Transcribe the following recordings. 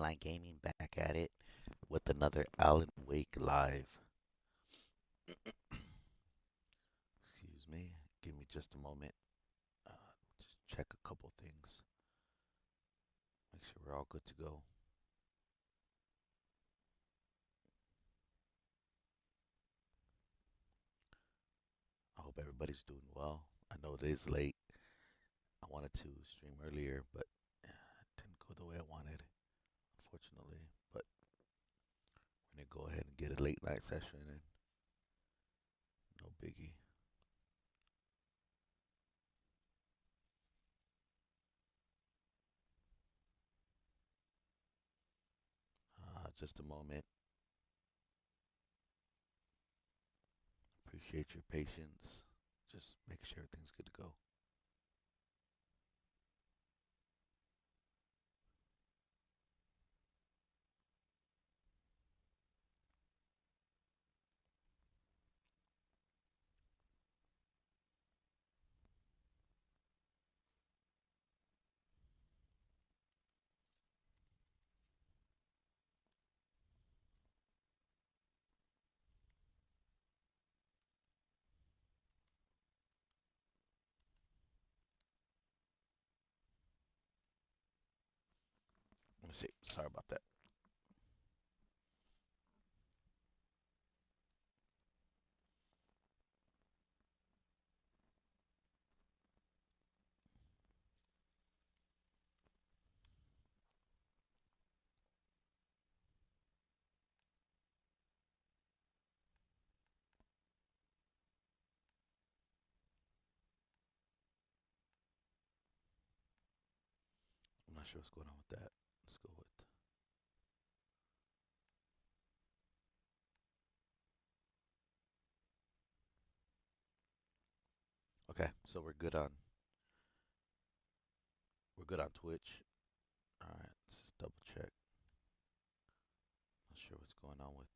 Mainline Gaming back at it with another Alan Wake live. Excuse me. Give me just a moment. Just check a couple things. Make sure we're all good to go. I hope everybody's doing well. I know it is late. I wanted to stream earlier, but it didn't go the way I wanted, unfortunately. But we're gonna go ahead and get a late night session and no biggie. Just a moment. Appreciate your patience. Just make sure everything's good to go. Let me see. Sorry about that. I'm not sure what's going on with that. Let's go with. Okay, so we're good on Twitch. All right, let's just double check. Not sure what's going on with.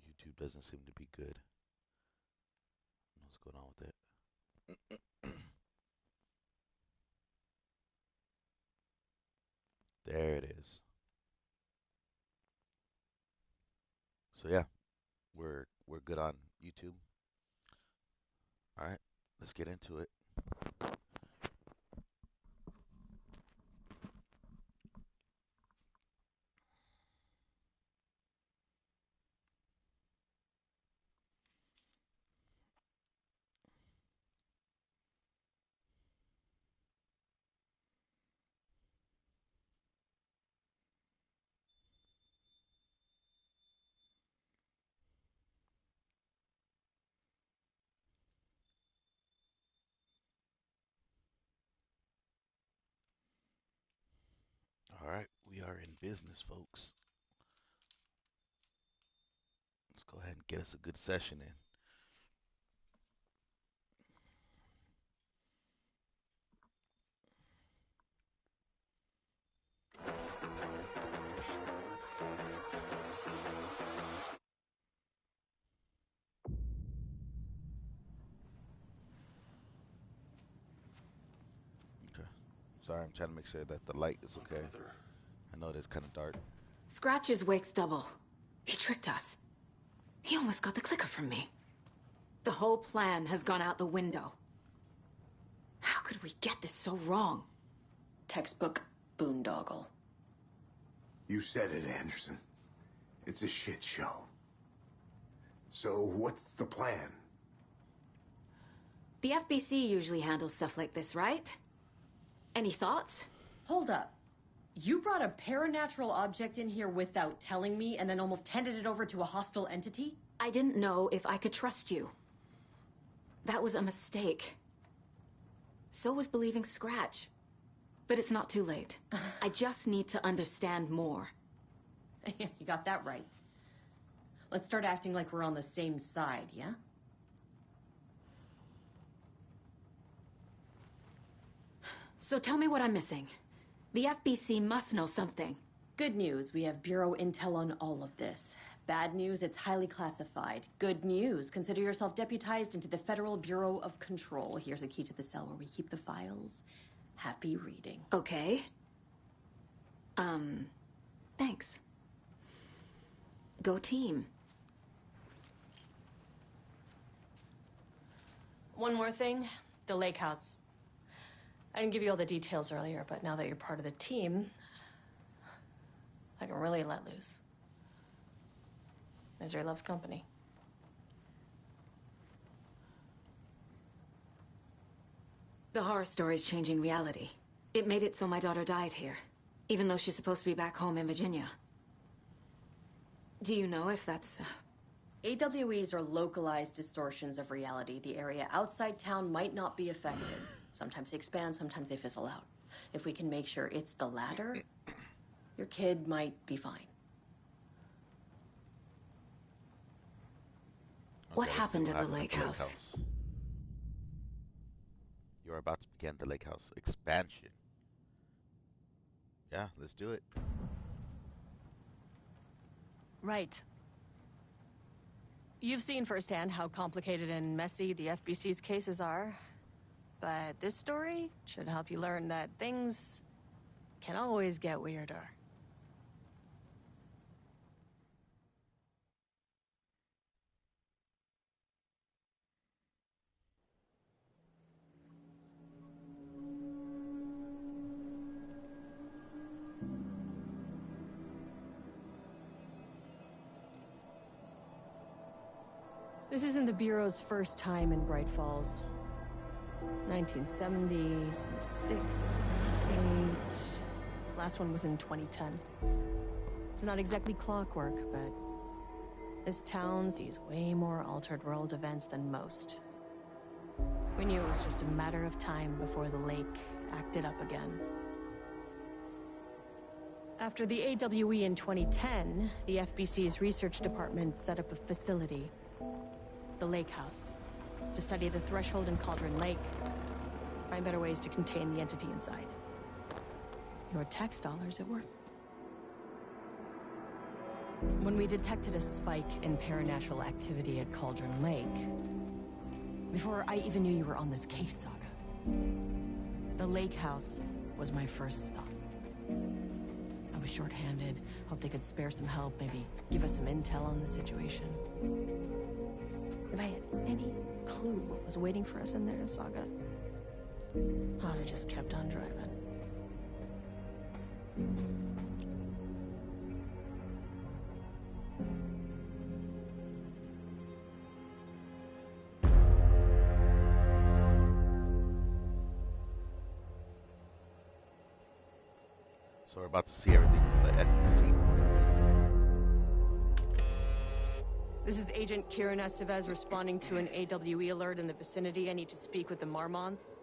YouTube doesn't seem to be good. I don't know what's going on with it. There it is. So yeah, we're good on YouTube. All right, let's get into it. All right, we are in business, folks. Let's go ahead and get us a good session in. Okay. Sorry, I'm trying to make sure that the light is okay. I know it is kind of dark. Scratch is Wake's double. He tricked us. He almost got the clicker from me. The whole plan has gone out the window. How could we get this so wrong? Textbook boondoggle. You said it, Anderson. It's a shit show. So what's the plan? The FBC usually handles stuff like this, right? Any thoughts? Hold up. You brought a paranatural object in here without telling me and then almost handed it over to a hostile entity? I didn't know if I could trust you. That was a mistake. So was believing Scratch. But it's not too late. I just need to understand more. Yeah, you got that right. Let's start acting like we're on the same side, yeah? So tell me what I'm missing. The FBC must know something. Good news, we have Bureau intel on all of this. Bad news, it's highly classified. Good news, consider yourself deputized into the Federal Bureau of Control. Here's a key to the cell where we keep the files. Happy reading. Okay. Thanks. Go team. One more thing, the lake house. I didn't give you all the details earlier, but now that you're part of the team, I can really let loose. Misery loves company. The horror story's changing reality. It made it so my daughter died here, even though she's supposed to be back home in Virginia. Do you know if that's... AWEs are localized distortions of reality. The area outside town might not be affected. Sometimes they expand, sometimes they fizzle out. If we can make sure it's the latter, your kid might be fine. What Okay, let's see happened to the happened lake at the house? You're about to begin the lake house expansion. Yeah, let's do it. Right. You've seen firsthand how complicated and messy the FBC's cases are. But this story should help you learn that things can always get weirder. This isn't the Bureau's first time in Bright Falls. 1970, 76, 8... Last one was in 2010. It's not exactly clockwork, but this town sees way more altered world events than most. We knew it was just a matter of time before the lake acted up again. After the AWE in 2010, the FBC's research department set up a facility, the Lake House, to study the threshold in Cauldron Lake, find better ways to contain the entity inside. Your tax dollars at work. When we detected a spike in paranatural activity at Cauldron Lake, before I even knew you were on this case, Saga, the Lake House was my first thought. I was short-handed, hoped they could spare some help, maybe give us some intel on the situation. If I had any clue what was waiting for us in there, Saga, I'd have just kept on driving. So we're about to see everything from the FBC point of view. This is Agent Kieran Estevez responding to an AWE alert in the vicinity. I need to speak with the Marmons.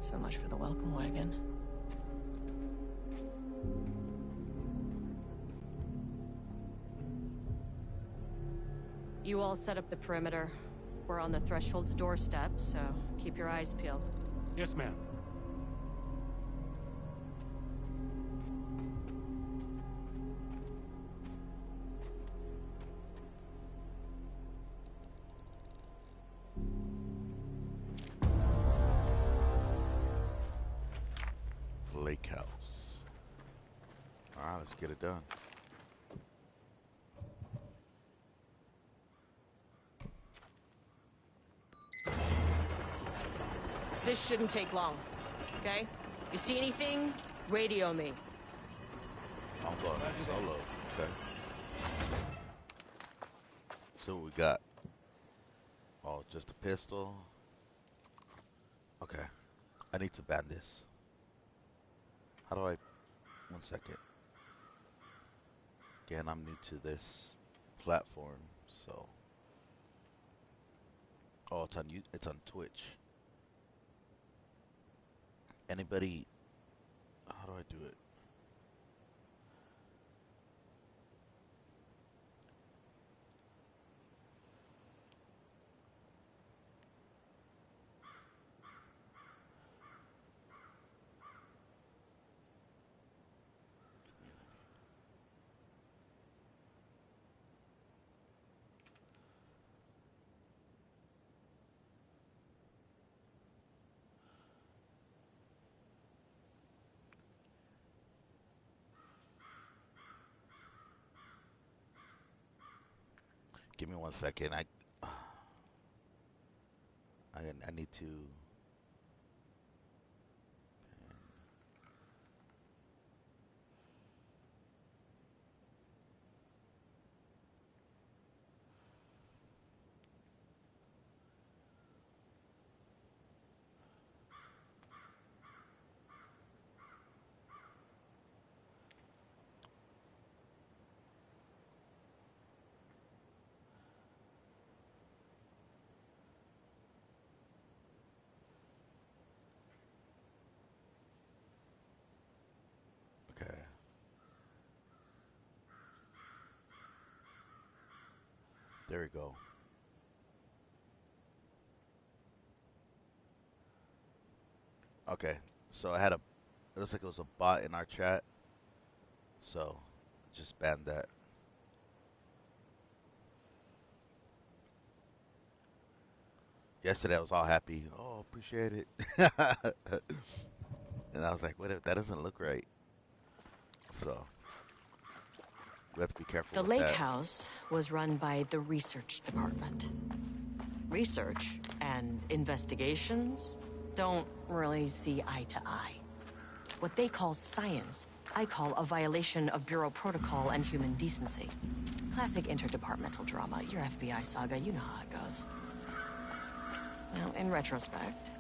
So much for the welcome wagon. You all set up the perimeter. We're on the Threshold's doorstep, so keep your eyes peeled. Yes, ma'am. Lake House. Alright, let's get it done. This shouldn't take long, okay? You see anything, radio me. I'm going solo. Okay. So what we got? Oh, just a pistol. Okay. I need to ban this. How do I... One second. Again, I'm new to this platform, so... Oh, it's on Twitch. Anybody... How do I do it? Give me 1 second. I need to. Okay. There we go. Okay. So I had a. It looks like it was a bot in our chat. So just ban that. Yesterday I was all happy. Oh, appreciate it. And I was like, wait, that doesn't look right. So we have to be careful The with lake that. house was run by the research department. Research and investigations don't really see eye to eye. What they call science, I call a violation of Bureau protocol and human decency. Classic interdepartmental drama. Your FBI saga, you know how it goes. Now, in retrospect,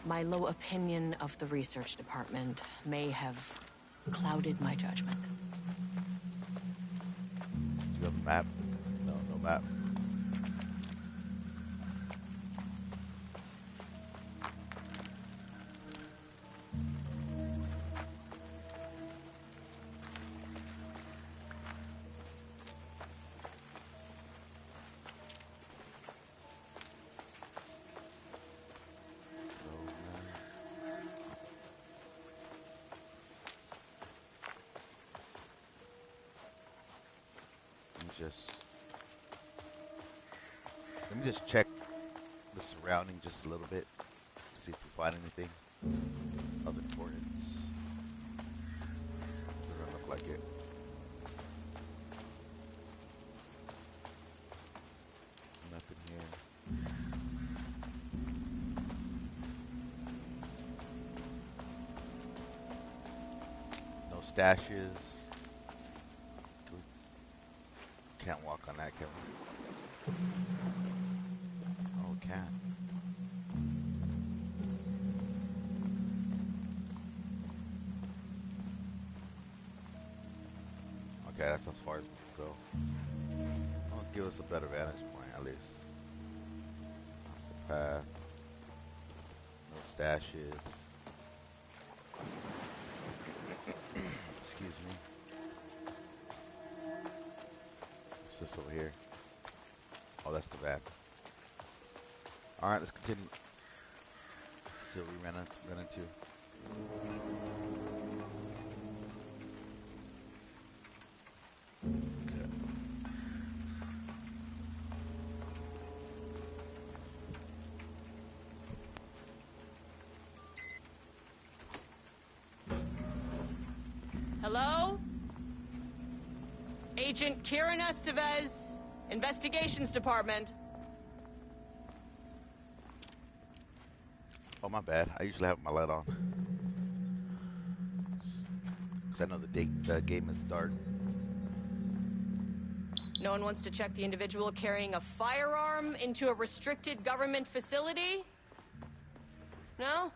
my low opinion of the research department may have clouded my judgment. Do you have a map? No, no map. Let me just check the surrounding just a little bit, see if we find anything of importance. Doesn't look like it. Nothing here. No stashes. Can't walk on that, can we? Oh, we can. Okay, that's as far as we can go. I'll give us a better vantage point at least. That's the path. No stashes. Excuse me. What's this over here? Oh, that's the van. Alright, let's continue. See what we ran into. Okay. Hello? Agent Kieran Estevez, Investigations Department. Oh, my bad. I usually have my light on. Because I know the game is dark. No one wants to check the individual carrying a firearm into a restricted government facility? No?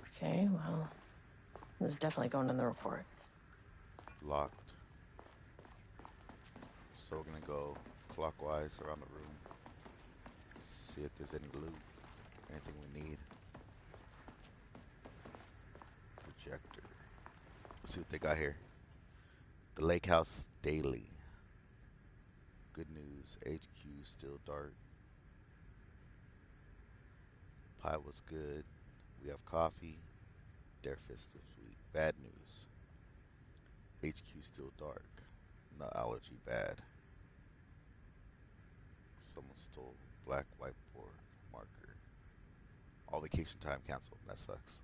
Okay, well, this is definitely going in the report. Locked. So we're going to go clockwise around the room. See if there's any loot. Anything we need. Projector. Let's see what they got here. The Lake House Daily. Good news. HQ still dark. Pie was good. We have coffee. Dare Fist this week. Bad news. HQ still dark. No allergy bad. Someone stole black whiteboard marker. All vacation time canceled. That sucks.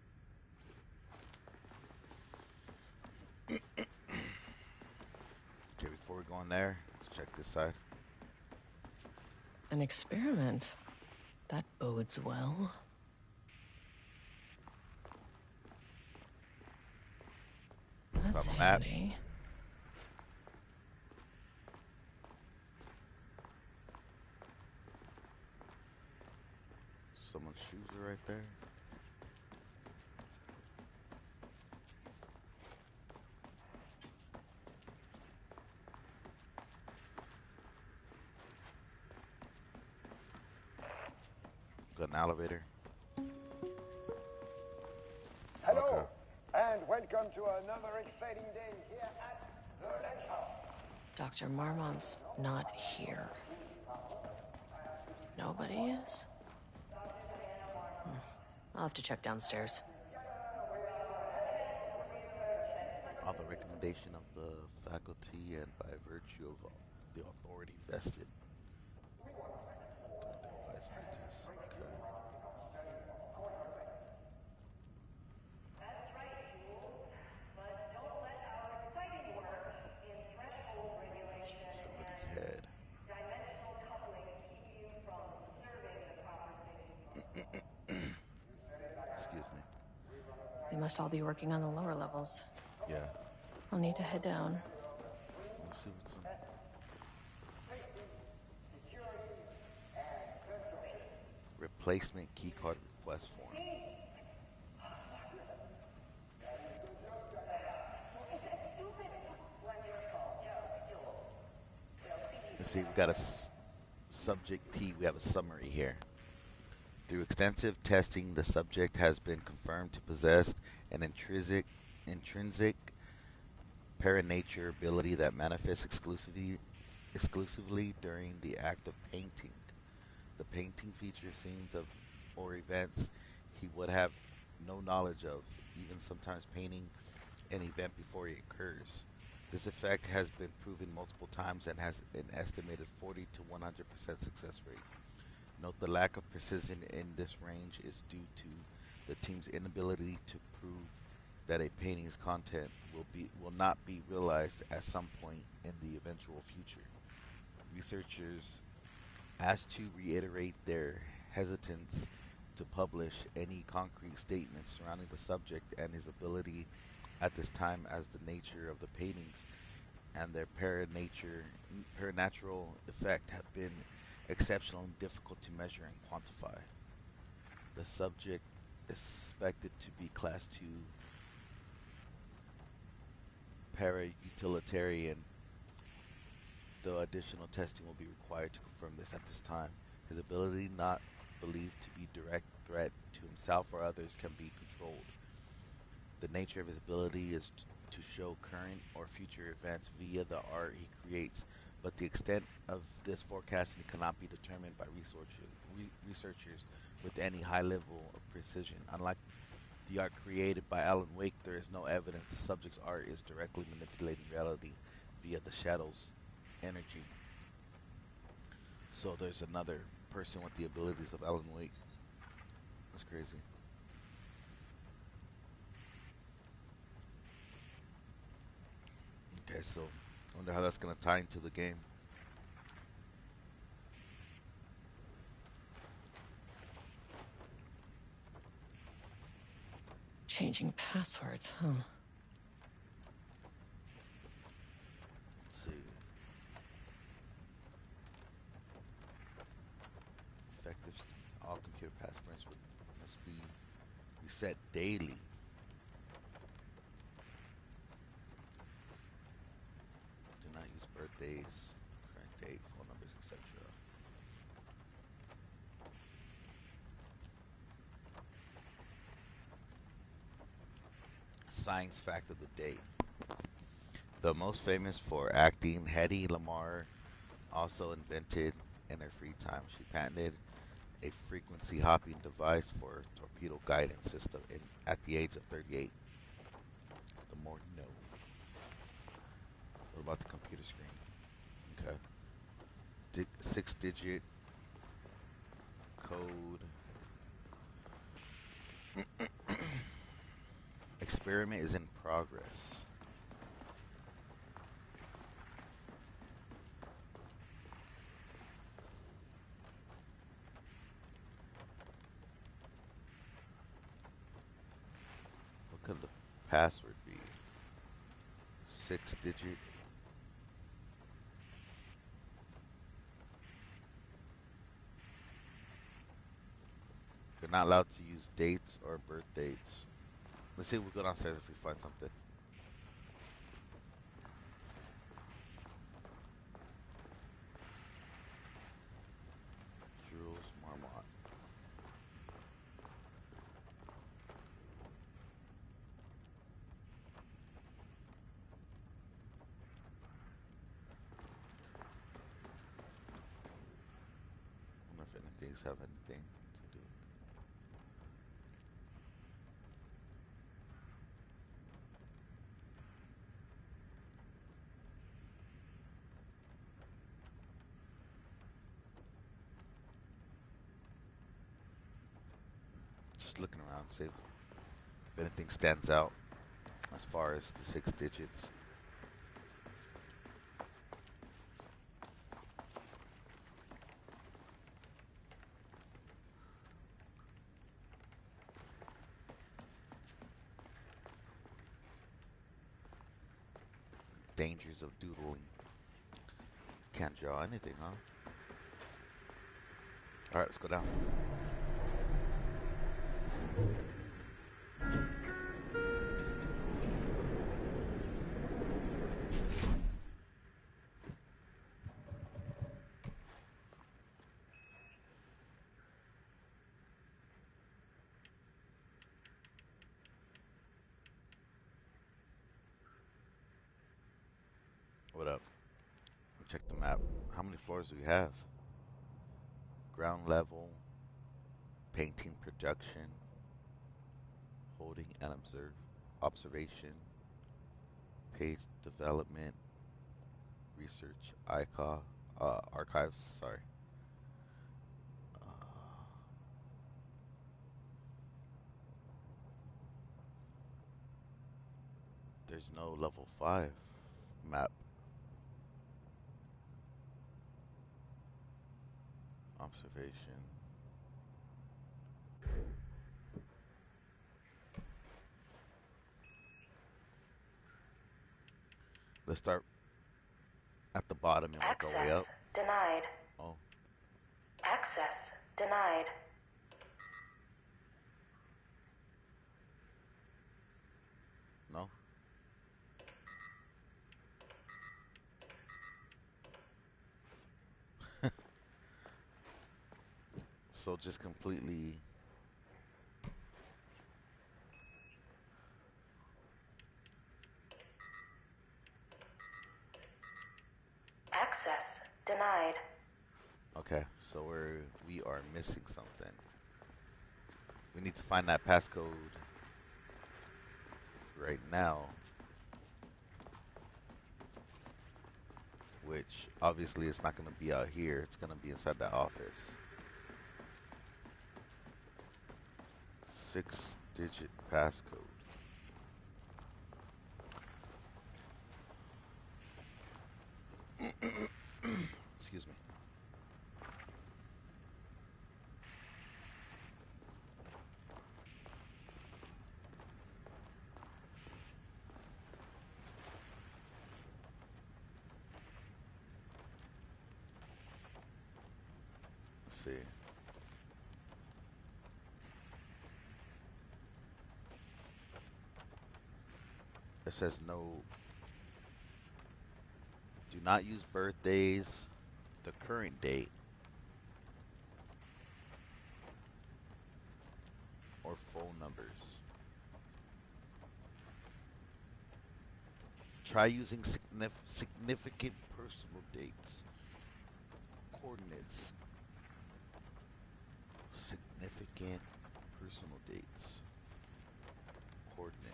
Okay, before we go in there, let's check this side. An experiment. That bodes well. That's Found a map. handy. Someone's shoes are right there. Got an elevator. Hello, and welcome to another exciting day here at the Lake House. Dr. Marmont's not here. Nobody is? I'll have to check downstairs. On the recommendation of the faculty and by virtue of the authority vested. Conducted by scientists. Okay. Facility head. Excuse me. They must all be working on the lower levels. Yeah. I'll need to head down. Let's see what's in. Replacement keycard request form. Let's see, we got a subject P. We have a summary here. Through extensive testing, the subject has been confirmed to possess an intrinsic paranature ability that manifests exclusively during the act of painting. The painting features scenes of or events he would have no knowledge of, even sometimes painting an event before it occurs. This effect has been proven multiple times and has an estimated 40 to 100% success rate. Note the lack of precision in this range is due to the team's inability to prove that a painting's content will not be realized at some point in the eventual future. Researchers asked to reiterate their hesitance to publish any concrete statements surrounding the subject and his ability at this time, as the nature of the paintings and their paranatural effect have been exceptionally difficult to measure and quantify. The subject is suspected to be Class 2 para-utilitarian, though additional testing will be required to confirm this at this time. His ability, not believed to be direct threat to himself or others, can be controlled. The nature of his ability is to show current or future events via the art he creates, but the extent of this forecasting cannot be determined by researchers with any high level of precision. Unlike the art created by Alan Wake, there is no evidence the subject's art is directly manipulating reality via the shadow's energy. So there's another person with the abilities of Alan Wake. That's crazy. Okay, so I wonder how that's going to tie into the game. Changing passwords, huh? Let's see. Effective. All computer passwords must be reset daily. Do not use birthdays, current date, phone numbers, etc. Science fact of the day. The most famous for acting, Hedy Lamarr also invented in her free time. She patented a frequency hopping device for torpedo guidance system at the age of 38. The more you know. What about the computer screen? Okay. 6-digit code. Experiment is in progress. password be? 6-digit. You're not allowed to use dates or birth dates. Let's see if we go downstairs if we find something. Jules Marmot. I wonder if anything's have anything to do with it. Just looking around, see if anything stands out as far as the 6 digits. Dangers of doodling. Can't draw anything, huh? Alright, let's go down. What up? Check the map. How many floors do we have? Ground level, painting production, holding and observation, page development, research, archives, sorry. There's no level 5 map. Observation. Let's start at the bottom and work our way up. Access denied. Oh, Access denied. no? So just completely... Access denied. Okay, so we are missing something. We need to find that passcode right now. Which obviously it's not going to be out here. It's going to be inside the office. 6-digit passcode. Excuse me. Let's see. It says no. Do not use birthdays, the current date, or phone numbers. Try using significant personal dates. Coordinates. Significant personal dates. Coordinates.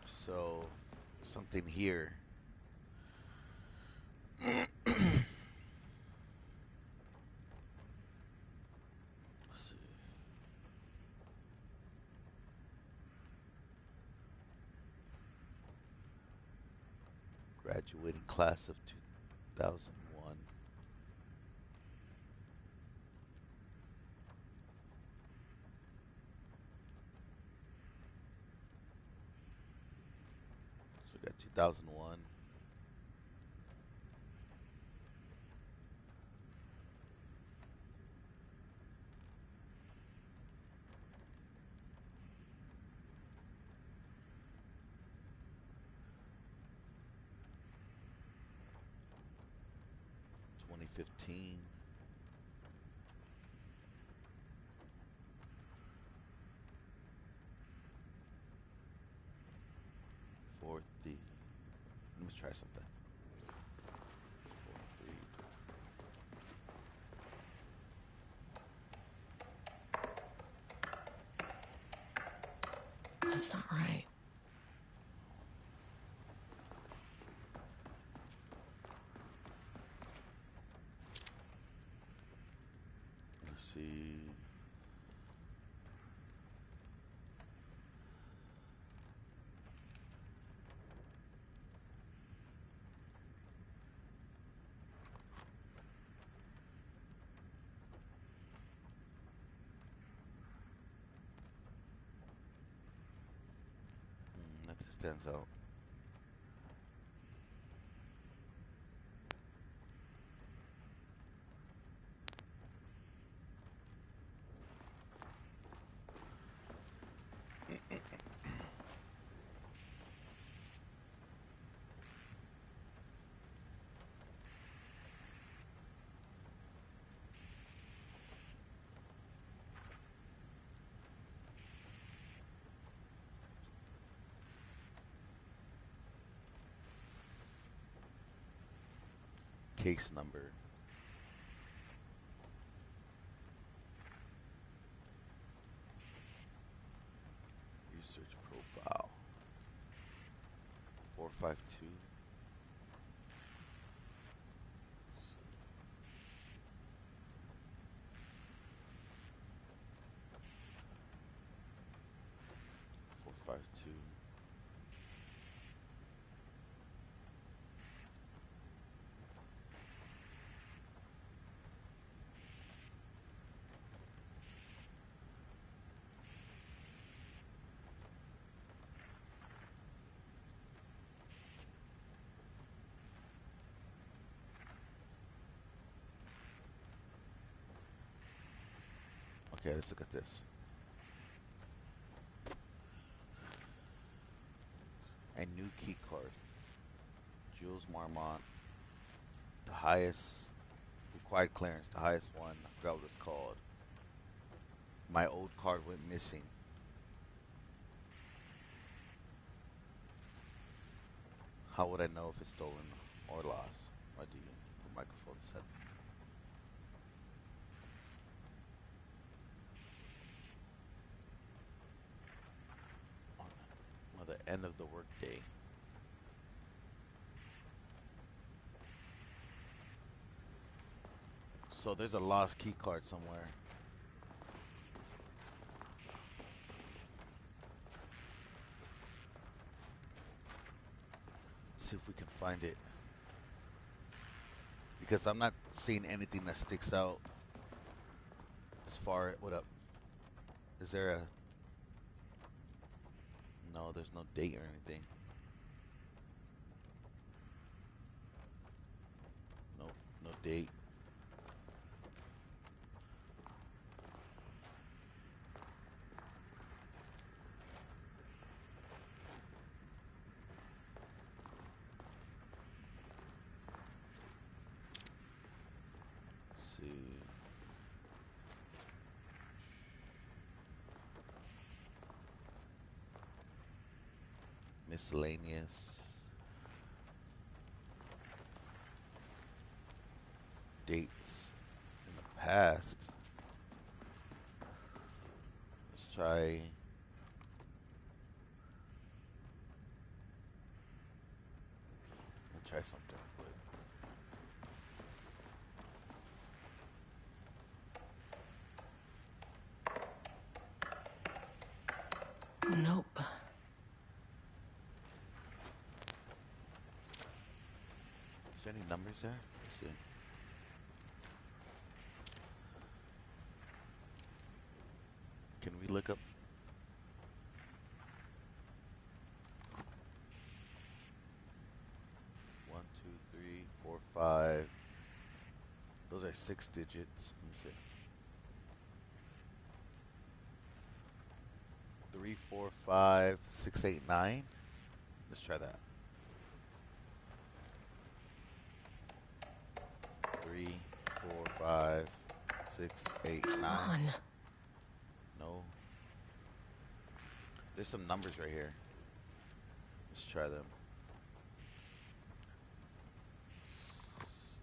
So, something here. Let's see. Graduating class of 2001. We got 2001. Twenty 15. Let me try something. 43. That's not right. Let's see. Nothing stands out. Case number. Research profile. 452. 452. Okay, let's look at this. A new key card. Jules Marmont. The highest required clearance, the highest one. I forgot what it's called. My old card went missing. How would I know if it's stolen or lost? Why do you put microphone set? On the end of the workday. So there's a lost key card somewhere. See if we can find it. Because I'm not seeing anything that sticks out as far. What up? Is there a... No, there's no date or anything. No, no date. Let's see. Miscellaneous. Dates in the past. Let's try. Let's try something. Nope. Is there any numbers there? Let's see. Can we look up? 5. Those are 6 digits. Let me see. 3, 4, 5, 6, 8, 9. Let's try that. 3, 4, 5, 6, 8, 9. Come on. No. There's some numbers right here. Let's try them.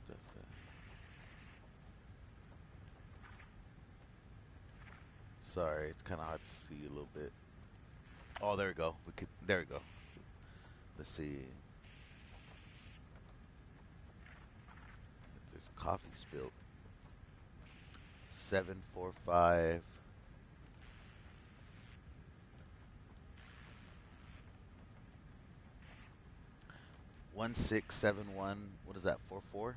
Stefan. Sorry, it's kind of hard to see a little bit. Oh, there we go. There we go. Let's see. There's coffee spilled. 7, 4, 5. 1, 6, 7, 1. What is that? 4, 4.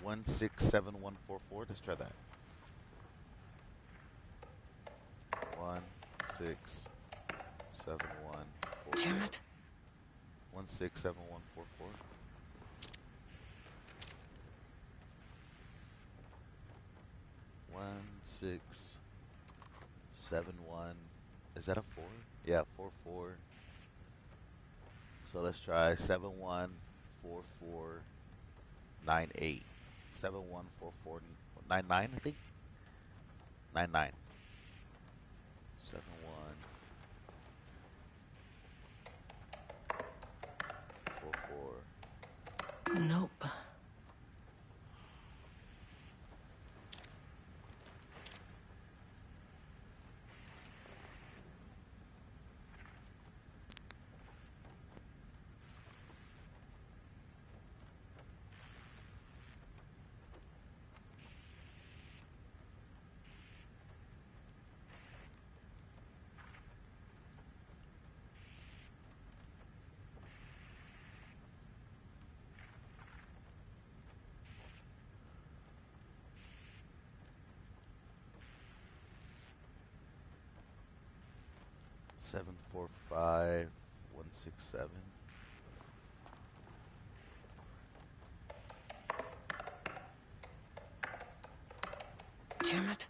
1, 6, 7, 1, 4, 4. Let's try that. 1, 6, 7, 1, 4, 4. Damn it. 1, 6, 7, 1, 4, 4. 1, 6, 7, 1. Is that a 4? Yeah, 4, 4. So let's try 7, 1, 4, 4, 9, 8. 7, 1, 4, 4, 9, 9, I think? 9, 9. 7, 1, 4, 4. Nope. Seven, 4, 5, 1, 6, 7. Damn it.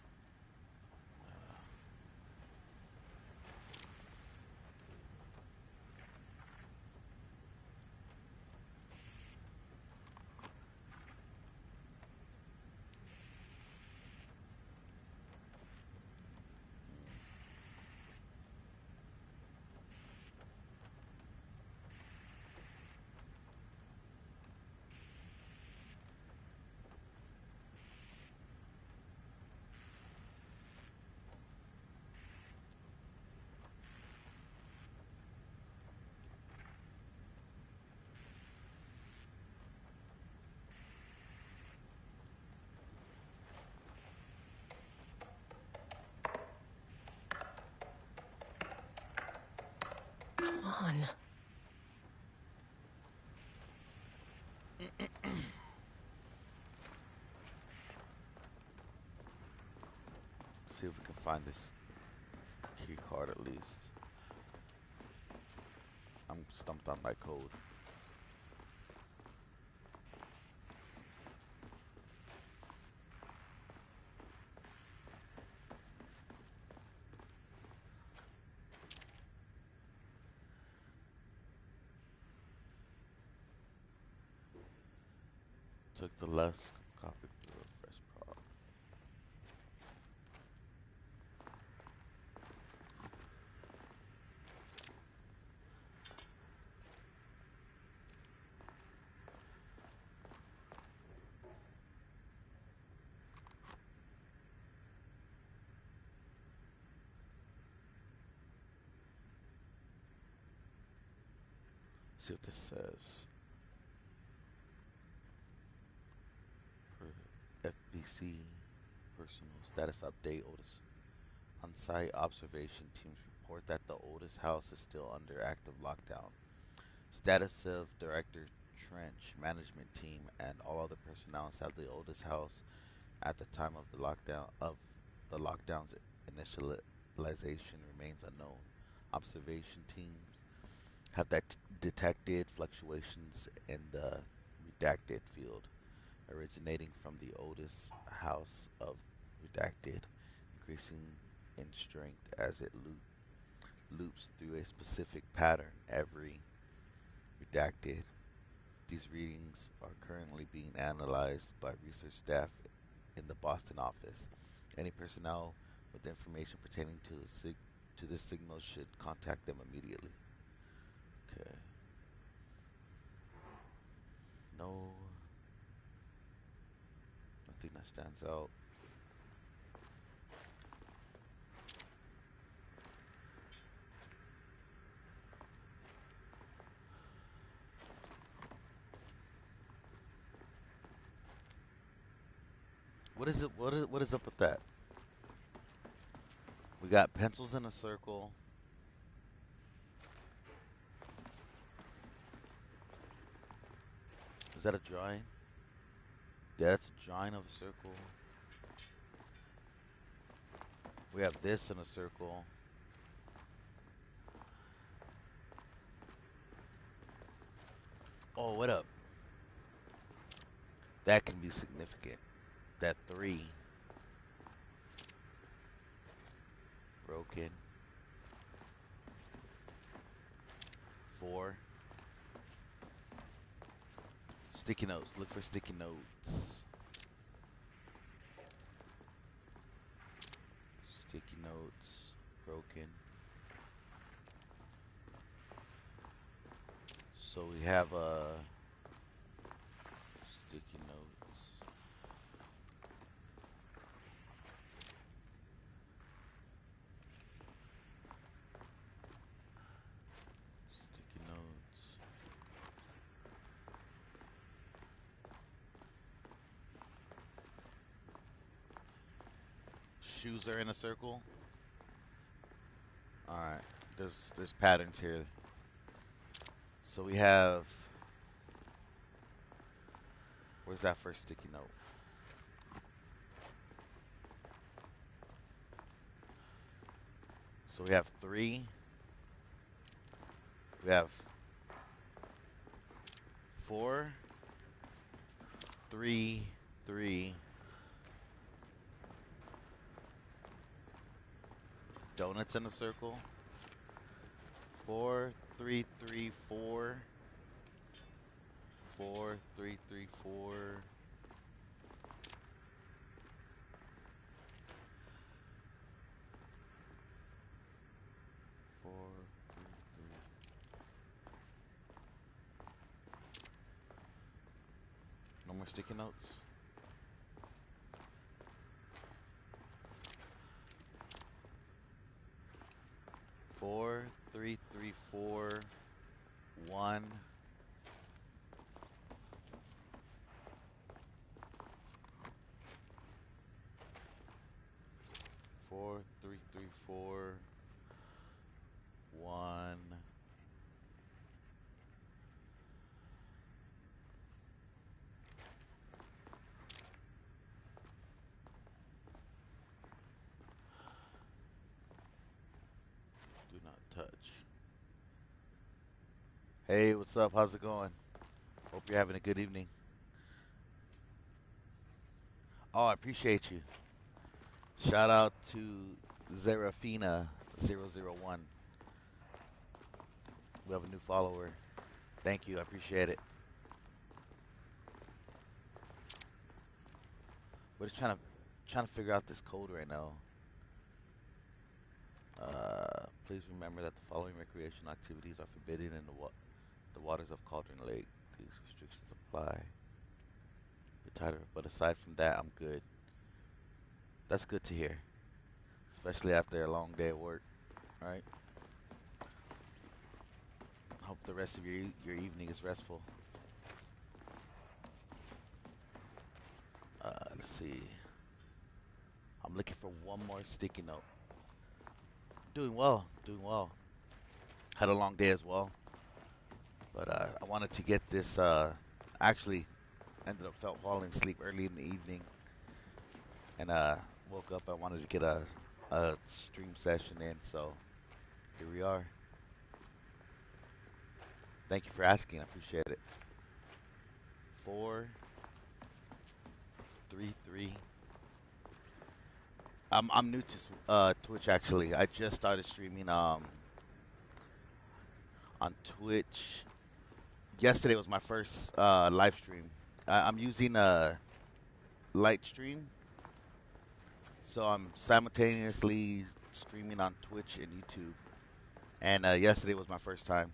Come on. See if we can find this key card at least. I'm stumped on my code. Took the last copy for the first prop. See what this says. For FBC personal status update, Otis on-site observation teams report that the Otis house is still under active lockdown. Status of Director Trench management team and all other personnel inside the Otis house at the time of the lockdown's initialization remains unknown. Observation teams have detected fluctuations in the redacted field, originating from the oldest house of redacted, increasing in strength as it loops through a specific pattern every redacted. These readings are currently being analyzed by research staff in the Boston office. Any personnel with information pertaining to to this signal should contact them immediately. Okay. No, nothing that stands out. What is it? What is up with that? We got pencils in a circle. Is that a drawing? Yeah, that's a drawing of a circle. We have this in a circle. Oh, what up? That can be significant. That 3 broken. 4 sticky notes. Look for sticky notes. Sticky notes broken. So we have sticky notes. Sticky notes. Shoes are in a circle. All right. There's patterns here. So we have. Where's that first sticky note? So we have 3. We have 4, 3, 3. Donuts in a circle. 4, 3, 3, 4. 4, 3, 3, 4. 4, 3, 3. No more sticky notes. Four, 3, 3, 4, 1. 4, 3, 3, 4, 1. Do not touch. Hey, what's up? How's it going? Hope you're having a good evening. Oh, I appreciate you. Shout out to Zerafina001. We have a new follower. Thank you. I appreciate it. We're just trying to figure out this code right now. Please remember that the following recreational activities are forbidden in the waters of Cauldron Lake. These restrictions apply. But aside from that, I'm good. That's good to hear, especially after a long day at work, right? Hope the rest of your evening is restful. Let's see. I'm looking for one more sticky note. Doing well, doing well. Had a long day as well, but I wanted to get this. Actually, ended up falling asleep early in the evening, and woke up. I wanted to get a stream session in, so here we are. Thank you for asking. I appreciate it. 433. I'm new to Twitch actually. I just started streaming on Twitch. Yesterday was my first live stream. I'm using a light stream, so I'm simultaneously streaming on Twitch and YouTube. And yesterday was my first time.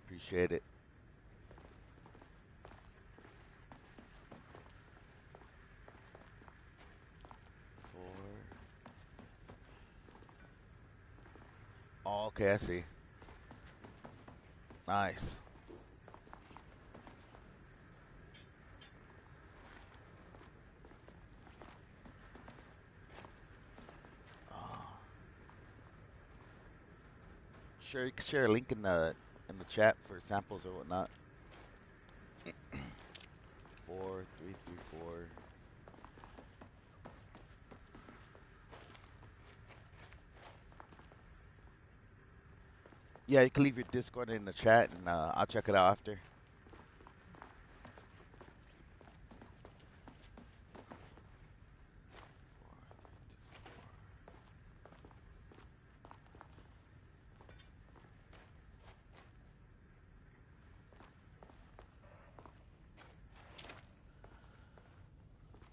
Appreciate it. Four. Oh, okay, I see. Nice. Oh. Sure, you can share a link in the chat for samples or whatnot. 4334. Yeah, you can leave your Discord in the chat, and I'll check it out after.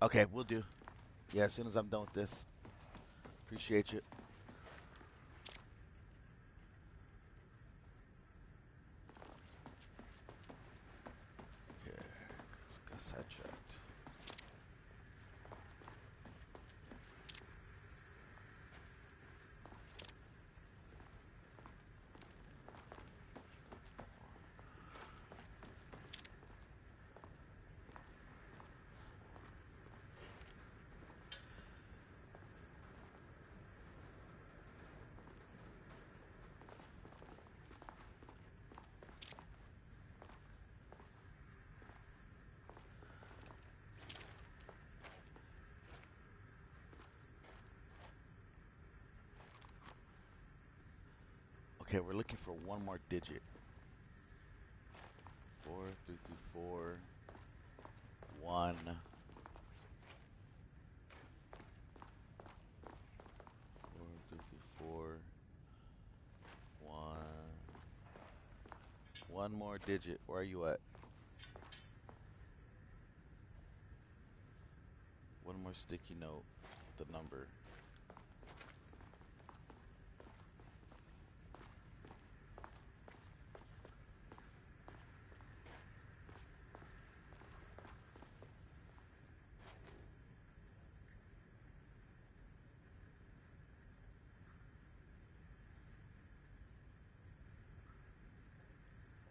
Okay, we'll do. Yeah, as soon as I'm done with this. Appreciate you. Okay, got sidetracked. Okay, we're looking for one more digit. 4334 1 4334 1 One more digit. Where are you at? One more sticky note with the number.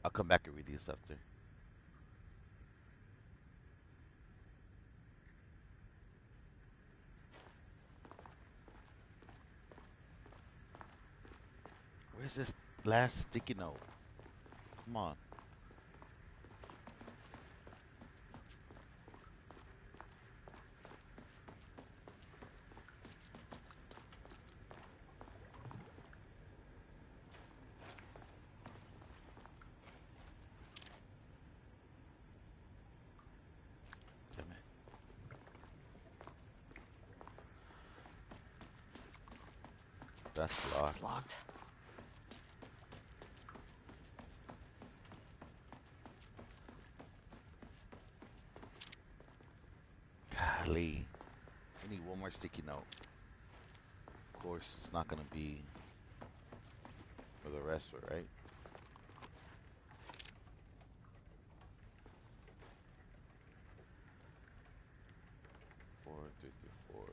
I'll come back and read these after. Where's this last sticky note? Come on. Damn it. That's locked. It's locked. Golly. We need one more sticky note. Of course, it's not gonna be for the rest of it, right? Four, three, three, four.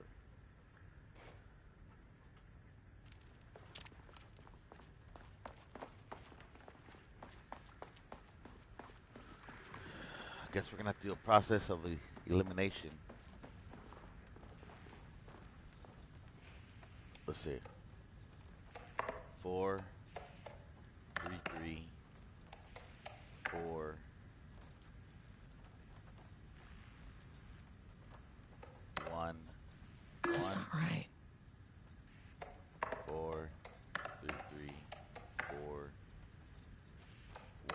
I guess we're gonna have to do a process of elimination. Let's see. 4, 3, 3, 4, 1, That's 1, not right. 4, 3, 3, 4,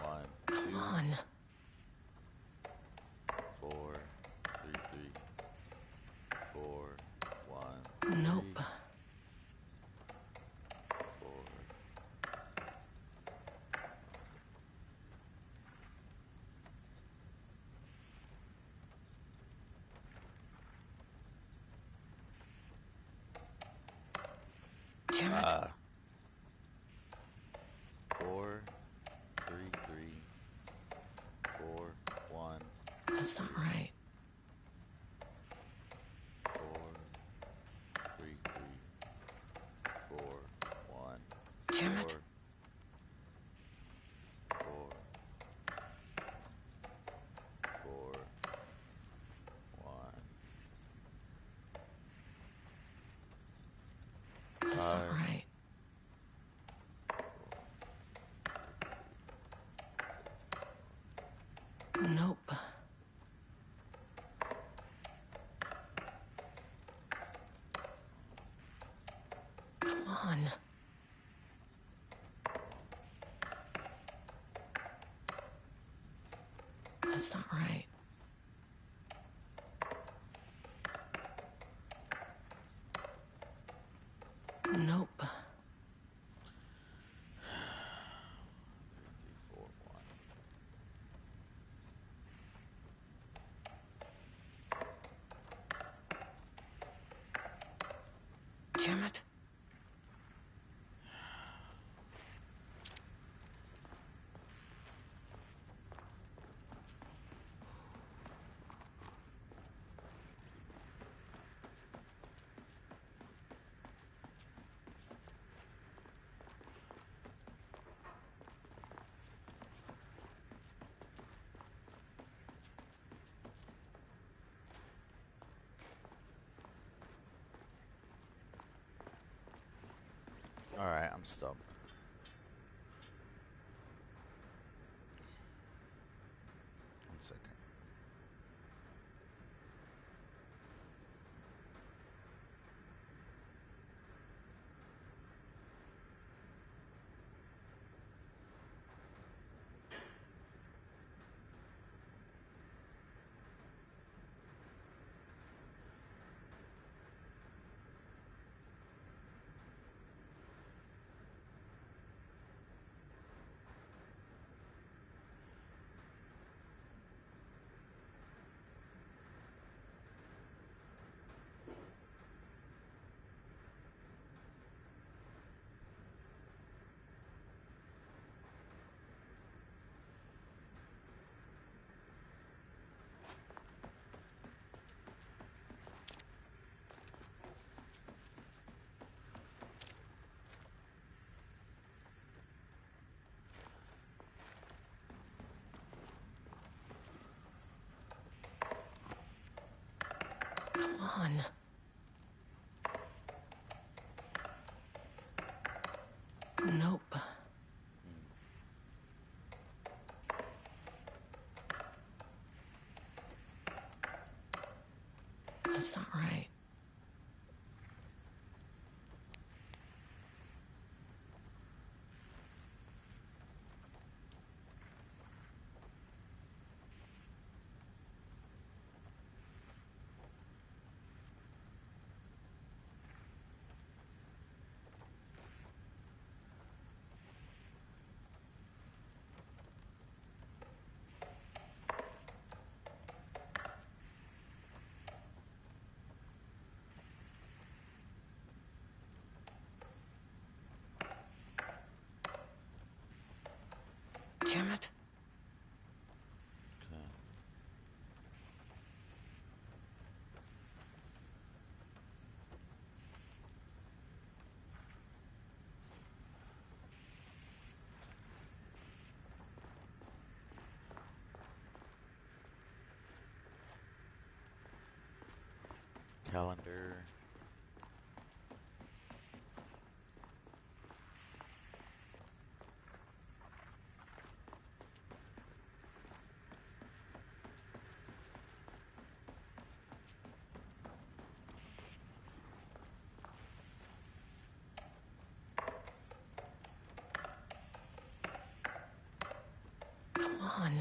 1, 2, Come on. Damn it. 4, 3, 3, 4, 1. That's not right. 4, 3, 3, 4, 1. Damn it. 4, 4, 1. That's not 5, right. Nope. Come on. That's not right. Nope. 3, 3, 4, 1. Damn it. Alright, I'm stumped. One second. Come on. Nope. That's not right. Damn it. Okay. Calendar. Come on.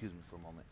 Excuse me for a moment.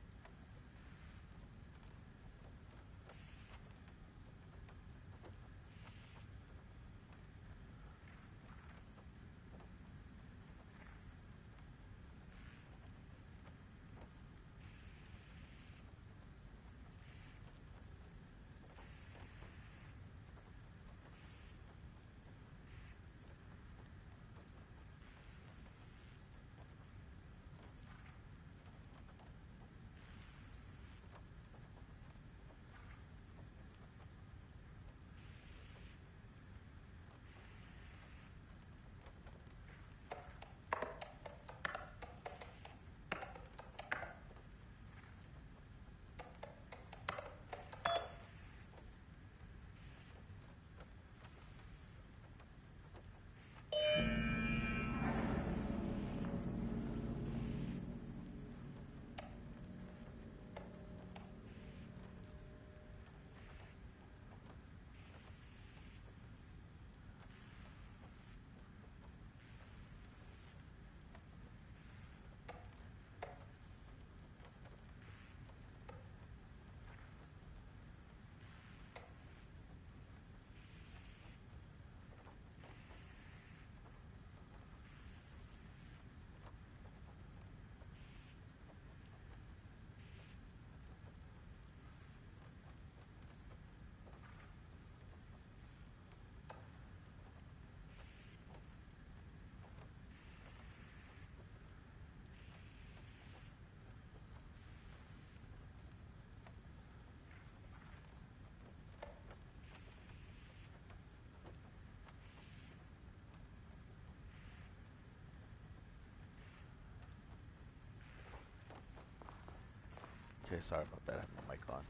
Okay, sorry about that. I have my mic on.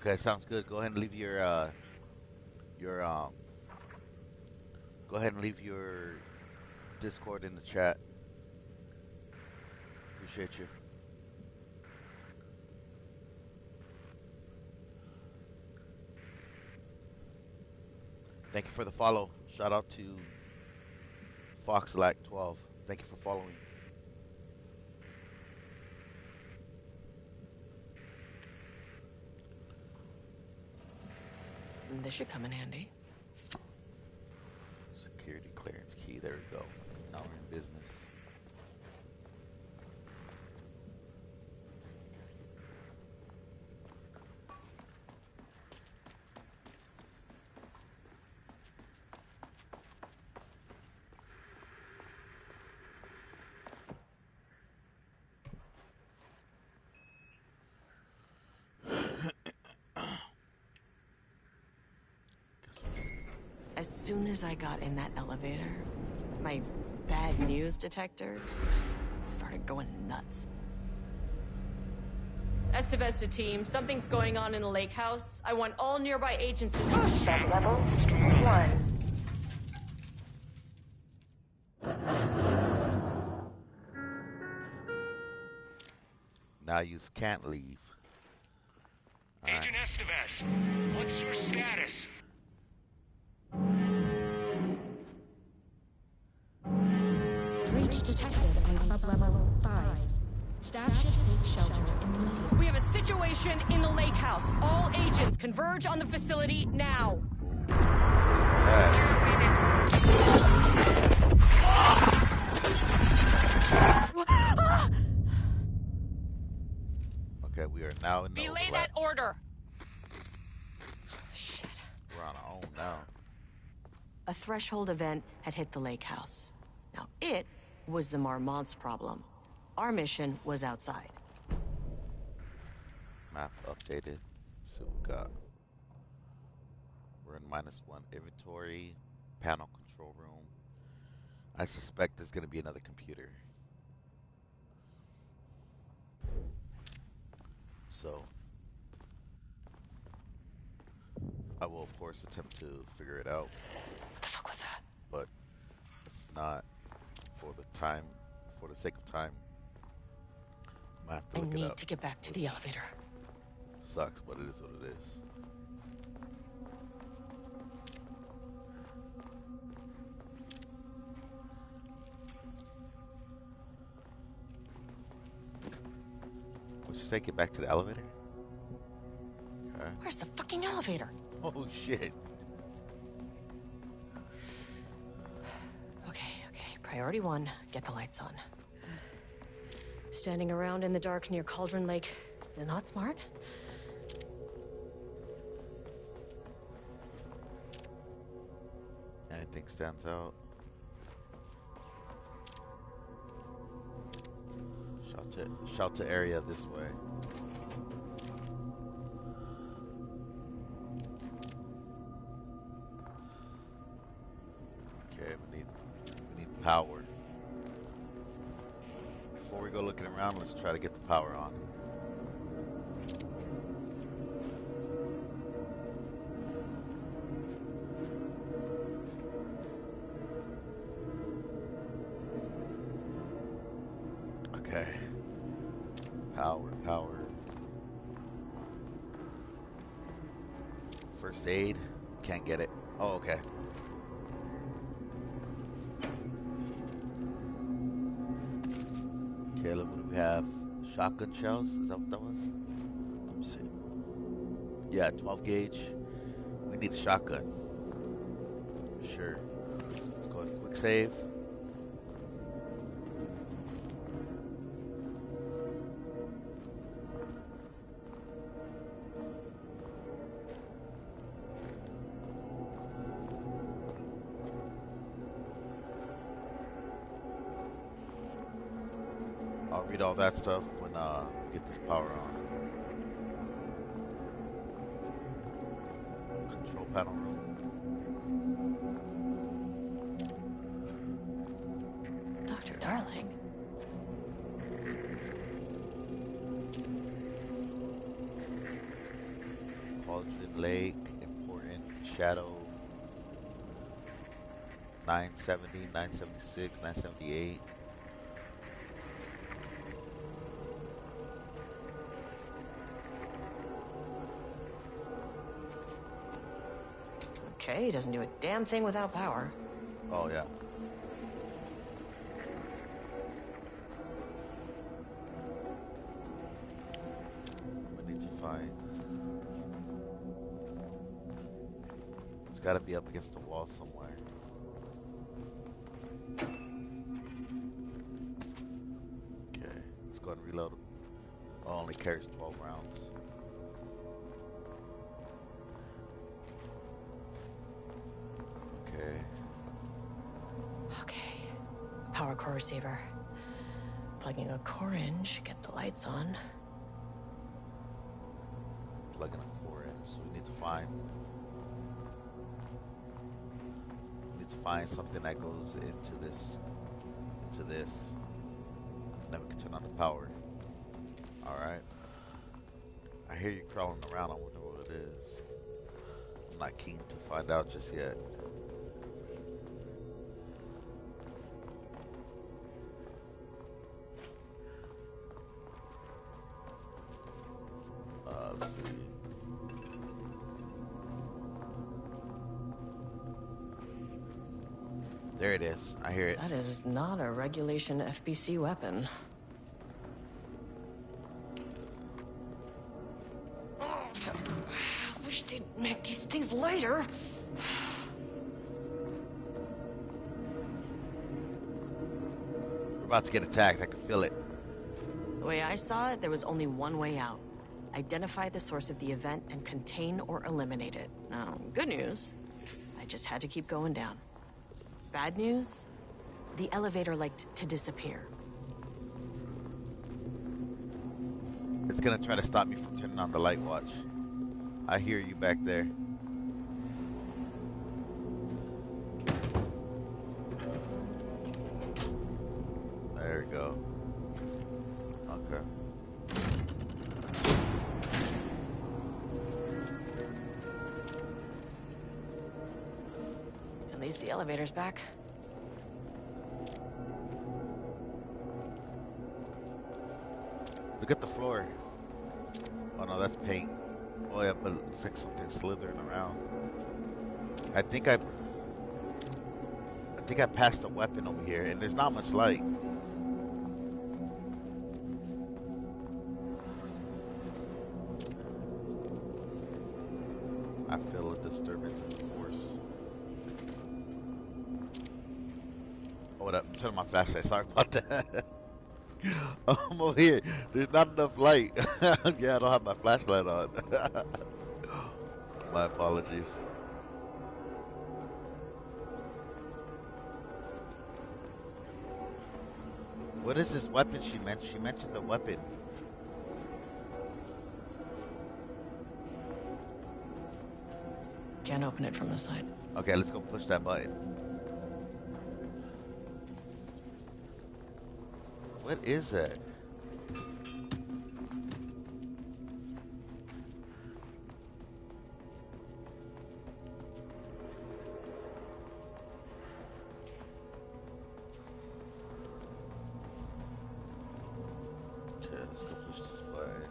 Okay, sounds good. Go ahead and leave your go ahead and leave your Discord in the chat. Appreciate you. Thank you for the follow. Shout out to FoxLack12. Thank you for following. This should come in handy. Security clearance key. There we go. Now we're in business. As soon as I got in that elevator, my bad news detector started going nuts. Estevesta team, something's going on in the lake house. I want all nearby agents to know. Level 1. Now you can't leave. Agent Estevez, what's your status? Breach detected on sublevel 5. Staff should seek shelter immediately. We have a situation in the lake house. All agents converge on the facility now. Okay, we are now in the Belay overlap. that order. Shit. We're on our own now. A threshold event had hit the lake house. Now it was the Marmont's problem. Our mission was outside. Map updated. So we got. We're in -1 inventory, panel control room. I suspect there's going to be another computer. So I will, of course, attempt to figure it out. The was that? but if not, for the sake of time, I'm gonna have to I look it need up. to get back to the elevator. Sucks, but it is what it is. Would you say get back to the elevator? Okay. Where's the fucking elevator? Oh shit. Okay. Priority 1, get the lights on. Standing around in the dark near Cauldron Lake, not smart? Anything stands out? Shelter area this way. Okay, we need power. Before we go looking around, let's try to get the power on. Okay. Power. First aid. Can't get it. Oh, okay. Caleb, what do we have? Shotgun shells? Is that what that was? Let me see. Yeah, 12 gauge. We need a shotgun. Sure. Let's go ahead and quick save. I'll read all that stuff when we get this power on. Control panel room. Dr. Darling. Cauldron Lake, important, Shadow, 970, 976, 978. Okay, he doesn't do a damn thing without power. Oh, yeah. We need to find... It's got to be up against the wall somewhere. Okay, let's go ahead and reload. Oh, only carries 12 rounds. Okay. Power core receiver. Plugging a core in should get the lights on. Plugging a core in, so we need to find something that goes into this, and then we can turn on the power. All right. I hear you crawling around. I wonder what it is. I'm not keen to find out just yet. Let's see. There it is. I hear it. That is not a regulation FBC weapon. I wish they'd make these things lighter. We're about to get attacked. I can feel it. The way I saw it, there was only one way out. Identify the source of the event and contain or eliminate it. Now, good news, I just had to keep going down. Bad news, the elevator liked to disappear. It's gonna try to stop me from turning on the light watch. I hear you back there. There we go. Okay. At least the elevator's back. Look at the floor. Oh no, that's paint. Oh yeah, but it looks like something slithering around. I think I passed a weapon over here, and there's not much light. I feel a disturbance in the force. Oh, what up? Turn on my flashlight. Sorry about that. I'm over here. There's not enough light. Yeah, I don't have my flashlight on. My apologies. What is this weapon she mentioned? She mentioned a weapon. Can't open it from the side. Okay, let's go push that button. What is that? Okay, let's go push this button.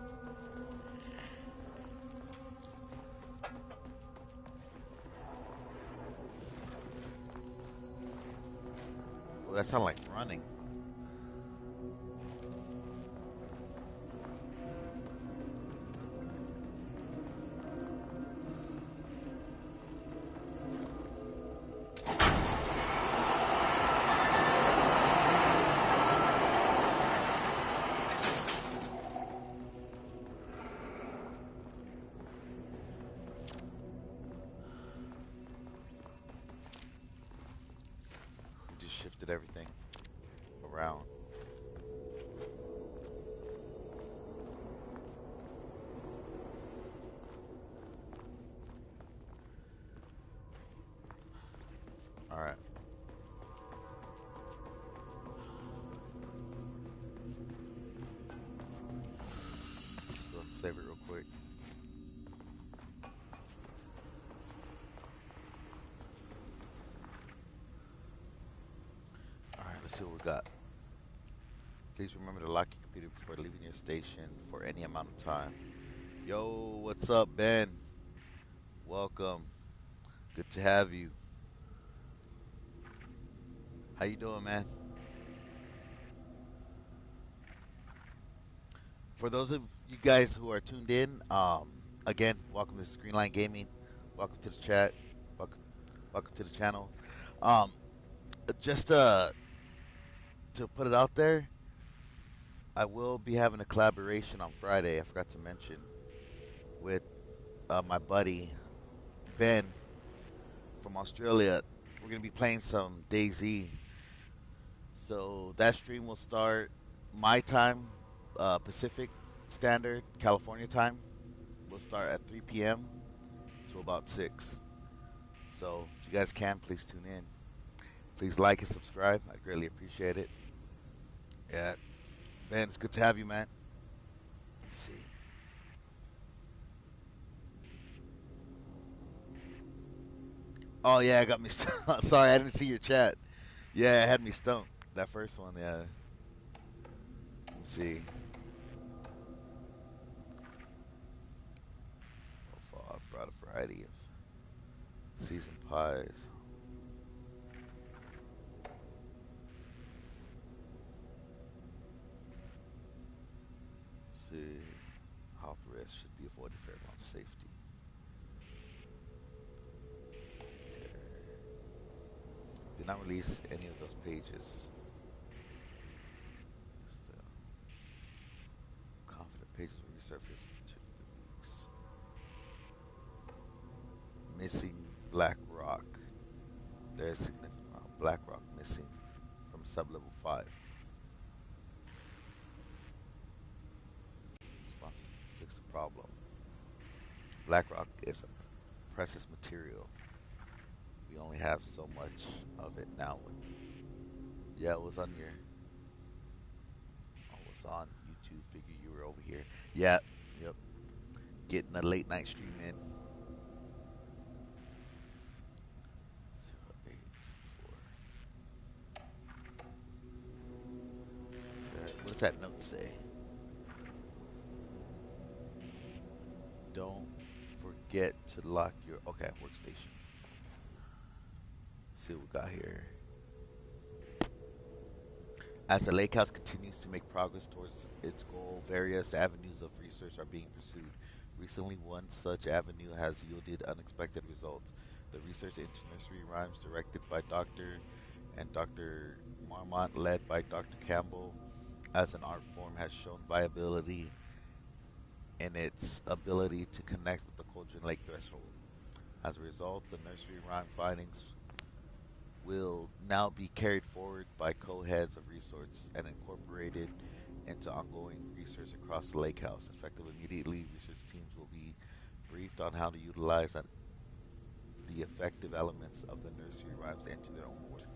Oh, that sounds like running. We just shifted everything around. All right. Let's save it real quick. All right, let's see what we got. Please remember to lock your computer before leaving your station for any amount of time. Yo, what's up, Ben? Welcome. Good to have you. How you doing, man? For those of you guys who are tuned in, again, welcome to Screenline Gaming. Welcome to the chat. Welcome to the channel. Um, just to put it out there, I will be having a collaboration on Friday. I forgot to mention with my buddy Ben from Australia. We're gonna be playing some DayZ. So that stream will start my time, Pacific Standard, California time. We'll start at 3 p.m. to about 6. So if you guys can, please tune in. Please like and subscribe. I greatly appreciate it. Yeah, Ben, it's good to have you, man. Let me see. Oh yeah, I got me. Sorry, I didn't see your chat. Yeah, it had me stumped. That first one, yeah. Let me see. So far, I brought a variety of seasoned pies. Let's see, health risk should be avoided for everyone's safety. Okay. Do not release any of those pages. Still, confident pages will resurface in 2 to 3 weeks. Missing Black Rock. There's significant amount of Black Rock missing from sub-level 5. Responsible to fix the problem. Black Rock is a precious material. We only have so much of it now. Yeah, it was on your... Oh, it was on YouTube. Figure you were over here. Yeah, yep. Getting a late night stream in. 08. does that note say? Don't forget to lock your okay workstation. Let's see what we got here. As the lake house continues to make progress towards its goal, various avenues of research are being pursued. Recently, one such avenue has yielded unexpected results. The research into nursery rhymes, directed by Dr. Marmont, led by Dr. Campbell, as an art form, has shown viability in its ability to connect with the Cauldron Lake threshold. As a result, the nursery rhyme findings will now be carried forward by co-heads of research and incorporated into ongoing research across the lake house. Effective immediately, research teams will be briefed on how to utilize the effective elements of the nursery rhymes into their own work.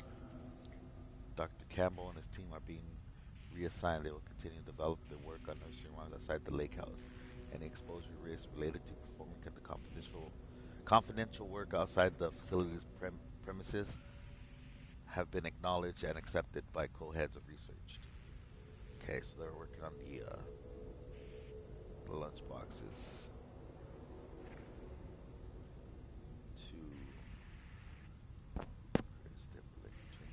Dr. Campbell and his team are being reassigned. They will continue to develop their work on nursery rhymes outside the lake house. Any exposure risks related to performing the confidential work outside the facility's premises have been acknowledged and accepted by co-heads of research. Okay, so they're working on the lunch boxes to create a stable link between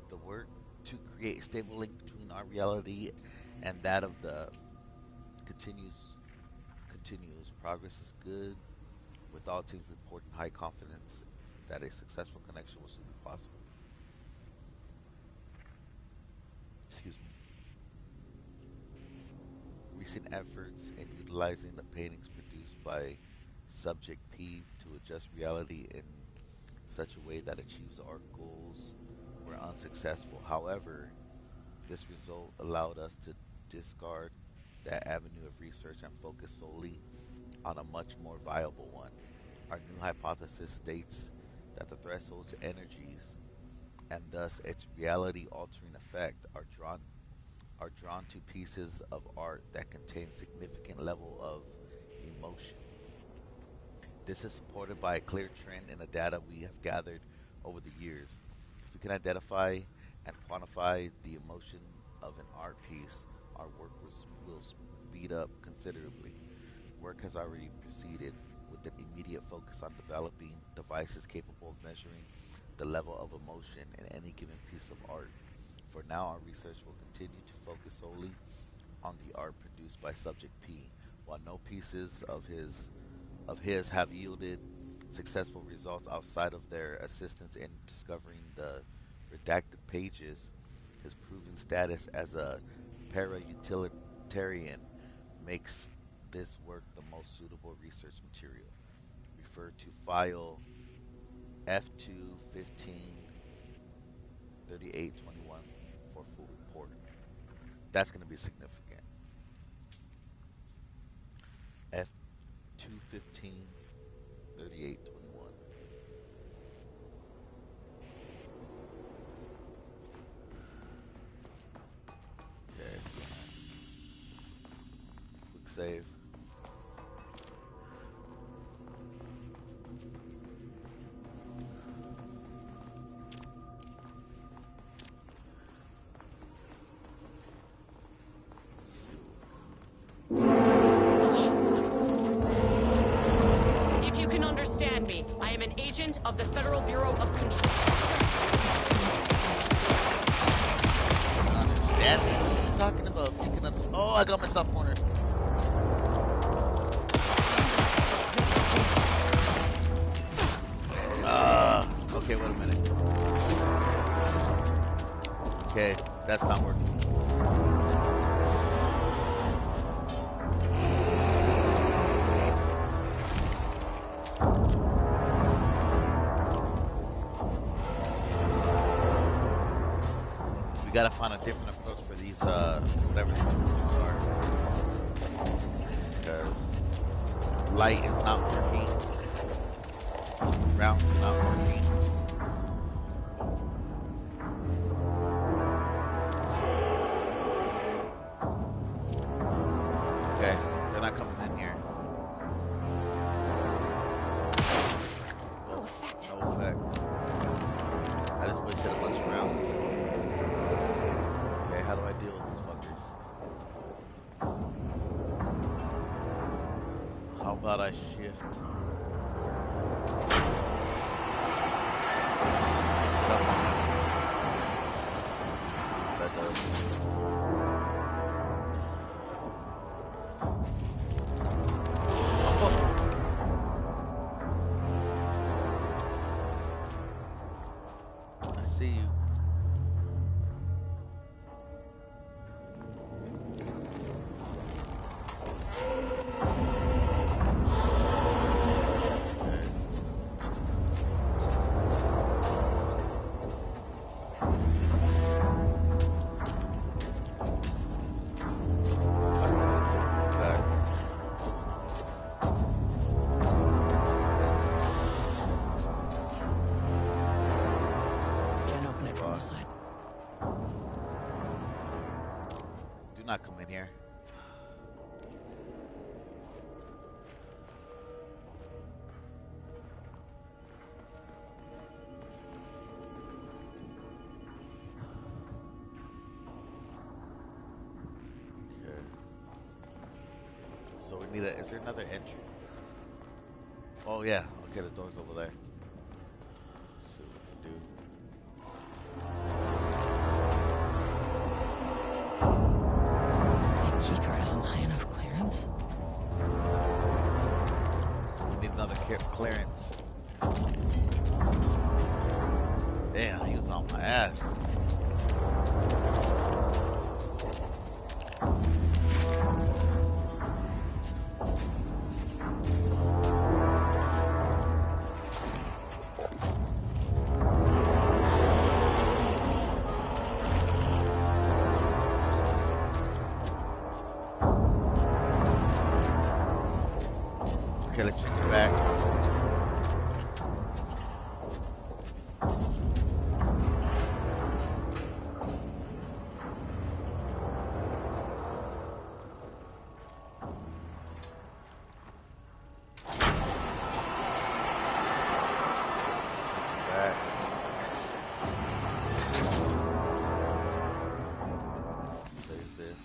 the work to create a stable link between our reality and that of the continues. Progress is good, with all teams reporting high confidence that a successful connection will soon be possible. Excuse me. Recent efforts in utilizing the paintings produced by Subject P to adjust reality in such a way that achieves our goals were unsuccessful. However, this result allowed us to discard that avenue of research and focus solely on a much more viable one. Our new hypothesis states that the threshold's energies and thus its reality altering effect are drawn to pieces of art that contain significant level of emotion. This is supported by a clear trend in the data we have gathered over the years. If we can identify and quantify the emotion of an art piece, our work will speed up considerably. Work has already proceeded with an immediate focus on developing devices capable of measuring the level of emotion in any given piece of art. For now, our research will continue to focus solely on the art produced by Subject P. While no pieces of his have yielded successful results outside of their assistance in discovering the redacted pages, his proven status as a para-utilitarian makes this work the most suitable research material. Refer to file F2-15-3821 for full report. That's going to be significant. F2-15-3821. Okay, quick save. If you can understand me, I am an agent of the Federal Bureau of Control. Understand me? What are you talking about? You can understand. Oh, I got myself cornered. Okay, wait a minute. Okay, that's not working. We gotta find a different approach for these, whatever these rules are. Because light is not working. Rounds are not working. Okay, they're not coming in here. No effect. No effect. I just wasted a bunch of rounds. These fuckers. How about I shift? Get up on them. See what that does. I see you. Can't open it from the side. Do not come in here. Okay. So we need a. Is there another entry? Oh yeah. Okay, the door's over there. Let's see what we can do. The keycard isn't high enough clearance. So we need another clearance. Damn, he was on my ass. Okay, let's change it back. Back. Save this.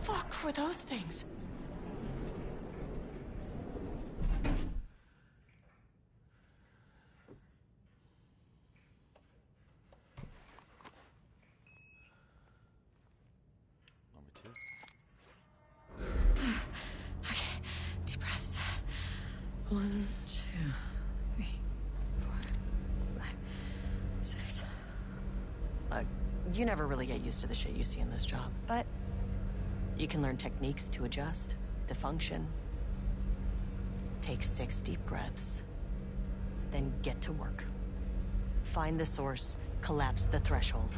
Fuck were those things? Number two. Okay, deep breaths. 1, 2, 3, 4, 5, 6. You never really get used to the shit you see in this job, but you can learn techniques to adjust, to function. Take 6 deep breaths, then get to work. Find the source, collapse the threshold.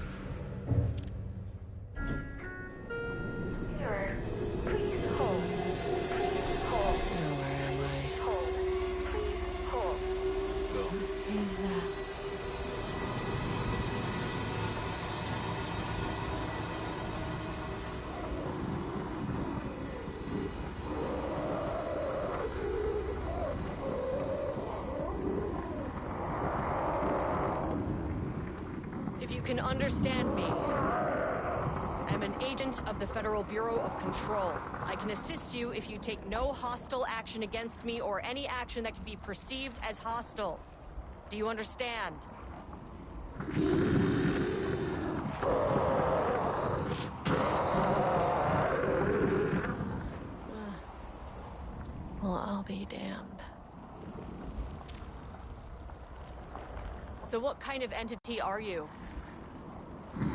Sir, please hold. Please hold. Now where am I? Hold. Please hold. Go. Who's that? If you can understand me, I'm an agent of the Federal Bureau of Control. I can assist you if you take no hostile action against me or any action that can be perceived as hostile. Do you understand? Well, I'll be damned. So what kind of entity are you? You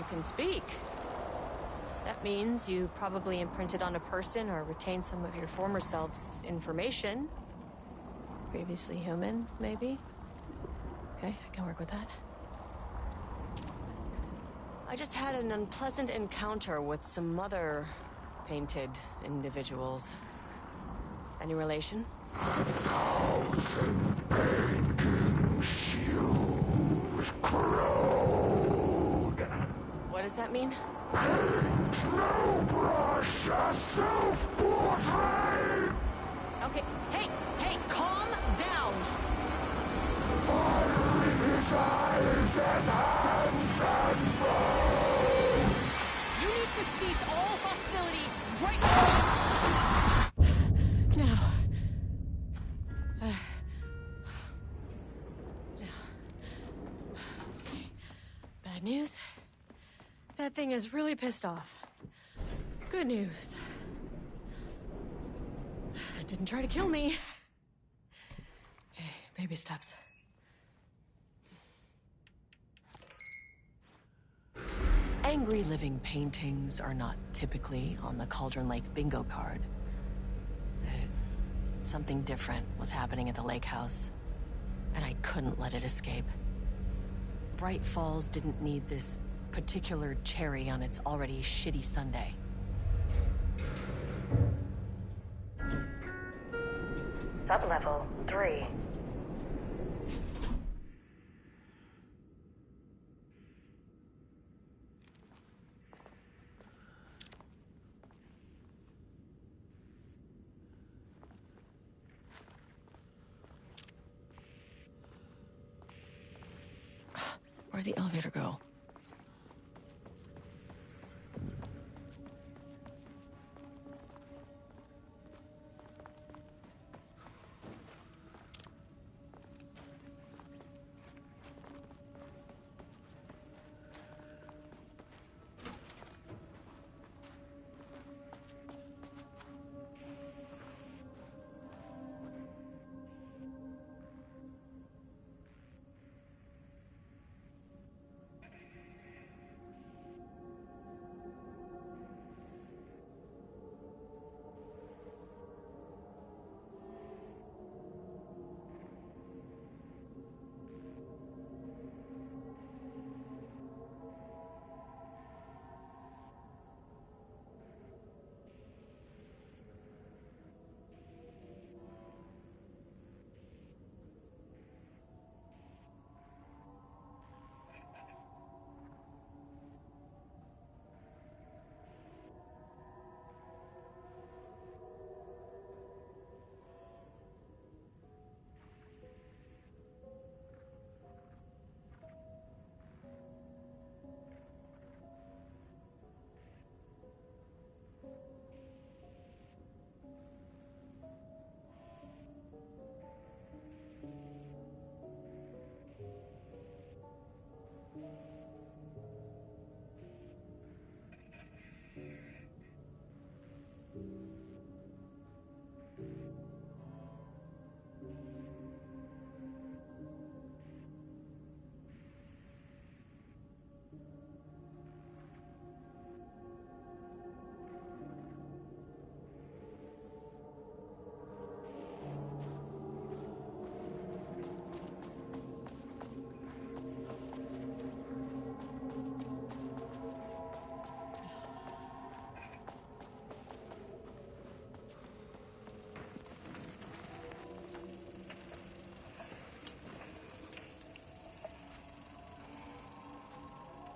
can speak. That means you probably imprinted on a person or retained some of your former self's information. Previously human, maybe? Okay, I can work with that. I just had an unpleasant encounter with some other painted individuals. Any relation? 1,000 paintings fuse corrode. What does that mean? Paint no brush, a self-portrait. Okay, hey, calm down. Fire in his eyes and hands and bones. You need to cease all hostility right now. Bad news. That thing is really pissed off. Good news. It didn't try to kill me. Okay, baby steps. Angry living paintings are not typically on the Cauldron Lake bingo card. Something different was happening at the lake house, and I couldn't let it escape. Bright Falls didn't need this particular cherry on its already shitty sundae. Sublevel 3. Where'd the elevator go?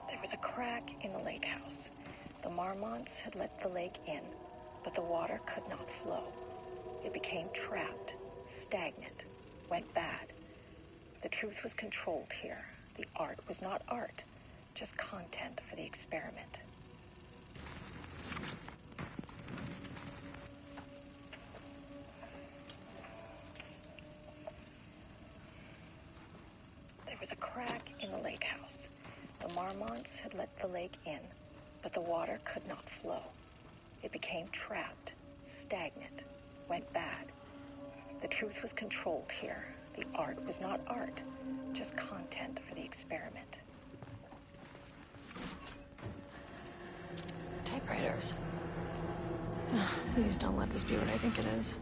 There was a crack in the lake house. The Marmonts had let the lake in, but the water could not flow. It became trapped, stagnant, went bad. The truth was controlled here. The art was not art, just content for the experiment. There was a crack in the lake house. The Marmonts had let the lake in, but the water could not flow. It became trapped, stagnant, went bad. The truth was controlled here. The art was not art, just content for the experiment. Typewriters. Please don't let this be what I think it is.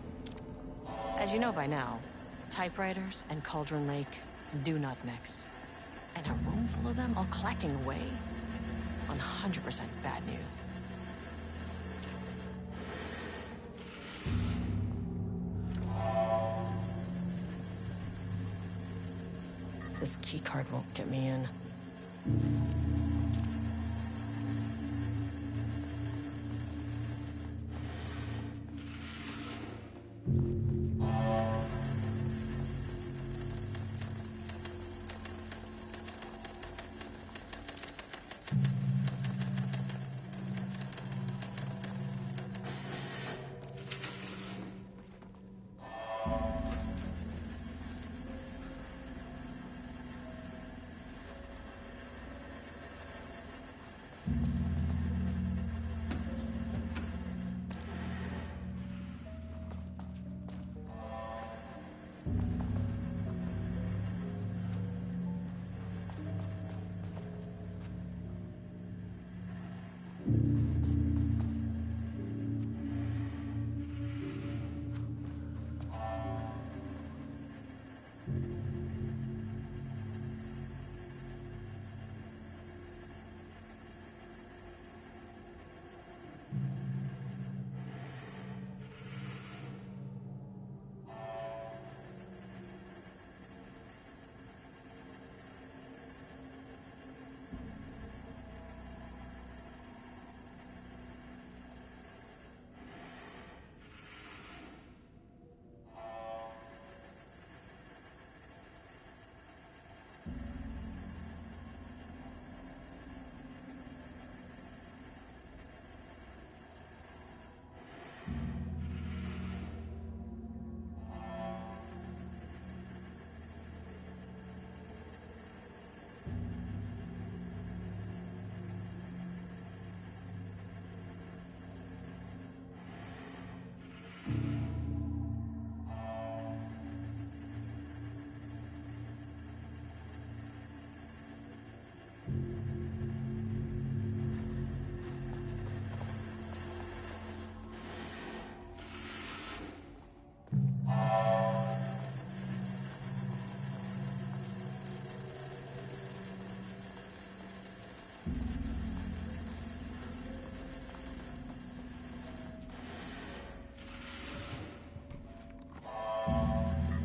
As you know by now, typewriters and Cauldron Lake do not mix. And a room full of them all clacking away? 100% bad news. This keycard won't get me in.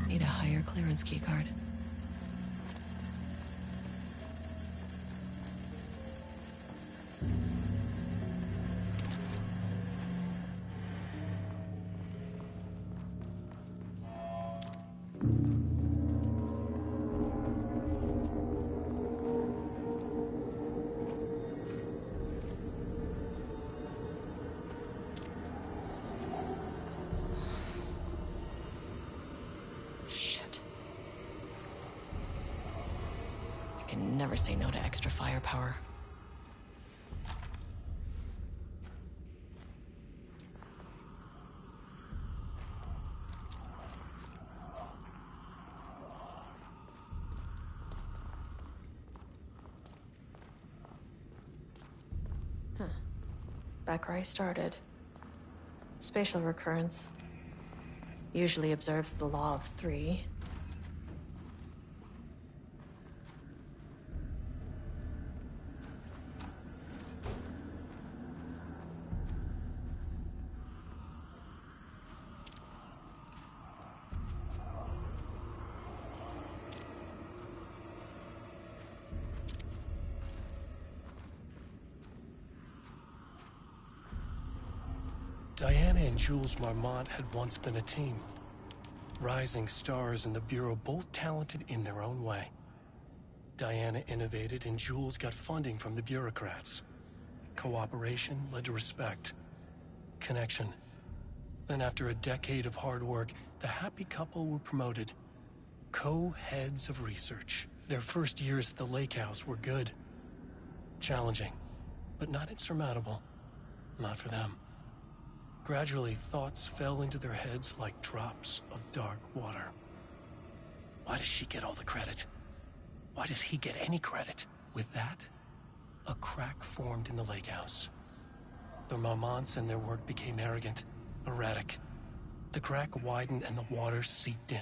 Need a higher clearance keycard. Never say no to extra firepower. Back where I started. Spatial recurrence. Usually observes the law of three. Diana and Jules Marmont had once been a team. Rising stars in the Bureau, both talented in their own way. Diana innovated and Jules got funding from the bureaucrats. Cooperation led to respect. Connection. Then after a decade of hard work, the happy couple were promoted. Co-heads of research. Their first years at the Lake House were good. Challenging, but not insurmountable. Not for them. Gradually, thoughts fell into their heads like drops of dark water. Why does she get all the credit? Why does he get any credit? With that, a crack formed in the lake house. The Marmonts and their work became arrogant, erratic. The crack widened and the water seeped in.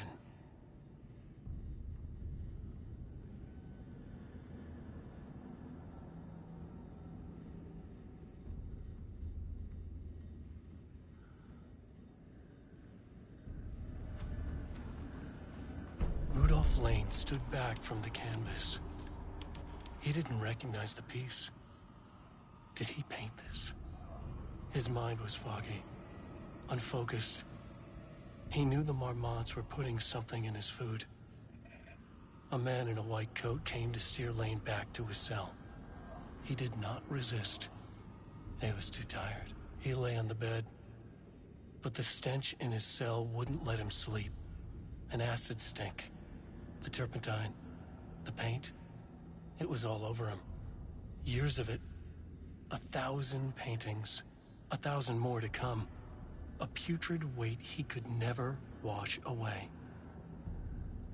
Rudolph Lane stood back from the canvas. He didn't recognize the piece. Did he paint this? His mind was foggy, unfocused. He knew the Marmonts were putting something in his food. A man in a white coat came to steer Lane back to his cell. He did not resist. He was too tired. He lay on the bed, but the stench in his cell wouldn't let him sleep. An acid stink. The turpentine, the paint, it was all over him. Years of it. 1,000 paintings. 1,000 more to come. A putrid weight he could never wash away.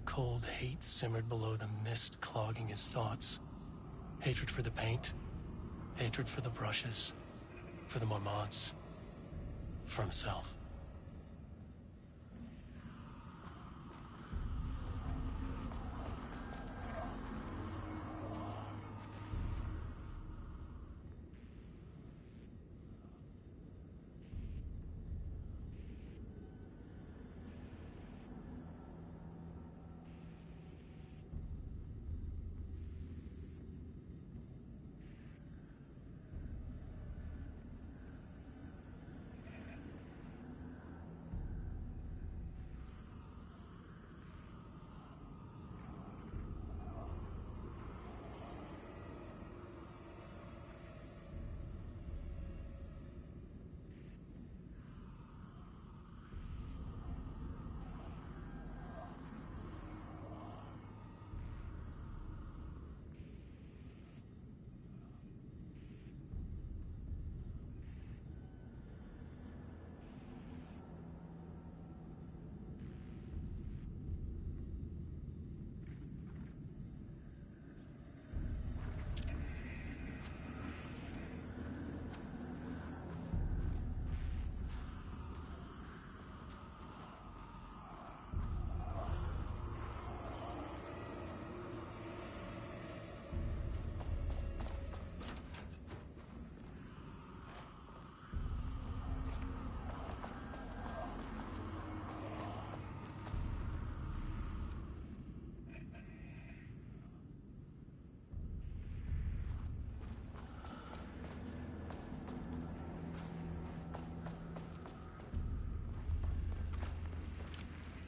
Cold hate simmered below the mist clogging his thoughts. Hatred for the paint. Hatred for the brushes. For the Marmonts. For himself.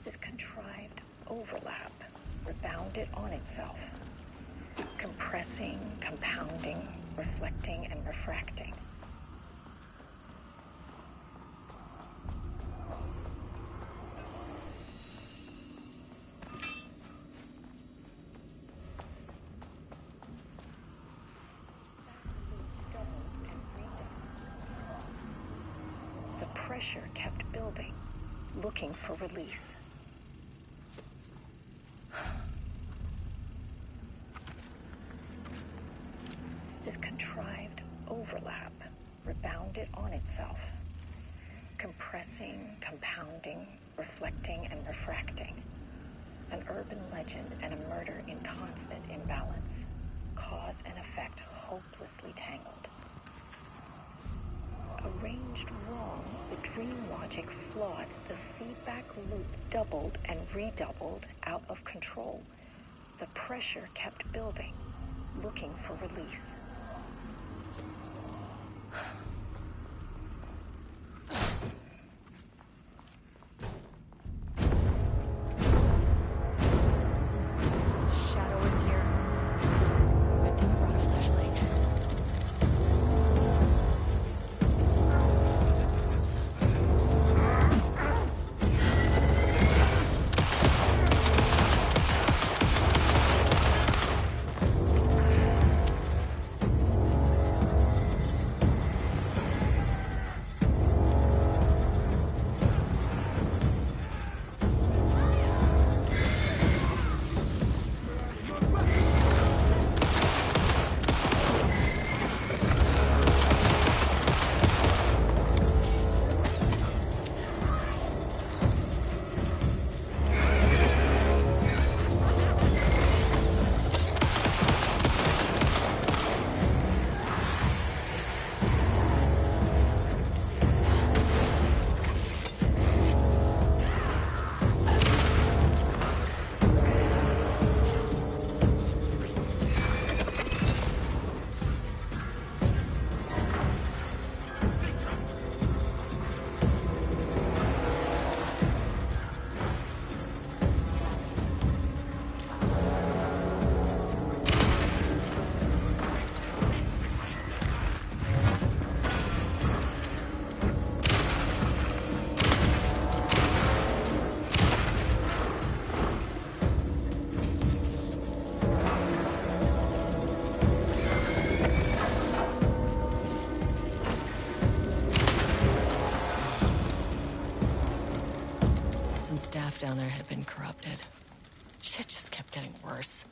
This contrived overlap rebounded on itself, compressing, compounding, reflecting, and refracting. The pressure kept building, looking for release. This contrived overlap rebounded on itself, compressing, compounding, reflecting, and refracting. An urban legend and a murder in constant imbalance, cause and effect hopelessly tangled. Arranged wrong, the dream logic flawed, the feedback loop doubled and redoubled out of control. The pressure kept building, looking for release. Shadow is here. Good thing I brought a flashlight. staff down there had been corrupted. Shit just kept getting worse.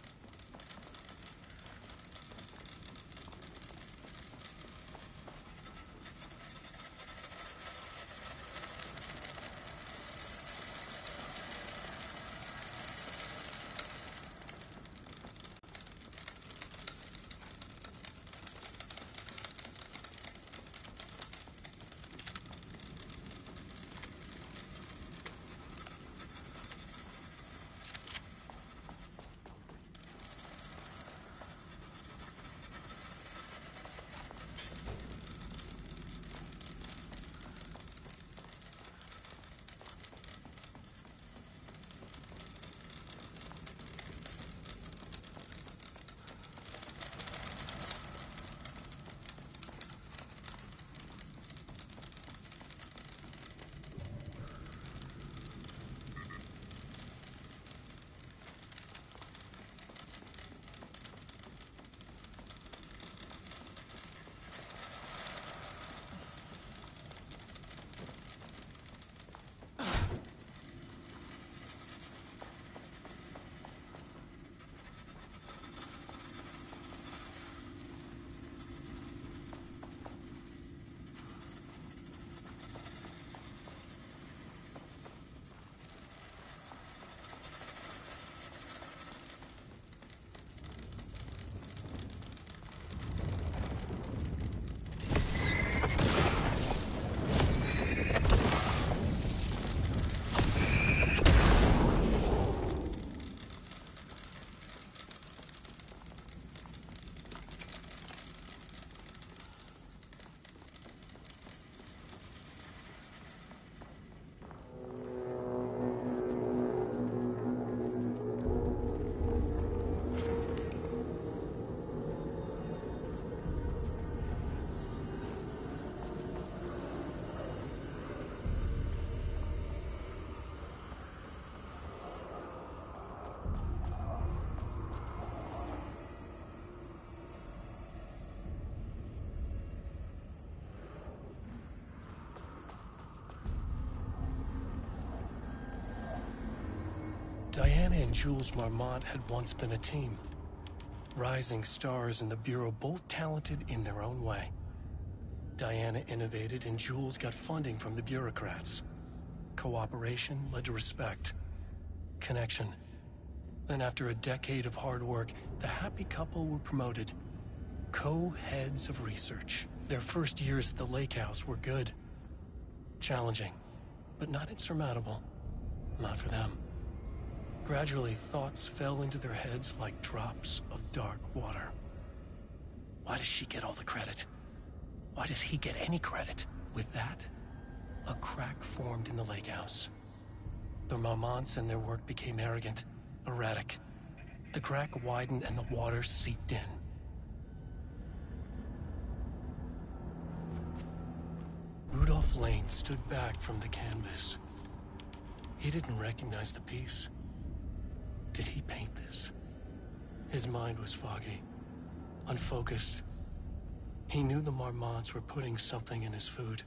Diana and Jules Marmont had once been a team. Rising stars in the Bureau, both talented in their own way. Diana innovated and Jules got funding from the bureaucrats. Cooperation led to respect. Connection. Then after a decade of hard work, the happy couple were promoted. Co-heads of research. Their first years at the lake house were good. Challenging, but not insurmountable. Not for them. Gradually, thoughts fell into their heads like drops of dark water. Why does she get all the credit? Why does he get any credit? With that, a crack formed in the lake house. The Marmonts and their work became arrogant, erratic. The crack widened and the water seeped in. Rudolph Lane stood back from the canvas. He didn't recognize the piece. Did he paint this? His mind was foggy, unfocused. He knew the Marmonts were putting something in his food.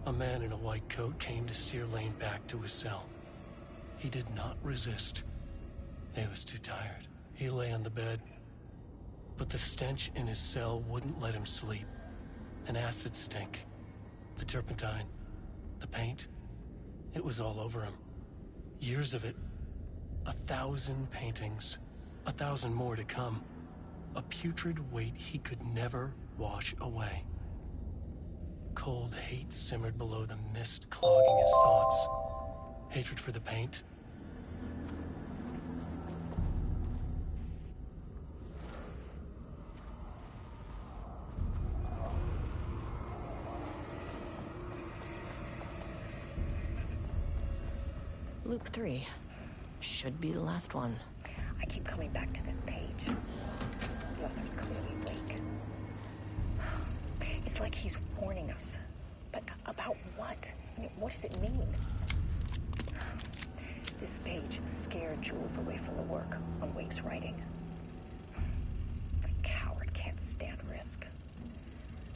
A man in a white coat came to steer Lane back to his cell. He did not resist. He was too tired. He lay on the bed, but the stench in his cell wouldn't let him sleep. An acid stink. The turpentine. The paint. It was all over him. Years of it. 1,000 paintings. 1,000 more to come. A putrid weight he could never wash away. Cold hate simmered below the mist clogging his thoughts. Hatred for the paint. Loop 3. Should be the last one. I keep coming back to this page. The author's clearly awake. It's like he's warning us. But about what? I mean, what does it mean? This page scared Jules away from the work on Wake's writing. A coward can't stand risk.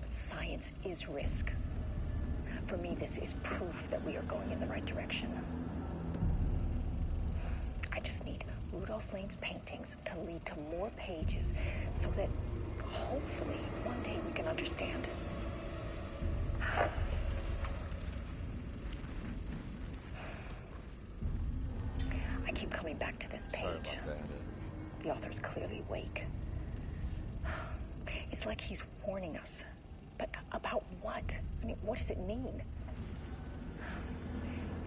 But science is risk. For me, this is proof that we are going in the right direction. just need Rudolph Lane's paintings to lead to more pages so that hopefully one day we can understand. I keep coming back to this page. Sorry about that. The author's clearly awake. It's like he's warning us. But about what? I mean, what does it mean?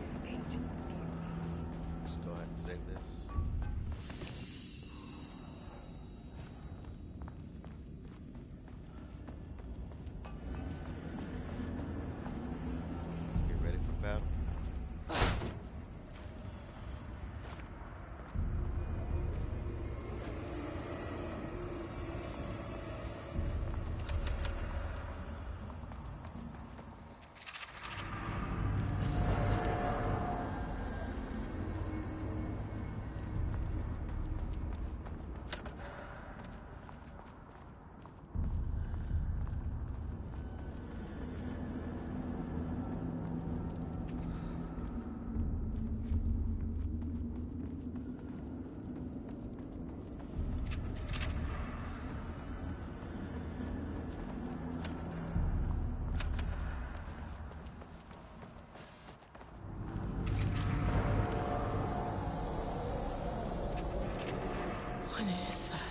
This page is scary. Let's go ahead and save this. Let's get ready for battle. What is that?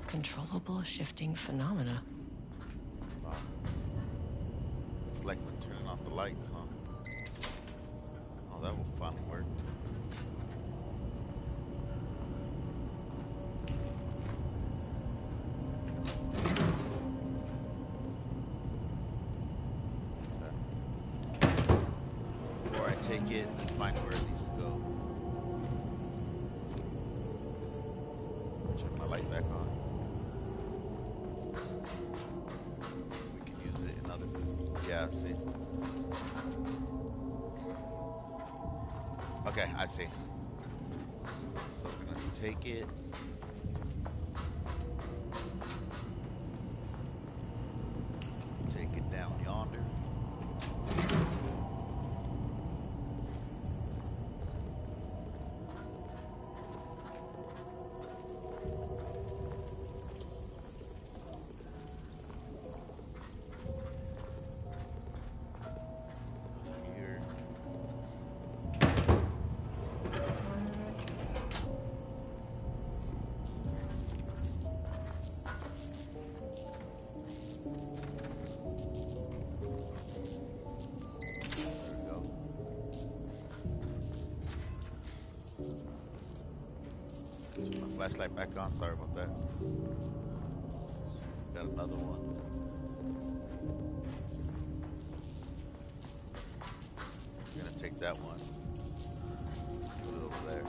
Controllable shifting phenomena. Wow. It's like we're turning off the lights, huh? Oh, that will finally work. Before I take it, let's find where it needs to go. Turn my light back on. We can use it in other positions. Yeah, see. Okay, I see. So we're gonna take it. Take it down yonder. Here. There we go. Turn my flashlight back on. Sorry about that. So, got another one. I'm gonna take that one. Put it over there.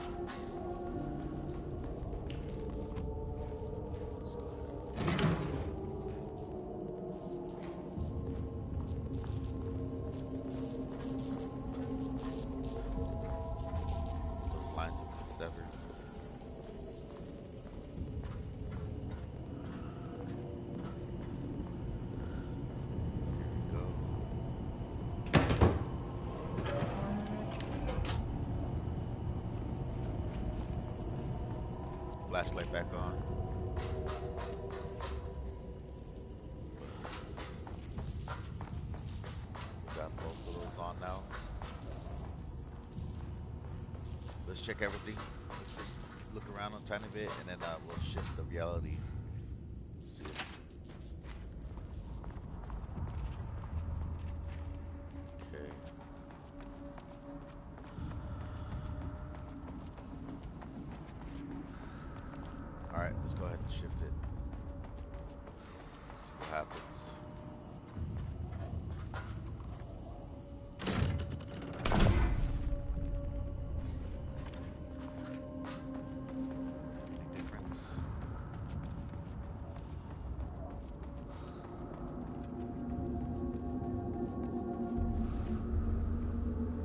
Those lines have been severed. Here we go. Flashlight back on. Got both of those on now. Let's check everything. Let's just look around a tiny bit and then we'll shift the reality. See. Okay. Alright, let's go ahead and shift it. See what happens. Any difference?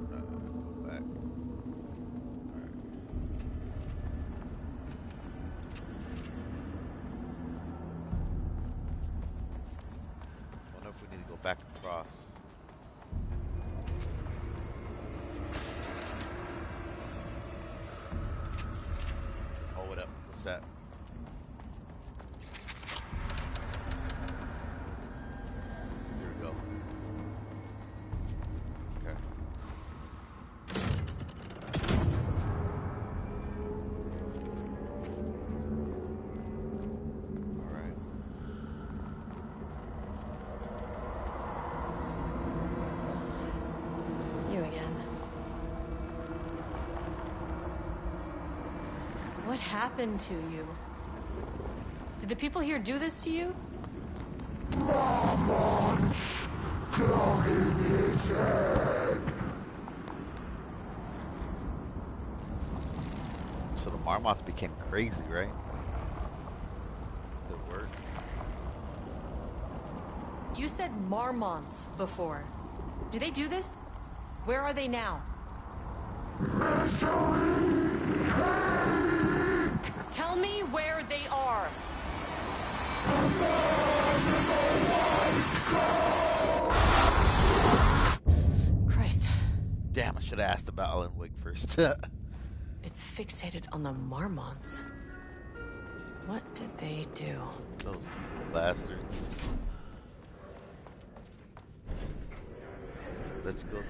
Go back. Alright. Wonder if we need to go back across. Oh, what up? What's that? Here we go. Okay. All right. You again. What happened to you? Did the people here do this to you? Marmots clogging his head. So the Marmots became crazy, right? The word. You said Marmonts before. Do they do this? Where are they now? Misery, hate. Tell me where they are. Christ. Damn, I should have asked about Alan Wake first. It's fixated on the Marmonts. What did they do? Those evil bastards. Let's go to...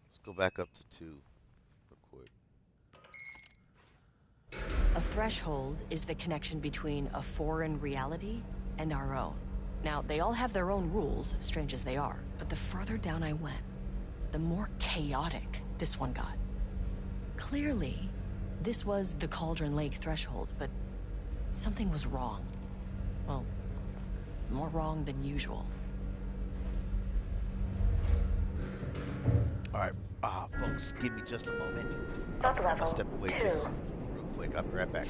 Let's go back up to 2 real quick. A threshold is the connection between a foreign reality and our own. Now, they all have their own rules, strange as they are, but the further down I went, the more chaotic this one got. Clearly, this was the Cauldron Lake threshold, but something was wrong. Well, more wrong than usual. Alright, folks, give me just a moment. Sublevel I'm gonna step away 2. just real quick. I'll be right back.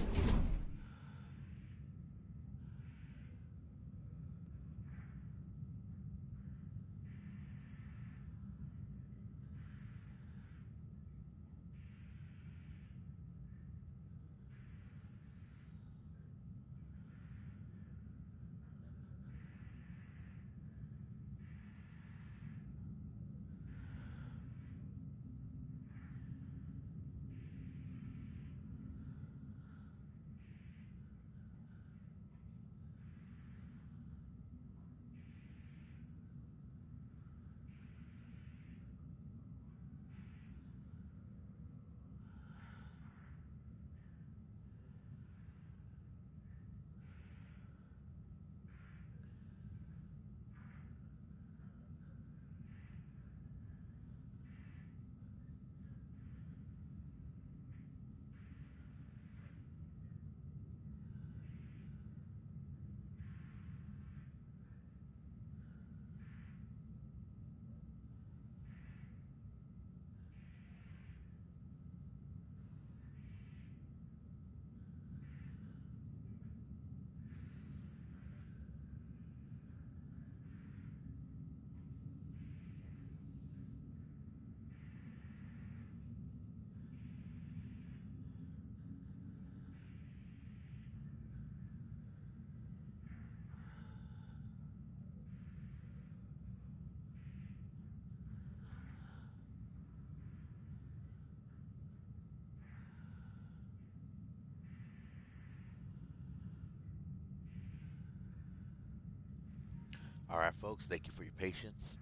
Alright, folks, thank you for your patience.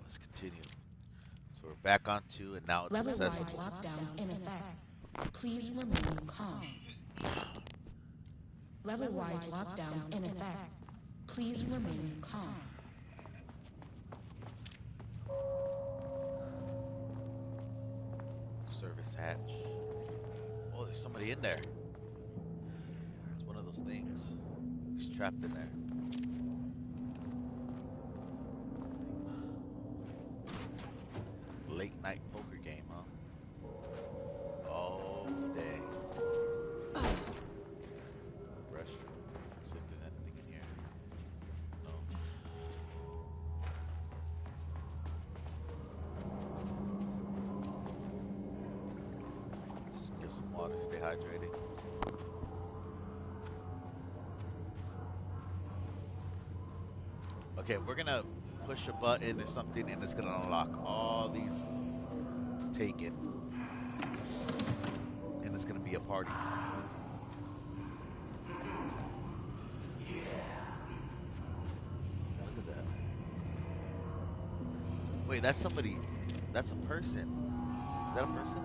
Let's continue. So we're back on 2, and now it's Level-wide accessible. lockdown in effect. Please remain calm. Level-wide lockdown in effect. Please remain calm. service hatch. Oh, there's somebody in there. It's one of those things. He's trapped in there. Late night poker game, huh? All day. Restroom. See if there's anything in here. No. Just get some water, stay hydrated. Okay, we're gonna push a button or something and it's gonna unlock all these taken. And it's gonna be a party. Look at that. Wait, that's somebody. That's a person. Is that a person?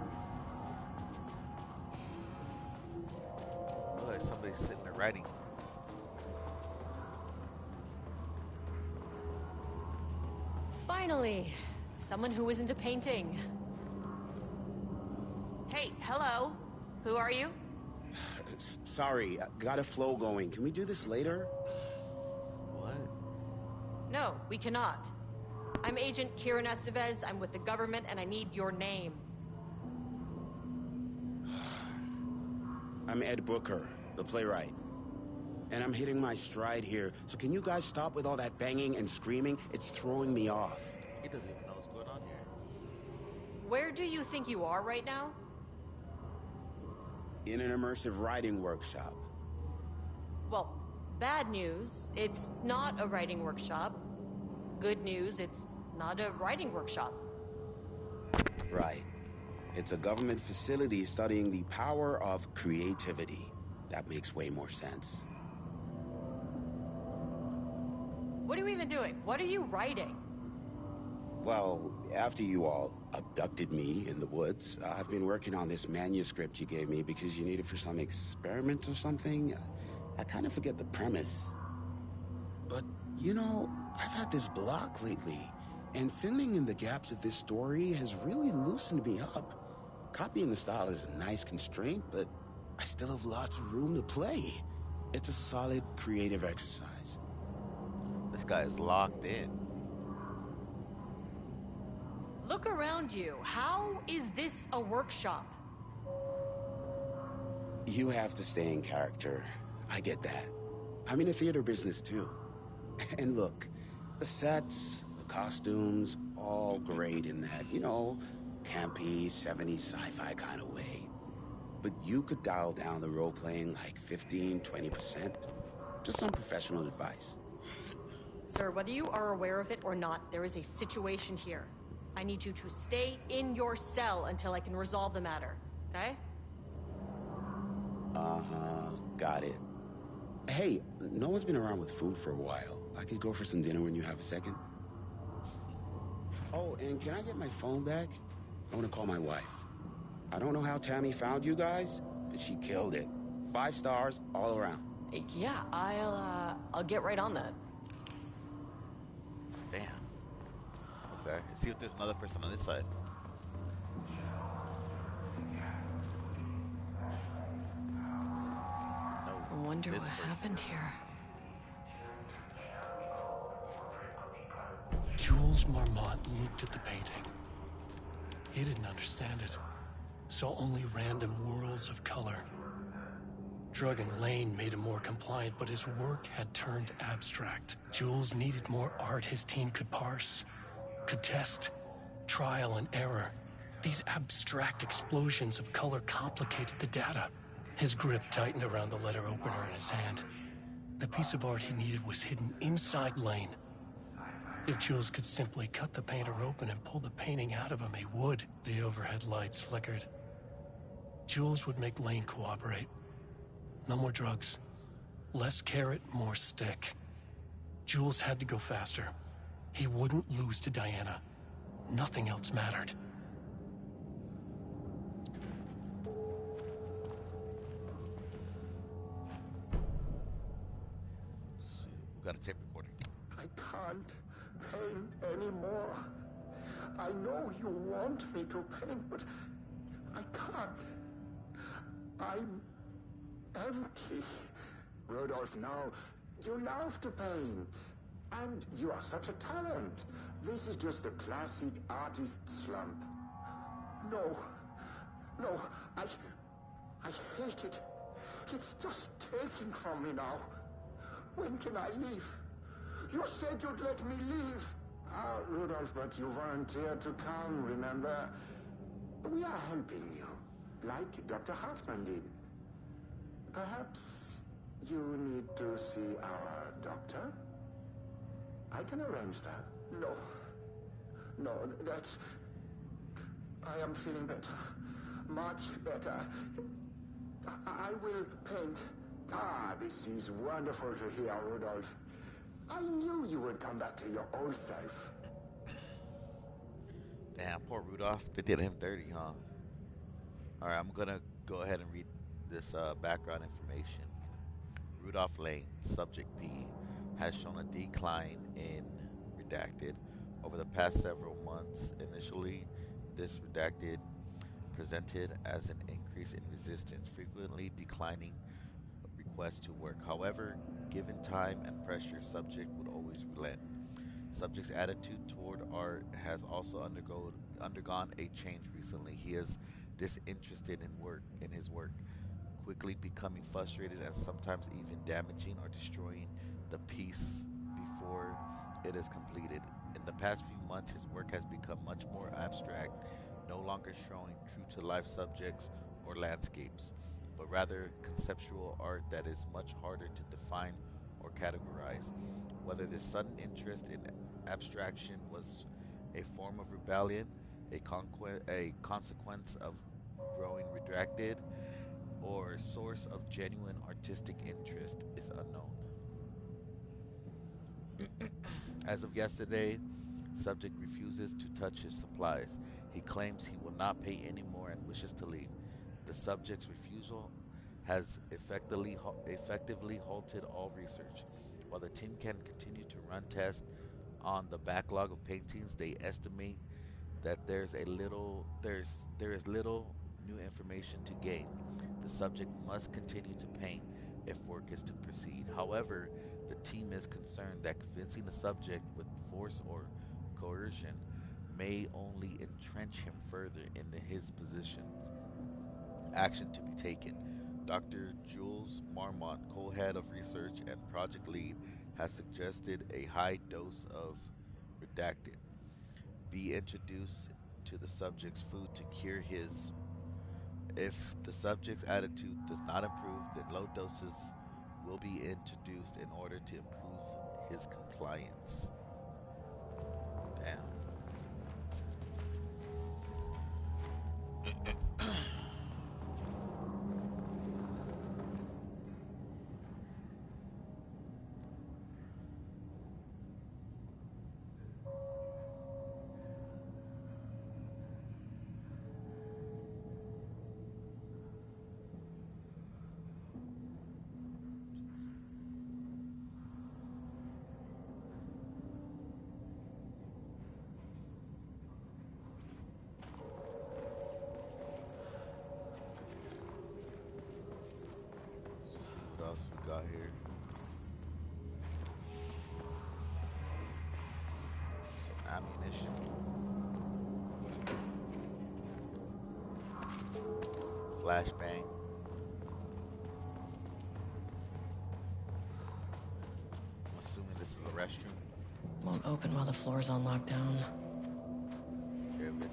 Look like somebody's sitting there writing. Finally, someone who isn't a painting. Hey, hello. Who are you? Sorry, got a flow going. Can we do this later? What? No, we cannot. I'm Agent Kieran Estevez. I'm with the government, and I need your name. I'm Ed Booker, the playwright. And I'm hitting my stride here, so can you guys stop with all that banging and screaming? It's throwing me off. He doesn't even know what's going on here. Where do you think you are right now? In an immersive writing workshop. Well, bad news, it's not a writing workshop. Good news, it's not a writing workshop. Right. It's a government facility studying the power of creativity. That makes way more sense. What are you even doing? What are you writing? Well, after you all abducted me in the woods, I've been working on this manuscript you gave me because you need it for some experiment or something. I kind of forget the premise. But, you know, I've had this block lately, and filling in the gaps of this story has really loosened me up. Copying the style is a nice constraint, but I still have lots of room to play. It's a solid creative exercise. This guy is locked in. Look around you. How is this a workshop? You have to stay in character. I get that. I'm in the theater business too. And look, the sets, the costumes, all great in that, you know, campy, 70s sci-fi kind of way. But you could dial down the role-playing like 15, 20%. Just some professional advice. Sir, whether you are aware of it or not, there is a situation here. I need you to stay in your cell until I can resolve the matter, okay? Uh-huh, got it. Hey, no one's been around with food for a while. I could go for some dinner when you have a second. Oh, and can I get my phone back? I want to call my wife. I don't know how Tammy found you guys, but she killed it. 5 stars all around. Yeah, I'll get right on that. Damn. Okay. Let's see if there's another person on this side. No. I wonder what happened here. Jules Marmont looked at the painting. He didn't understand it. Saw only random whirls of color. Drugging Lane made him more compliant, but his work had turned abstract. Jules needed more art his team could parse, could test, trial and error. These abstract explosions of color complicated the data. His grip tightened around the letter opener in his hand. The piece of art he needed was hidden inside Lane. If Jules could simply cut the painter open and pull the painting out of him, he would. The overhead lights flickered. Jules would make Lane cooperate. No more drugs. Less carrot, more stick. Jules had to go faster. He wouldn't lose to Diana. Nothing else mattered. We got a tape recording. I can't paint anymore. I know you want me to paint, but I can't. I'm empty. Rudolph, now, you love to paint. And you are such a talent. This is just the classic artist slump. No. No, I hate it. It's just taking from me now. When can I leave? You said you'd let me leave. Ah, Rudolph, but you volunteered to come, remember? We are helping you, like Dr. Hartman did. Perhaps you need to see our doctor? I can arrange that. No. No, that's... I am feeling better. Much better. I will paint. Ah, this is wonderful to hear, Rudolph. I knew you would come back to your old self. Damn, poor Rudolph. They did him dirty, huh? Alright, I'm gonna go ahead and read this background information. Rudolph Lane, subject P, has shown a decline in redacted over the past several months. Initially, this redacted presented as an increase in resistance, frequently declining requests to work. However, given time and pressure, subject would always relent. Subject's attitude toward art has also undergone a change recently. He is disinterested in his work, quickly becoming frustrated and sometimes even damaging or destroying the piece before it is completed. In the past few months, his work has become much more abstract, no longer showing true-to-life subjects or landscapes, but rather conceptual art that is much harder to define or categorize. Whether this sudden interest in abstraction was a form of rebellion, a consequence of growing redacted, or a source of genuine artistic interest is unknown. As of yesterday, subject refuses to touch his supplies. He claims he will not pay anymore and wishes to leave. The subject's refusal has effectively halted all research. While the team can continue to run tests on the backlog of paintings, they estimate that there is little new information to gain. The subject must continue to paint if work is to proceed. However, the team is concerned that convincing the subject with force or coercion may only entrench him further in his position. Action to be taken. Dr. Jules Marmont, co-head of research and project lead, has suggested a high dose of redacted be introduced to the subject's food to cure his. If the subject's attitude does not improve, then low doses will be introduced in order to improve his compliance. Damn. What else we got here? Some ammunition. Flashbang. I'm assuming this is a restroom. Won't open while the floor's on lockdown. Okay, we have to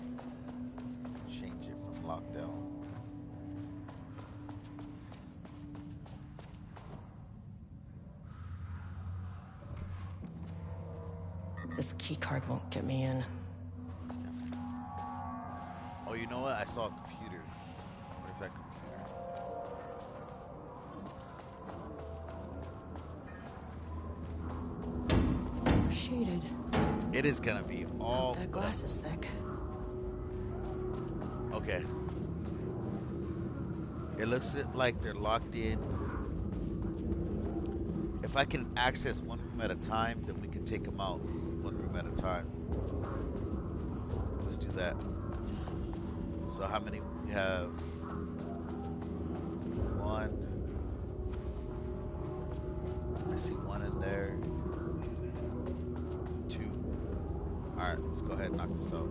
change it from lockdown. This key card won't get me in. Oh, you know what? I saw a computer. Where's that computer? Shaded. It is gonna be all. That glass is thick. Okay. It looks like they're locked in. If I can access one room at a time, then we can take them out one room at a time. Let's do that. So how many we have? One. I see one in there. Two. Alright, let's go ahead and knock this out.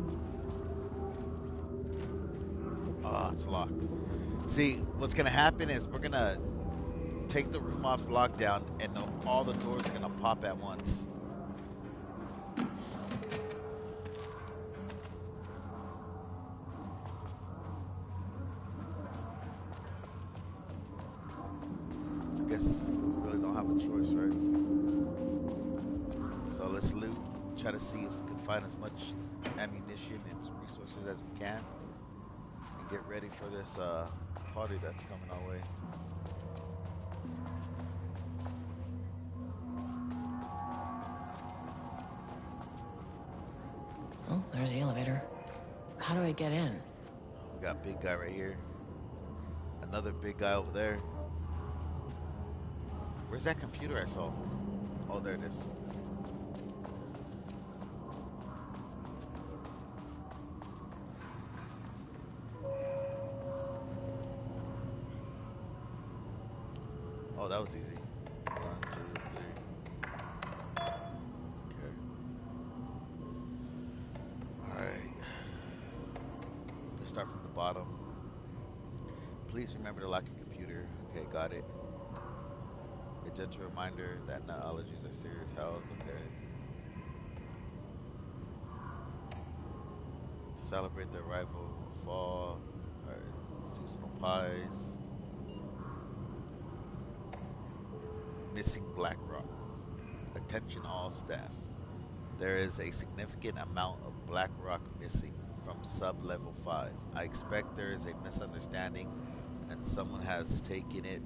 Ah, it's locked. See, what's gonna happen is we're gonna take the room off lockdown and all the doors are gonna pop at once. I guess we really don't have a choice, right? So let's loot, try to see if we can find as much ammunition and resources as we can and get ready for this party that's coming our way. Oh, there's the elevator. How do I get in? We got big guy right here. Another big guy over there. Where's that computer I saw? Oh, there it is. Oh, that was easy. 1, 2, 3. Okay. Alright. Let's start from the bottom. Please remember to lock your computer. Okay, got it. A gentle reminder that nut allergies are serious health. Okay. To celebrate the arrival of fall, seasonal pies. Missing Black Rock. Attention all staff. There is a significant amount of Black Rock missing from sub-level 5. I expect there is a misunderstanding and someone has taken it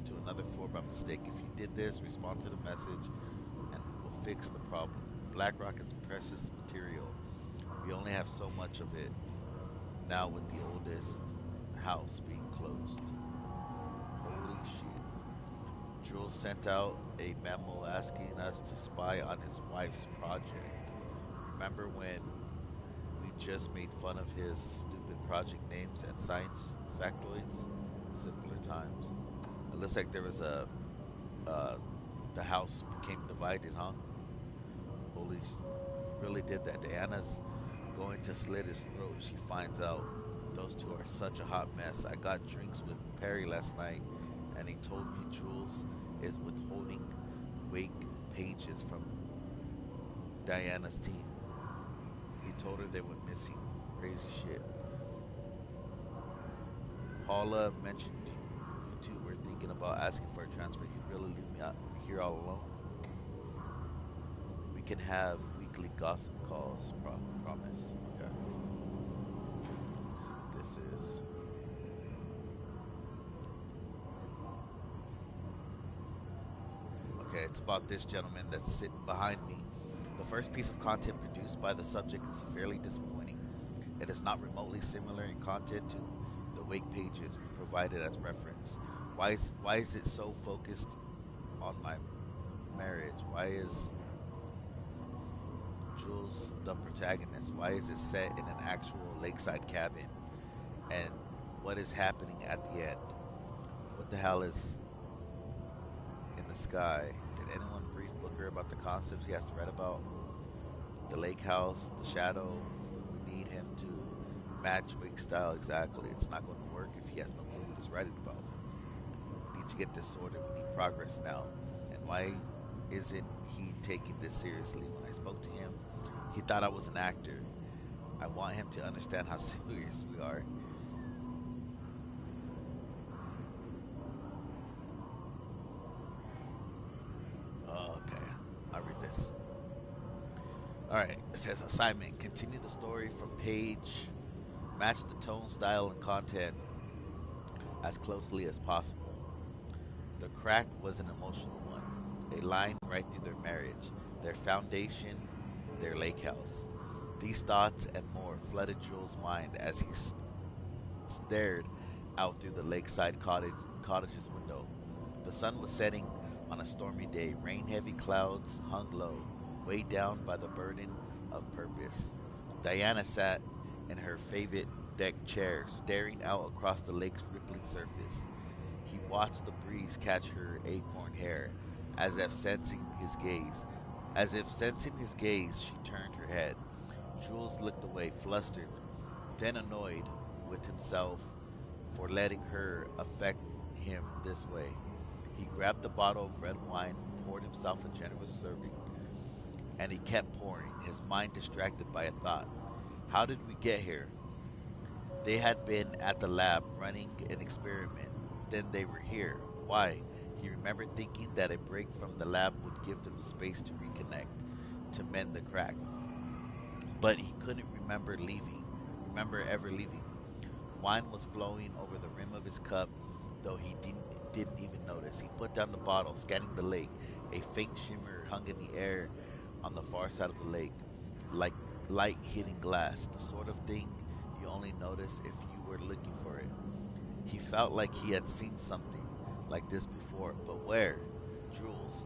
to another floor by mistake. If you did this, respond to the message and we'll fix the problem. Black Rock is precious material. We only have so much of it now with the oldest house being closed. Holy shit. Jules sent out a memo asking us to spy on his wife's project. Remember when we just made fun of his stupid project names and science factoids? Simpler times. It looks like there was the house became divided, huh? Holy, he really did that. Diana's going to slit his throat. She finds out those two are such a hot mess. I got drinks with Perry last night, and he told me Jules is withholding wake pages from Diana's team. He told her they went missing. Crazy shit. Paula mentioned you two were thinking about asking for a transfer. You really leave me out here all alone? We can have weekly gossip calls, promise. Okay. Let's see what this is. Okay, it's about this gentleman that's sitting behind me. The first piece of content produced by the subject is severely disappointing. It is not remotely similar in content to the wake pages we provided as reference. Why is it so focused on my marriage? Why is Jules the protagonist? Why is it set in an actual lakeside cabin? And what is happening at the end? What the hell is in the sky? Did anyone brief Booker about the concepts he has to write about? The lake house, the shadow. We need him to match Wake style exactly. It's not going to work if he has no clue what he's writing about. We need to get this sorted. We need progress now. And why isn't he taking this seriously? When I spoke to him, he thought I was an actor. I want him to understand how serious we are. Okay, I'll read this. Alright, it says assignment. Continue the story from page. Match the tone, style, and content as closely as possible. The crack was an emotional one. A line right through their marriage, their foundation, their lake house. These thoughts and more flooded Jules' mind as he stared out through the lakeside cottage's window. The sun was setting on a stormy day. Rain-heavy clouds hung low, weighed down by the burden of purpose. Diana sat in her favorite deck chair, staring out across the lake's rippling surface. He watched the breeze catch her acorn hair, as if sensing his gaze. As if sensing his gaze, she turned her head. Jules looked away, flustered, then annoyed with himself for letting her affect him this way. He grabbed the bottle of red wine, poured himself a generous serving, and he kept pouring, his mind distracted by a thought. How did we get here? They had been at the lab running an experiment. Then they were here. Why? He remembered thinking that a break from the lab would give them space to reconnect, to mend the crack. But he couldn't remember ever leaving. Wine was flowing over the rim of his cup, though he didn't even notice. He put down the bottle, scanning the lake. A faint shimmer hung in the air on the far side of the lake, like light hitting glass, the sort of thing you only notice if you were looking for it. He felt like he had seen something like this before, but where? Jules.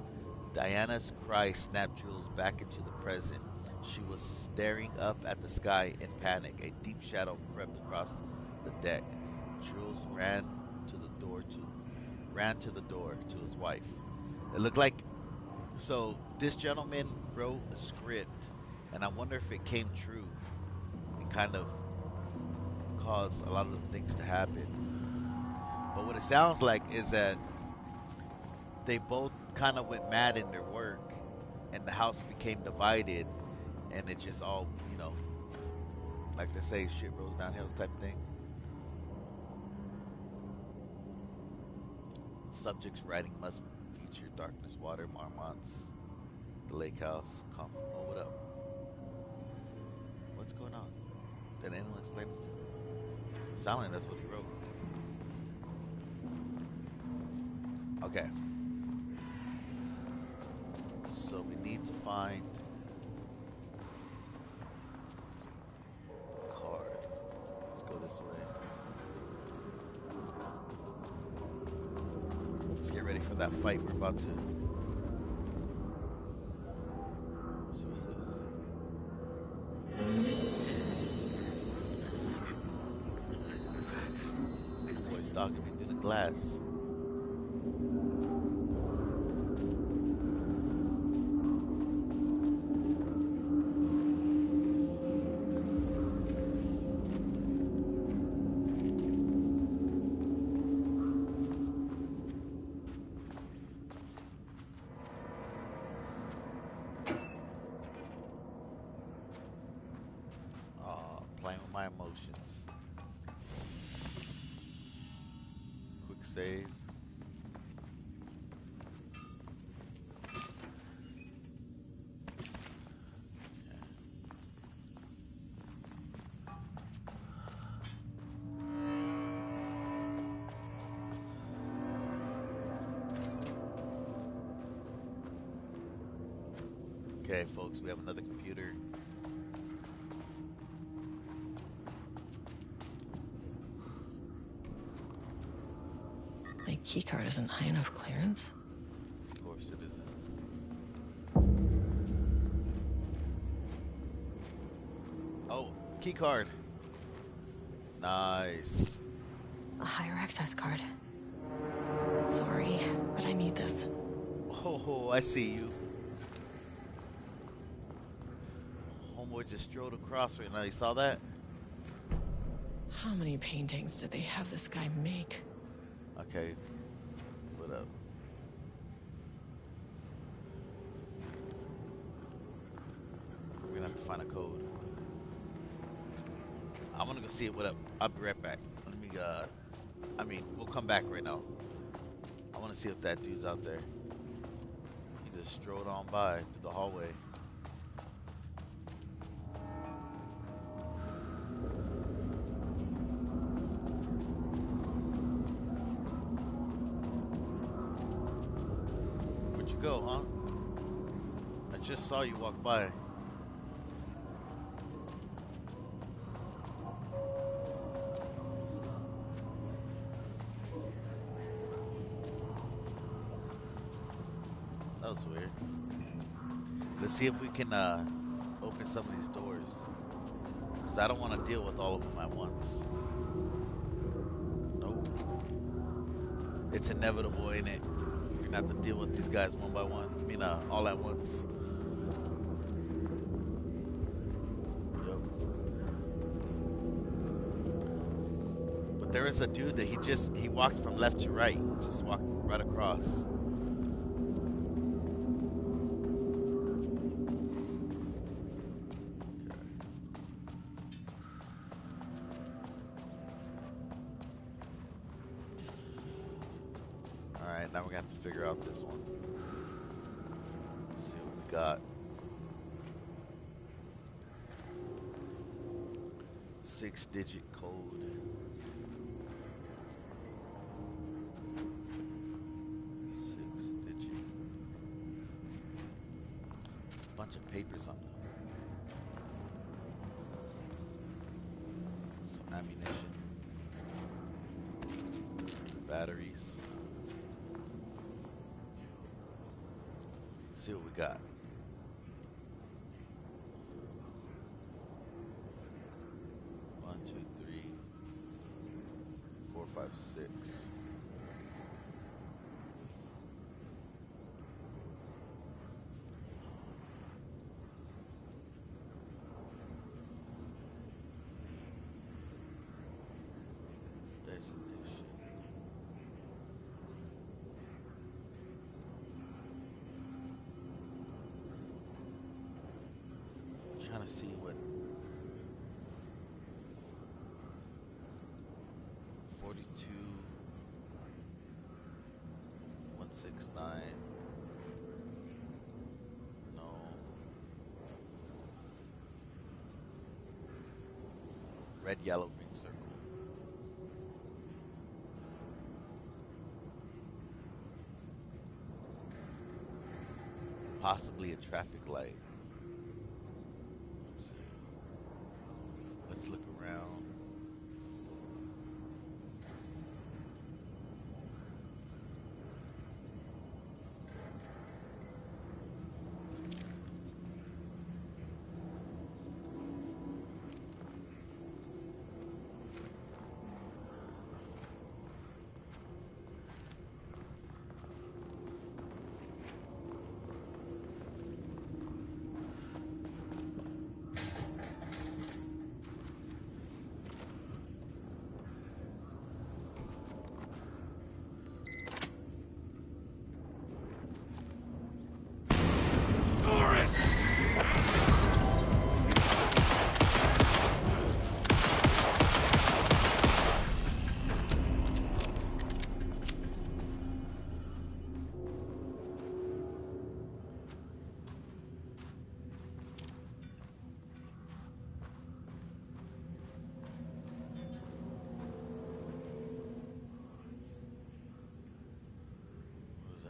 Diana's cry snapped Jules back into the present. She was staring up at the sky in panic. A deep shadow crept across the deck. Jules ran to the door to his wife. It looked like this gentleman wrote a script, and I wonder if it came true and kind of caused a lot of the things to happen. But what it sounds like is that they both kind of went mad in their work, and the house became divided, and it just all, like they say, shit rolls downhill type of thing. Subject's writing must feature darkness, water, Marmots, the lake house. Oh, what up? What's going on? Did anyone explain this to him? Sound like that's what he wrote. Okay. So we need to find a card. Let's go this way. Let's get ready for that fight we're about to. So what's this? Boy, stalking me through the glass. Playing with my emotions. Quick save. Okay, folks, we have another computer. My keycard isn't high enough clearance. Of course it isn't. Oh, keycard. Nice. A higher access card. Sorry, but I need this. Oh, I see you. Homeboy just strode across right now. You saw that? How many paintings did they have this guy make? Okay. What up? We're gonna have to find a code. I'm gonna go see what up. I'll be right back. Let me we'll come back right now. I wanna see if that dude's out there. He just strode on by through the hallway. Where'd you go, huh? I just saw you walk by. That was weird. Let's see if we can open some of these doors. Cause Because I don't want to deal with all of them at once. Nope. It's inevitable, ain't it? You're gonna have to deal with these guys one by one. I mean, all at once. Yep. But there is a dude that he walked from left to right. Just walked right across. Now we're gonna have to figure out this one. Let's see what we got. 6-digit code. 6-digit. Bunch of papers on them. Some ammunition. Batteries. See what we got. One, two, three, 4, 5, 6. Designation. Trying to see what 42 169. No. Red, yellow, green circle. Possibly a traffic light. Let's look around.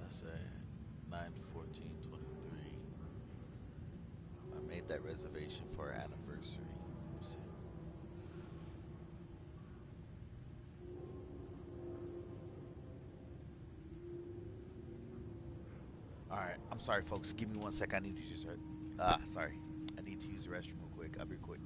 Say 9/14/23. I made that reservation for our anniversary. Let's see. All right, I'm sorry, folks. Give me 1 sec. I need to use sorry. I need to use the restroom real quick. I'll be quick.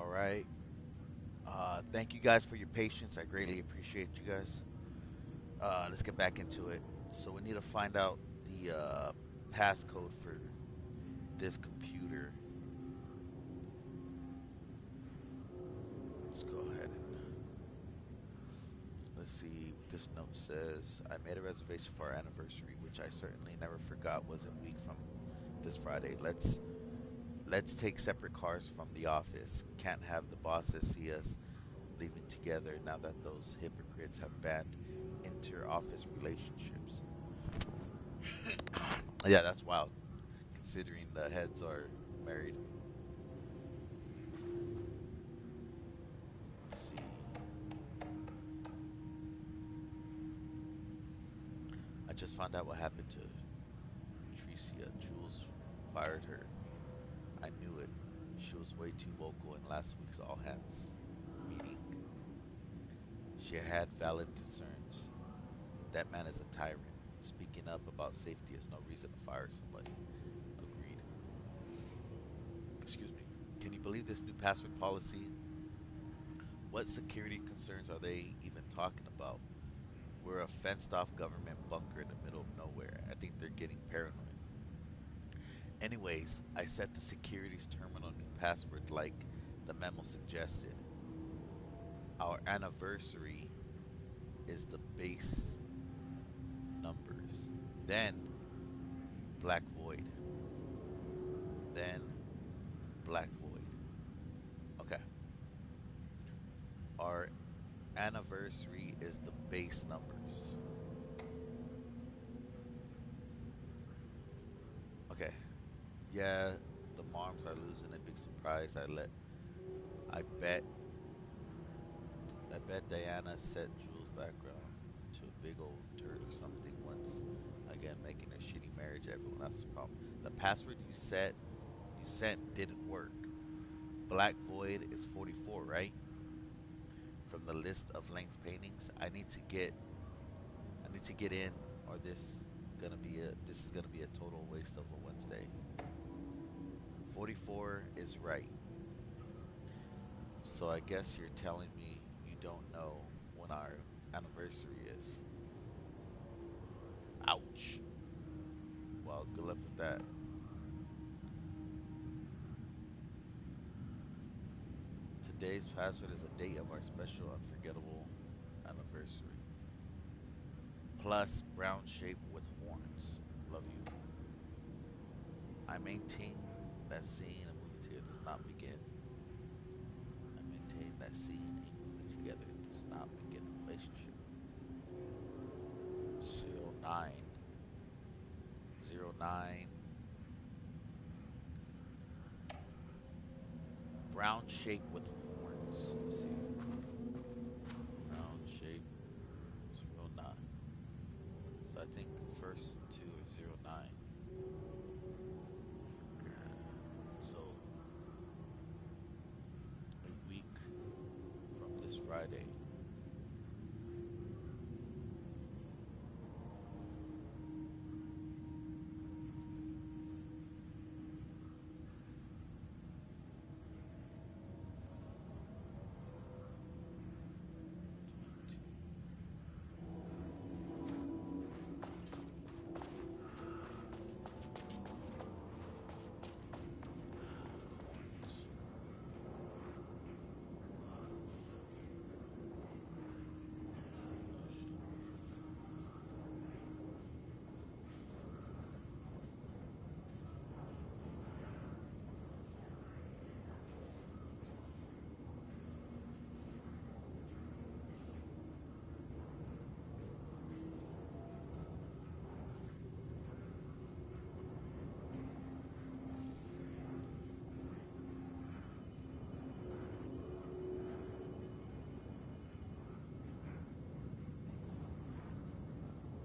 right. Thank you guys for your patience. I greatly appreciate you guys. Let's get back into it. So we need to find out the passcode for this computer. Let's go ahead and let's see what this note says. I made a reservation for our anniversary, which I certainly never forgot was a week from this Friday. Let's take separate cars from the office. Can't have the bosses see us leaving together now that those hypocrites have banned inter-office relationships. Yeah, that's wild, considering the heads are married. Let's see. I just found out what happened to Tricia. Jules fired her. I knew it. She was way too vocal in last week's all hands meeting. She had valid concerns. That man is a tyrant. Speaking up about safety is no reason to fire somebody. Agreed. Excuse me. Can you believe this new password policy? What security concerns are they even talking about? We're a fenced off government bunker in the middle of nowhere. I think they're getting paranoid. Anyways, I set the security's terminal new password like the memo suggested. Our anniversary is the base numbers. Then Black Void. Then Black Void. Okay. Our anniversary is the base numbers. Okay. Yeah, the moms are losing a big surprise. I bet Diana set Jules' background to a big old turd or something once again, making a shitty marriage everyone else's problem. The password you sent didn't work. Black Void is 44, right? From the list of Lang's paintings. I need to get in, or this is gonna be a total waste of a Wednesday. 44 is right. So I guess you're telling me you don't know when our anniversary is. Ouch. Well, good luck with that. Today's password is the date of our special unforgettable anniversary. Plus brown shape with horns. Love you. I maintain that scene a movie together does not begin. I maintain that scene a movie together does not begin a relationship. 09. 09. Brown shape with horns. Let's see. Brown shape 09. So I think first two are 09. So a week from this Friday.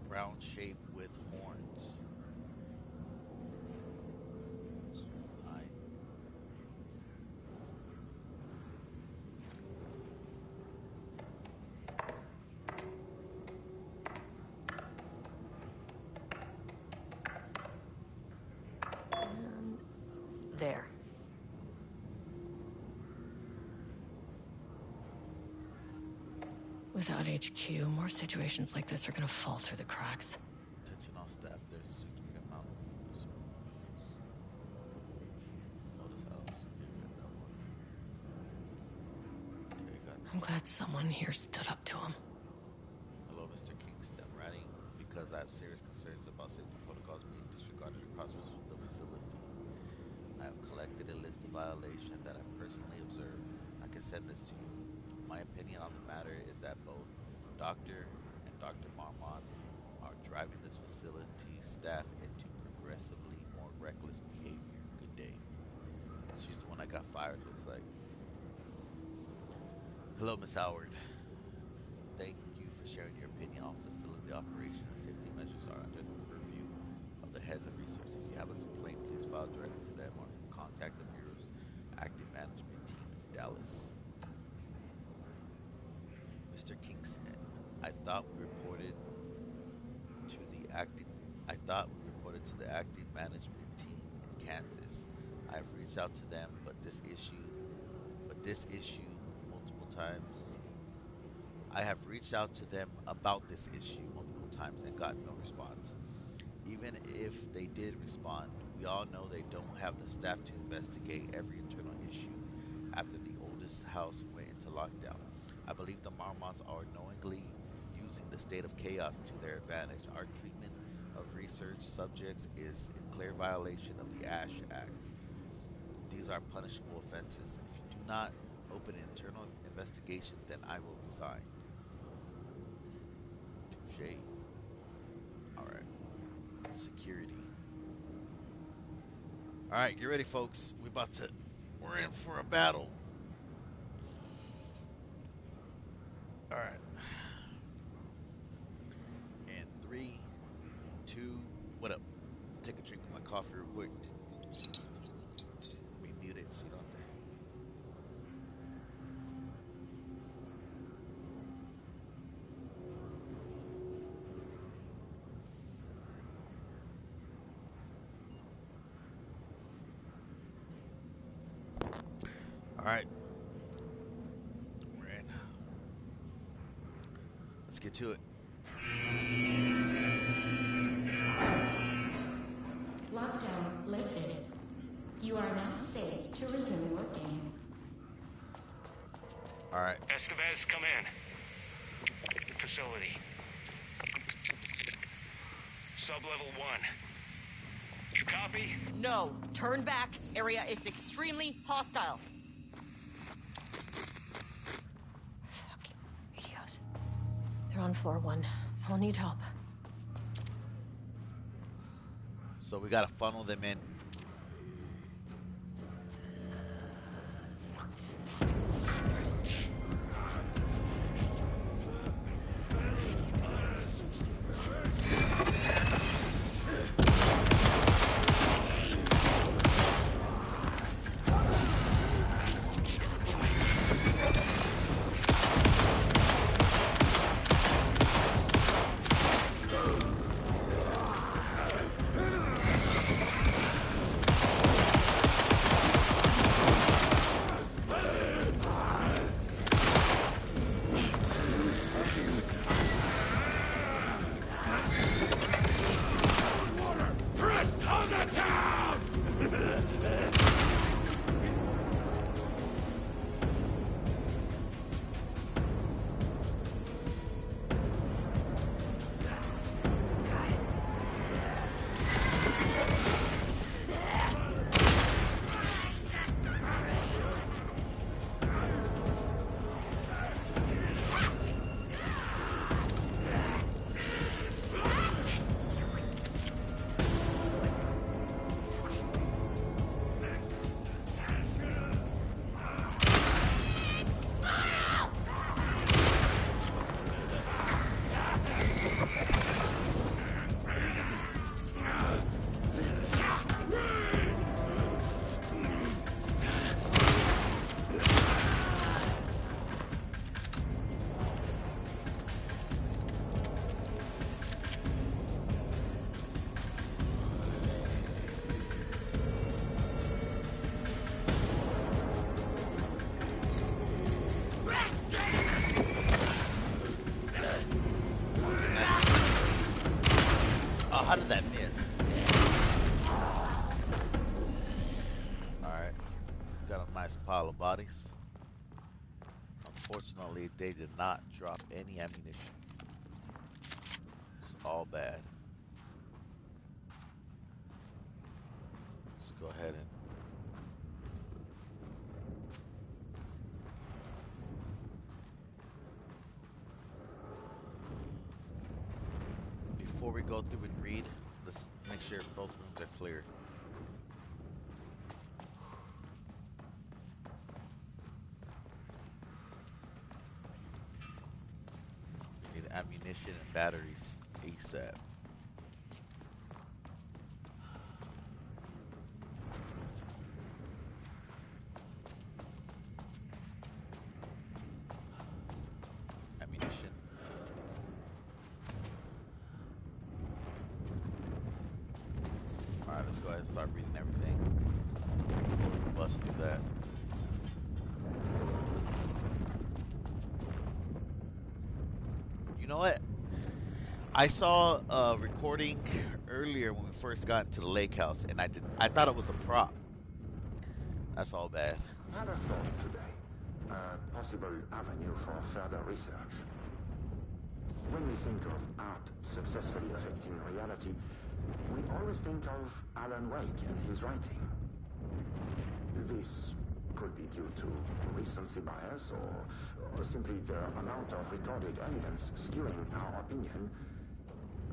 Brown shape with horns. 09. And there. Without HQ, more situations like this are gonna fall through the cracks. Attention all staff, there's a significant amount of notice house. Okay, got I'm glad someone here stood up to him. Hello, Mr. Kingston. Writing because I have serious concerns about safety protocols being disregarded across the facility. I have collected a list of violations that I've personally observed. I can send this to you. My opinion on the matter is that both Dr. and Dr. Marmont are driving this facility staff into progressively more reckless behavior. Good day. She's the one that got fired, looks like. Hello, Miss Howard. Thank you for sharing your opinion on facility operation and safety measures are under the purview of the heads of research. If you have a complaint, please file directly to them or contact the Bureau's active management team in Dallas. Mr. Kingston, I thought we reported to the acting management team in Kansas. I have reached out to them, but this issue multiple times. I have reached out to them about this issue multiple times and got no response. Even if they did respond, we all know they don't have the staff to investigate every internal issue after the oldest house went into lockdown. I believe the Marmonts are knowingly using the state of chaos to their advantage. Our treatment of research subjects is in clear violation of the ASH Act. These are punishable offenses. If you do not open an internal investigation, then I will resign. Touché. Alright. Security. Alright, get ready, folks. We're in for a battle. Alright. And 3, 2, what up? Take a drink of my coffee real quick. Let me mute it so you don't have to. Alright. We're in. Let's get to it. Lockdown lifted. You are now safe to resume working. Alright. Estevez, come in. Facility. Sub-level 1. You copy? No. Turn back. Area is extremely hostile. Fucking radios. They're on floor 1. I'll need help. So we gotta funnel them in. how did that miss? Alright. Got a nice pile of bodies. Unfortunately, they did not drop any ammunition. It's all bad. Let's go ahead and before we go through and read, let's make sure both rooms are clear. We need ammunition and batteries ASAP. Ammunition. Alright, let's go ahead and start reading everything. Bust through that. You know what? I saw a recording earlier when we first got into the lake house, and I thought it was a prop. That's all bad. I had a thought today. A possible avenue for further research. When we think of art successfully affecting reality, we always think of Alan Wake and his writing. This could be due to recency bias or simply the amount of recorded evidence skewing our opinion.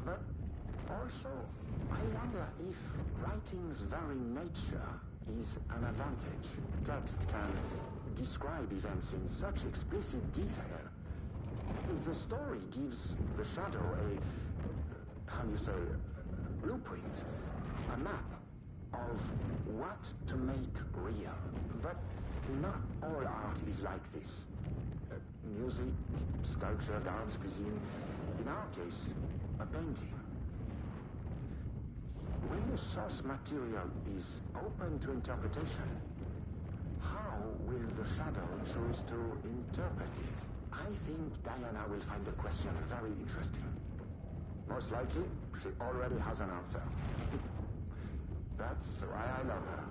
But also, I wonder if writing's very nature is an advantage. Text can describe events in such explicit detail. The story gives the shadow a blueprint, a map of what to make real. But not all art is like this. Music, sculpture, dance, cuisine. In our case, a painting. When the source material is open to interpretation, how will the shadow choose to interpret it? I think Diana will find the question very interesting. Most likely, she already has an answer. That's why I love her.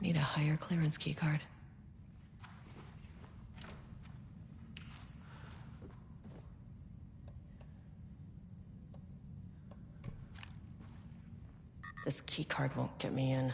Need a higher clearance keycard. This keycard won't get me in.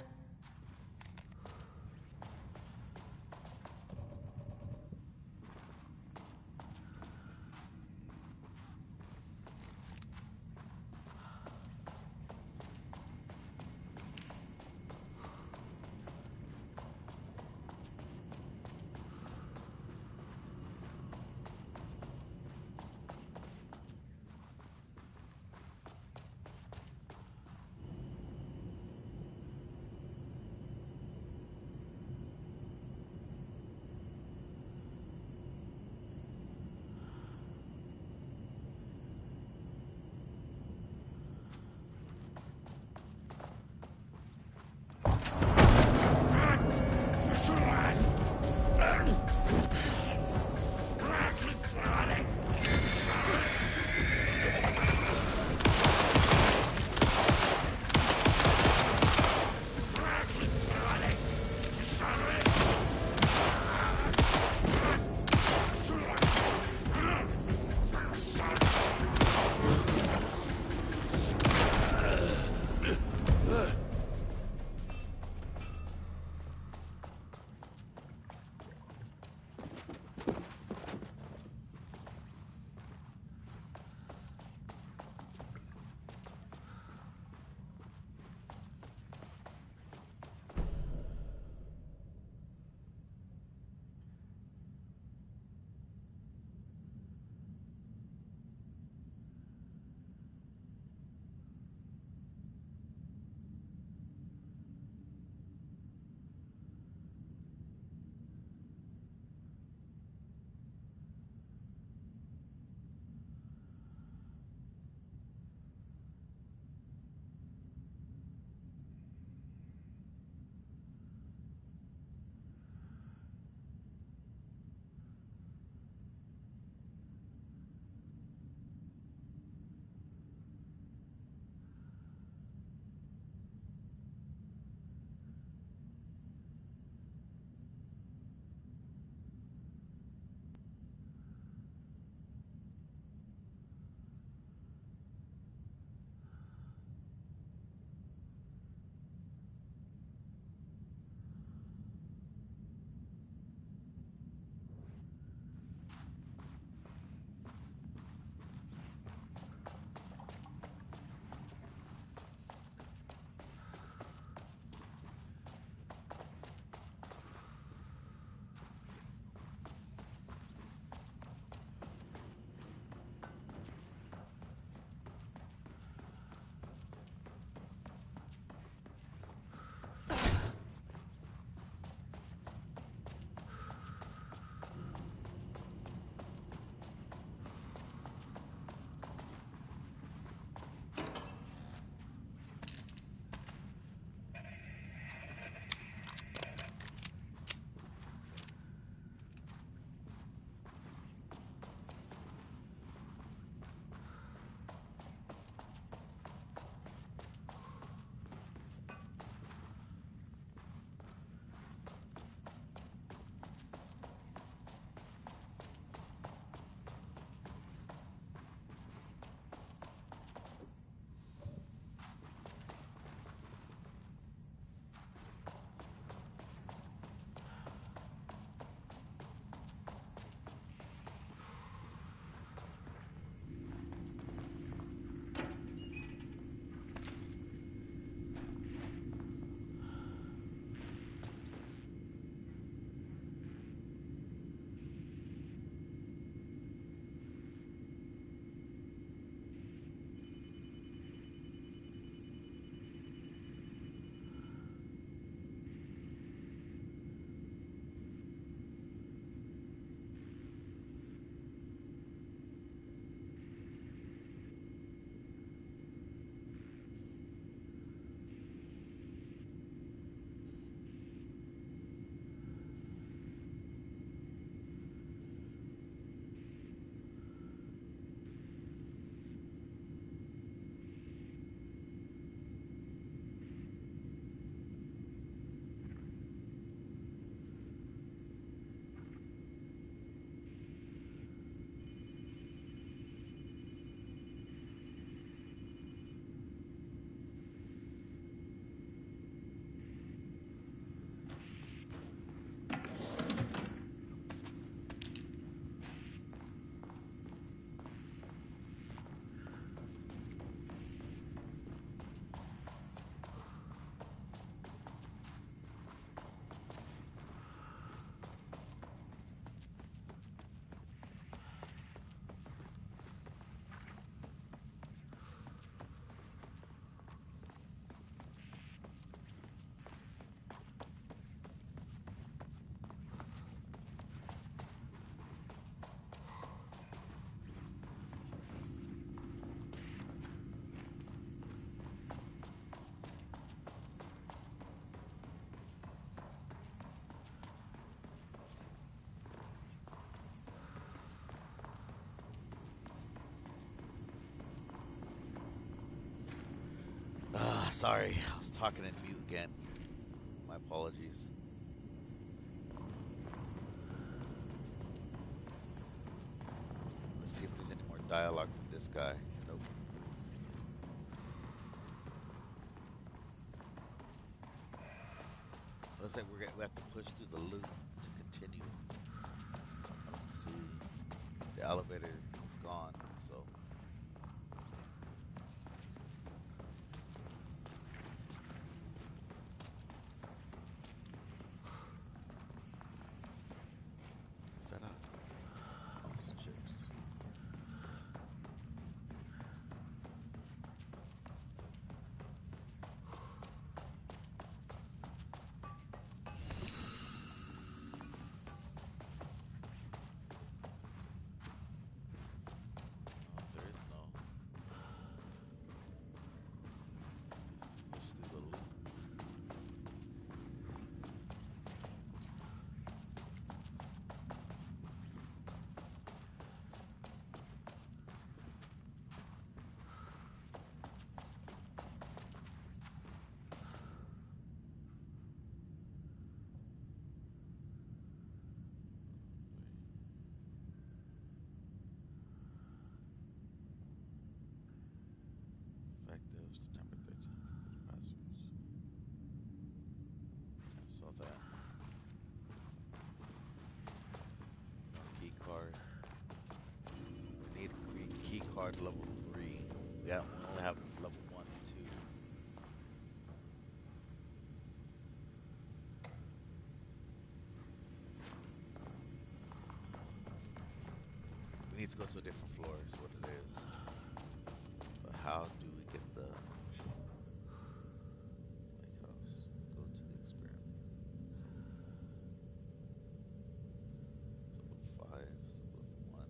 Sorry, I was talking in mute again. My apologies. Let's see if there's any more dialogue from this guy. Nope. Looks like we have to push through the loop to continue. Let's see. The elevator is gone, so. Set up. Those chips. There is no push through the loop. Effective September 13th. Passwords. Saw that. Key card. We need key card level 3. We only have level 1 and 2. We need to go to a different floor, is what it is. But how do we get the lake house? Go to the experiment. Sub 5, sub 1.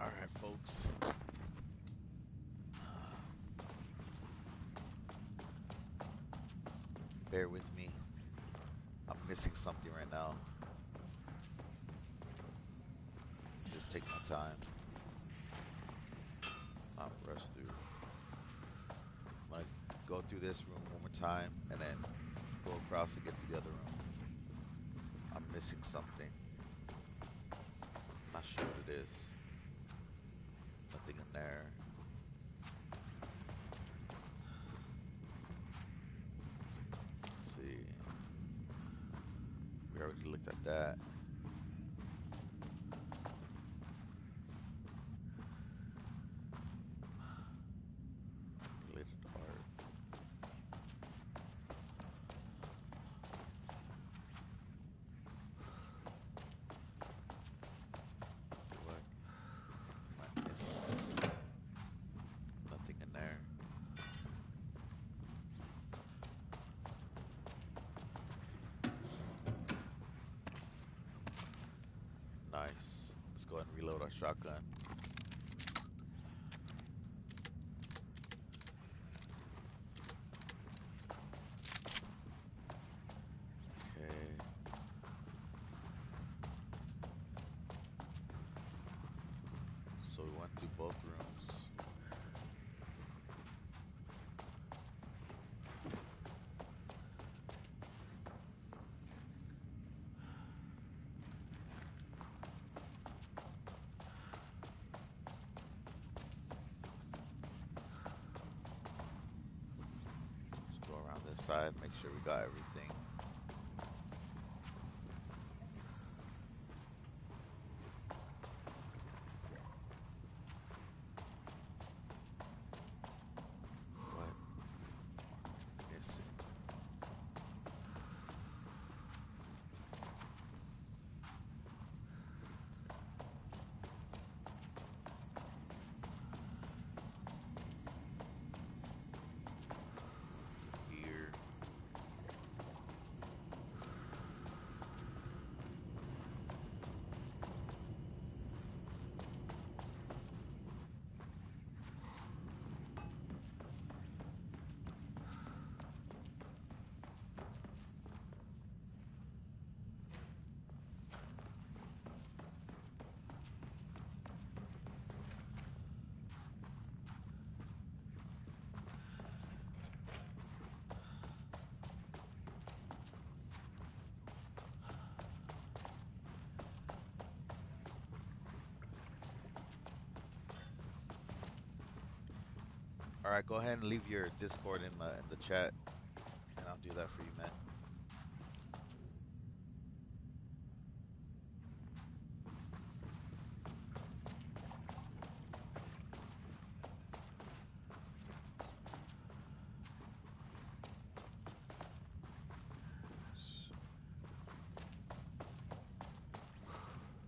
Alright, folks. Bear with me. I'm missing something right now. Just take my time. Not rush through. I'm gonna go through this room one more time and then go across and get to the other room. I'm missing something. Not sure what it is. Nothing in there. Let's see. We already looked at that. Related art. What am I missing? Nothing in there. Nice. Let's go ahead and reload our shotgun. Okay. So we went through both rooms. Let's go around this side, make sure we got everything. What? Missing. Here. All right, go ahead and leave your Discord in the chat, and I'll do that for you, man.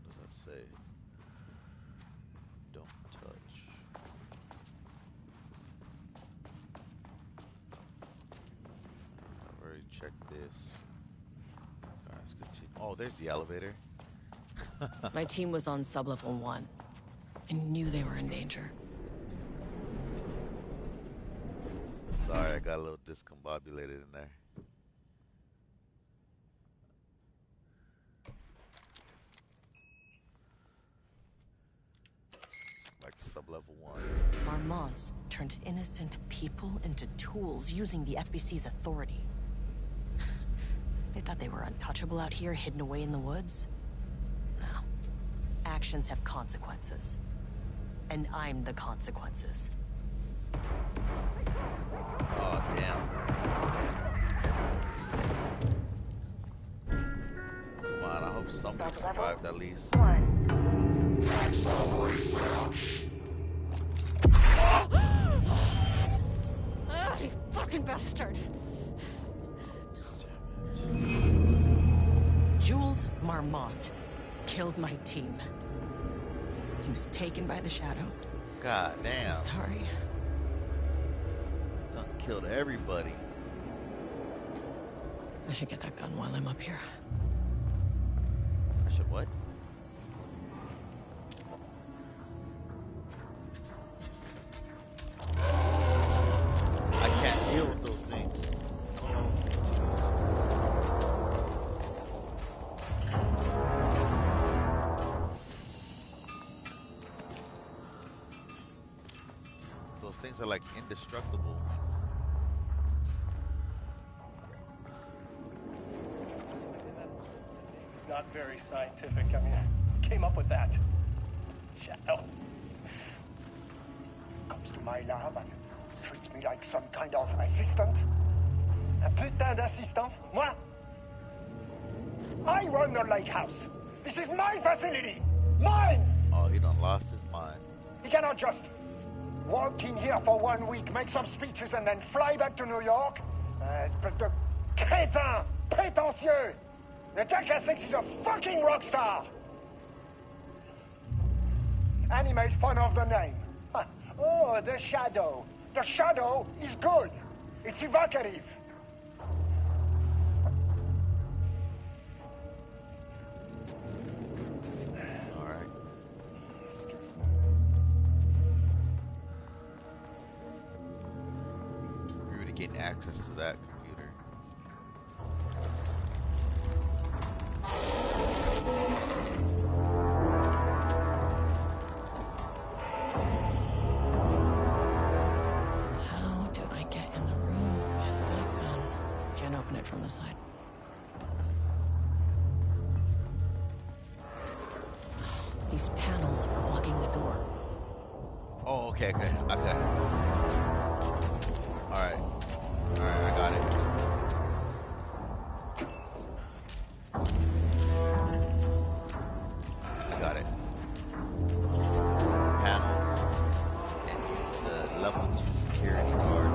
What does that say? Don't touch. I've already checked this. Guys, continue. Oh, there's the elevator. My team was on sublevel 1. I knew they were in danger. Sorry, I got a little discombobulated in there. Like sublevel 1. Marmonts turned innocent people into tools using the FBC's authority. They thought they were untouchable out here, hidden away in the woods? No. Actions have consequences. And I'm the consequences. Oh, damn. Come on, I hope somebody survived at least. Ah, you fucking bastard! Jules Marmont killed my team. He was taken by the Shadow. God damn. Sorry. Done killed everybody. I should get that gun while I'm up here. I should what? I can't deal with those things. I don't know what to use. Those things are like indestructible. It's not very scientific. I mean, I came up with that. Shadow. Comes to my lab and treats me like some kind of assistant. Un putain d'assistant? Moi? I run the lake house. This is my facility. Mine! Oh, he done lost his mind. He cannot just walk in here for 1 week, make some speeches, and then fly back to New York. Espèce de crétin, prétentieux. The jackass thinks he's a fucking rock star. And he made fun of the name. Huh. Oh, the Shadow. The Shadow is good. It's evocative. All right. We're really getting access to that computer. How do I get in the room with that gun? Can't open it from the side. These panels are blocking the door. Oh, okay. All right, I got it. I got it. Panels and use the level 2 security card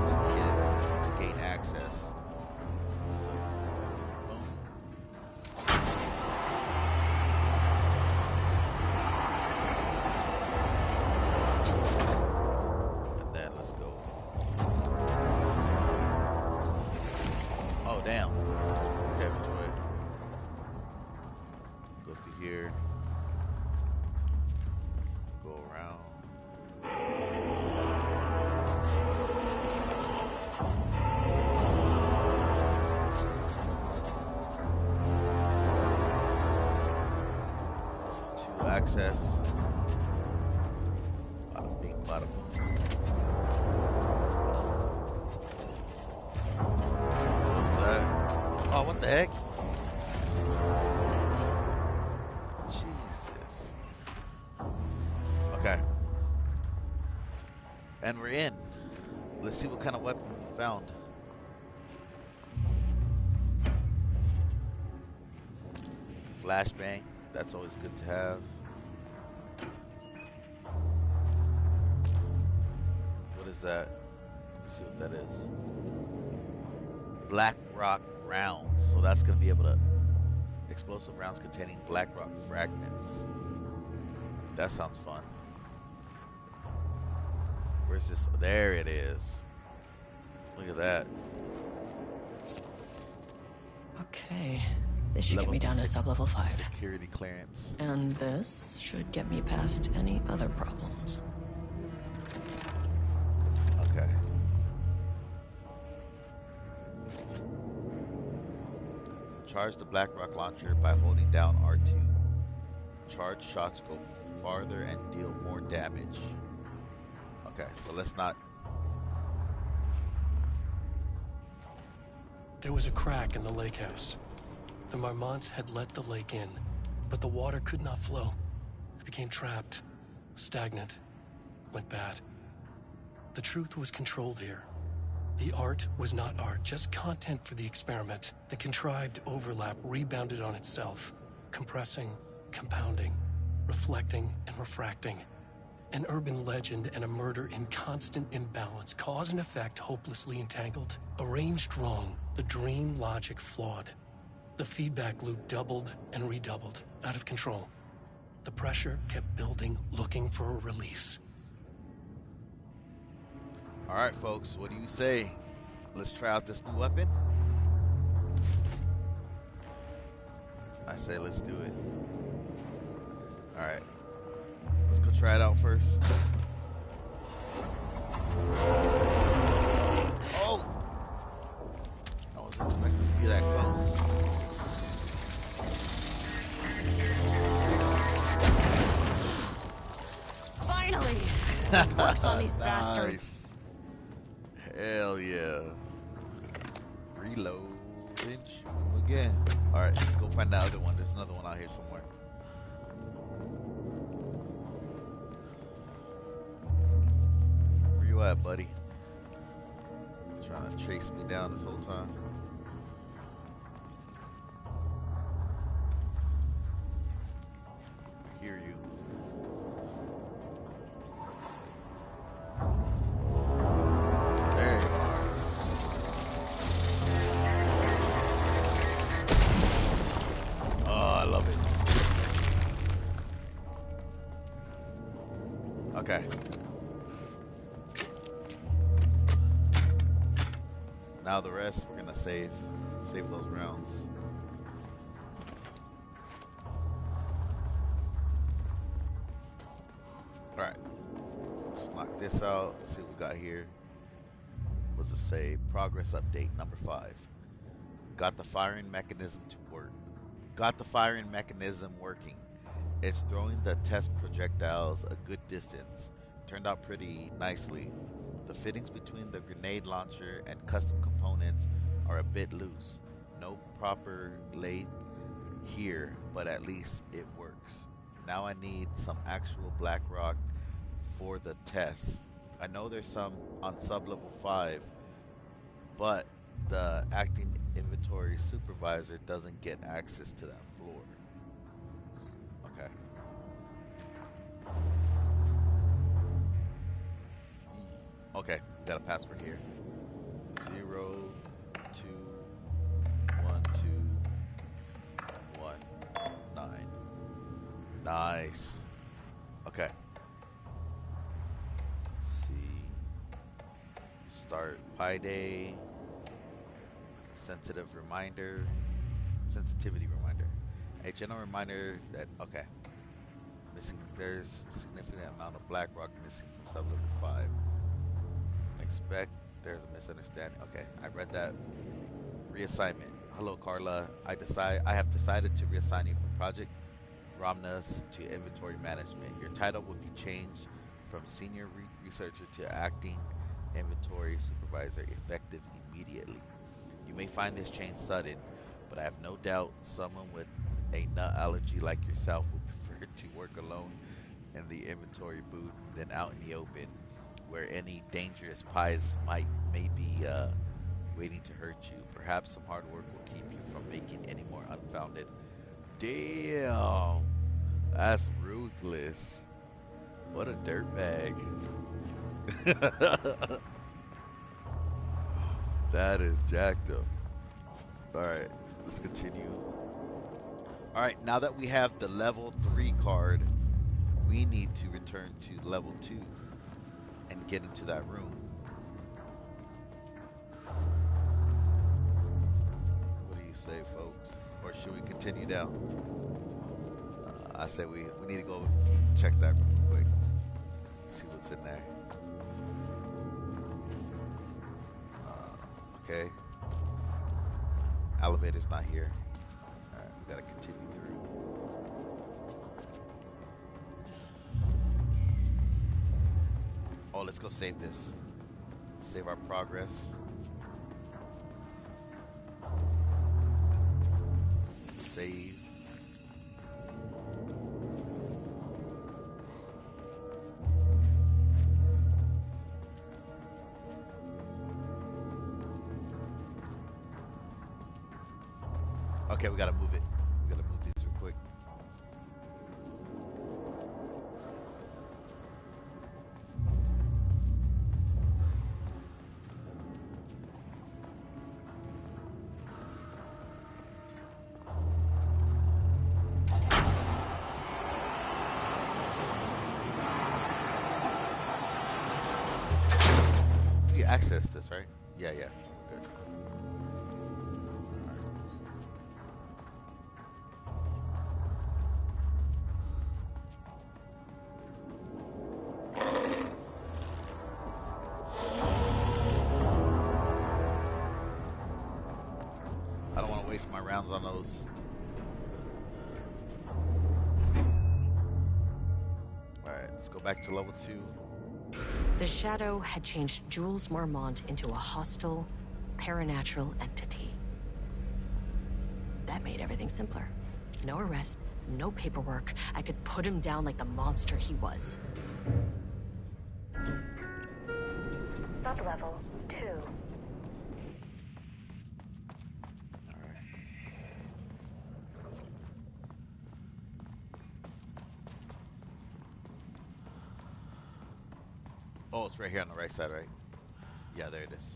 to gain access. So, boom. And then let's go. Oh, damn. Okay, which way? Go through here. Go around. To access. Bada bing, bada boom. What was that? Oh, what the heck? Jesus. Okay. And we're in. let's see what kind of weapon we found. Flashbang, that's always good to have. What is that? Let's see what that is. Black rock rounds. So that's going to be able to explosive rounds containing black rock fragments. That sounds fun. Where's this? There it is. Look at that. Okay. This should get me down to sub-level 5. Security clearance. And this should get me past any other problems. Okay. Charge the Blackrock launcher by holding down R2. Charge shots go farther and deal more damage. Okay, so let's not... There was a crack in the lake house. The Marmonts had let the lake in, but the water could not flow. It became trapped, stagnant, went bad. The truth was controlled here. The art was not art, just content for the experiment. The contrived overlap rebounded on itself, compressing, compounding, reflecting, and refracting. An urban legend and a murder in constant imbalance, cause and effect hopelessly entangled. Arranged wrong, the dream logic flawed. The feedback loop doubled and redoubled, out of control. The pressure kept building, looking for a release. All right, folks, what do you say? Let's try out this new weapon. I say let's do it. All right, let's go try it out first. Oh! I wasn't expecting to be that close. Finally! It works on these bastards. Hell yeah. Reload and shoot again. Alright, let's go find the other one. There's another one out here somewhere. Where you at, buddy? Trying to chase me down this whole time. I hear you. Okay. Now the rest we're gonna save those rounds. Alright. Let's knock this out. Let's see what we got here. What's it say? Progress update number 5. Got the firing mechanism to work. Got the firing mechanism working. It's throwing the test projectiles a good distance. Turned out pretty nicely. The fittings between the grenade launcher and custom components are a bit loose. No proper lathe here, but at least it works. Now I need some actual Blackrock for the test. I know there's some on sub-level 5, but the acting inventory supervisor doesn't get access to that floor. Okay. Okay, we got a password here. 0, 2, 1, 2, 1, 9. Nice. Okay. Let's see. Start Pi Day. Sensitivity reminder. A general reminder that, okay. There's a significant amount of Blackrock missing from sub-level 5. Expect there's a misunderstanding. Okay, I read that. Reassignment. Hello, Carla. I have decided to reassign you from Project Romnus to Inventory Management. Your title will be changed from Senior Researcher to Acting Inventory Supervisor, effective immediately. You may find this change sudden, but I have no doubt someone with a nut allergy like yourself would prefer to work alone in the inventory booth than out in the open. where any dangerous pies may be waiting to hurt you. Perhaps some hard work will keep you from making any more unfounded. Damn, that's ruthless. What a dirtbag. That is jacked up. Alright, let's continue. Alright, now that we have the level 3 card, we need to return to level 2 and get into that room. What do you say, folks? Or should we continue down? I say we need to go check that room real quick. See what's in there. Okay. Elevator's not here. Alright, we gotta continue through. Oh, let's go save this. Save our progress. Save. Okay, we gotta move it. We gotta move these real quick. You access this, right? Yeah, yeah. Good. I don't want to waste my rounds on those. Alright, let's go back to level 2. The Shadow had changed Jules Marmont into a hostile, paranatural entity. That made everything simpler. No arrest, no paperwork. I could put him down like the monster he was. Sublevel 2. Oh, it's right here on the right side, right? Yeah, there it is.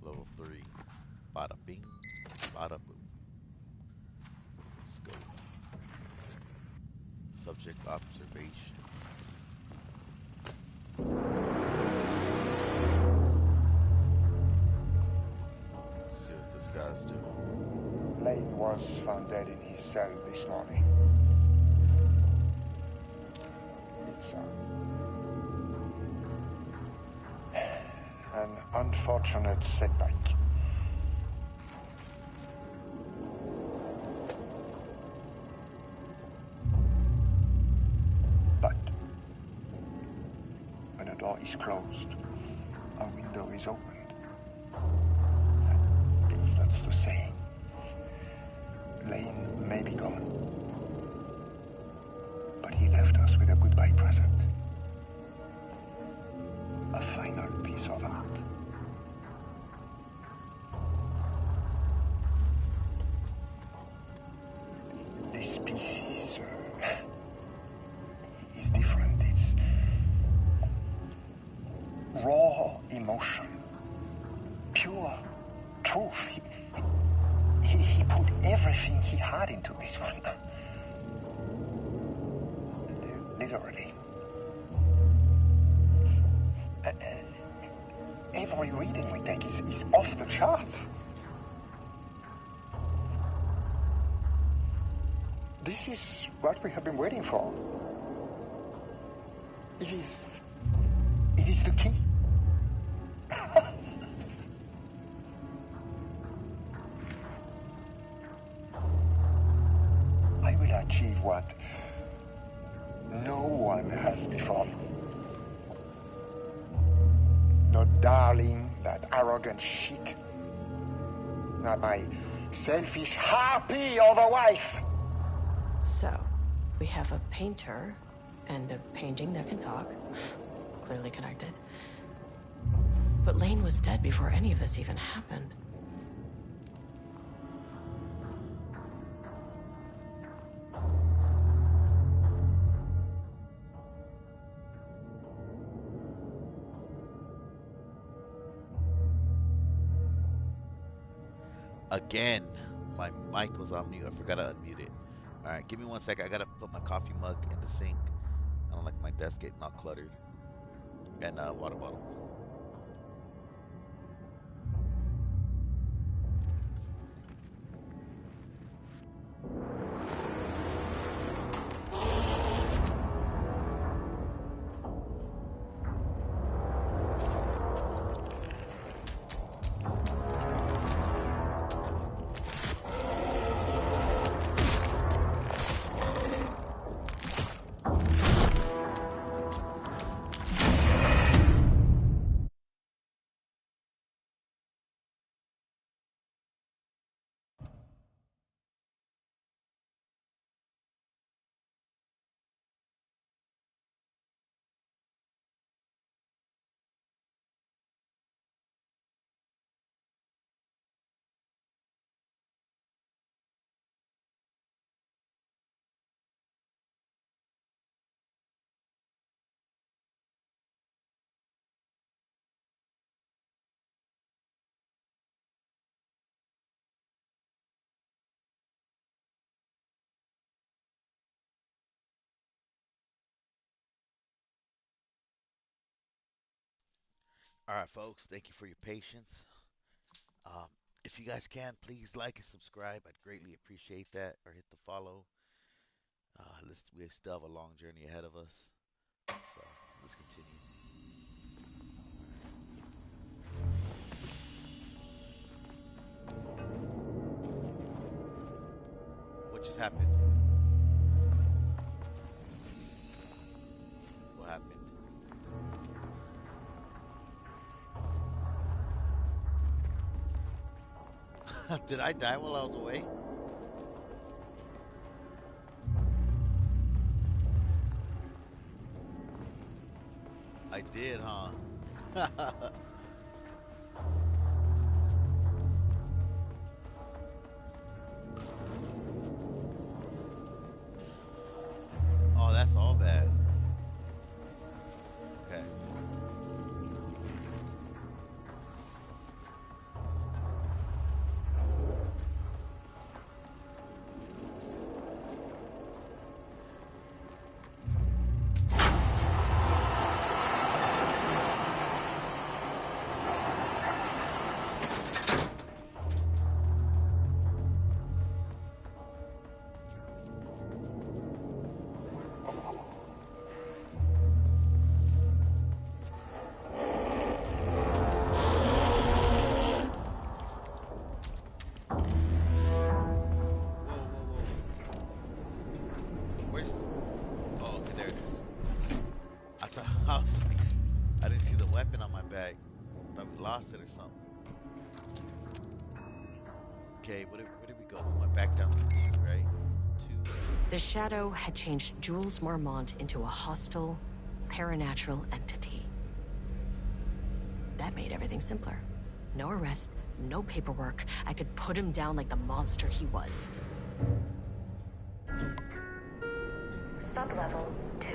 Level 3. Bada bing, bada boom. Let's go. Subject observation. Let's see what this guy's doing. Lane was found dead in his cell this morning. It's an unfortunate setback. But when a door is closed, a window is opened. I believe that's the saying. Lane may be gone, but he left us with a goodbye present. A final piece of art. This piece is different. It's raw emotion, pure truth. He put everything he had into this one. Literally. Every reading we take is off the charts. This is what we have been waiting for. It is the key. I will achieve what no one has before. Not darling, that arrogant shit. Not my selfish harpy of a wife. So, We have a painter and a painting that can talk. Clearly connected. But Lane was dead before any of this even happened. Again, my mic was on mute. I forgot to unmute it. All right, give me 1 second. I gotta put my coffee mug in the sink. I don't like my desk getting all cluttered. And water bottle. All right, folks. Thank you for your patience. Um, if you guys can, please like and subscribe. I'd greatly appreciate that. Or hit the follow. We still have a long journey ahead of us. So let's continue. What just happened? What happened? Did I die while I was away? I did, huh? Oh, that's all bad. Okay. I didn't see the weapon on my back. I thought we lost it or something. Okay, where did we go? We went back down to 2, right? 2. The Shadow had changed Jules Marmont into a hostile, paranatural entity. That made everything simpler. No arrest, no paperwork. I could put him down like the monster he was. Sublevel 2.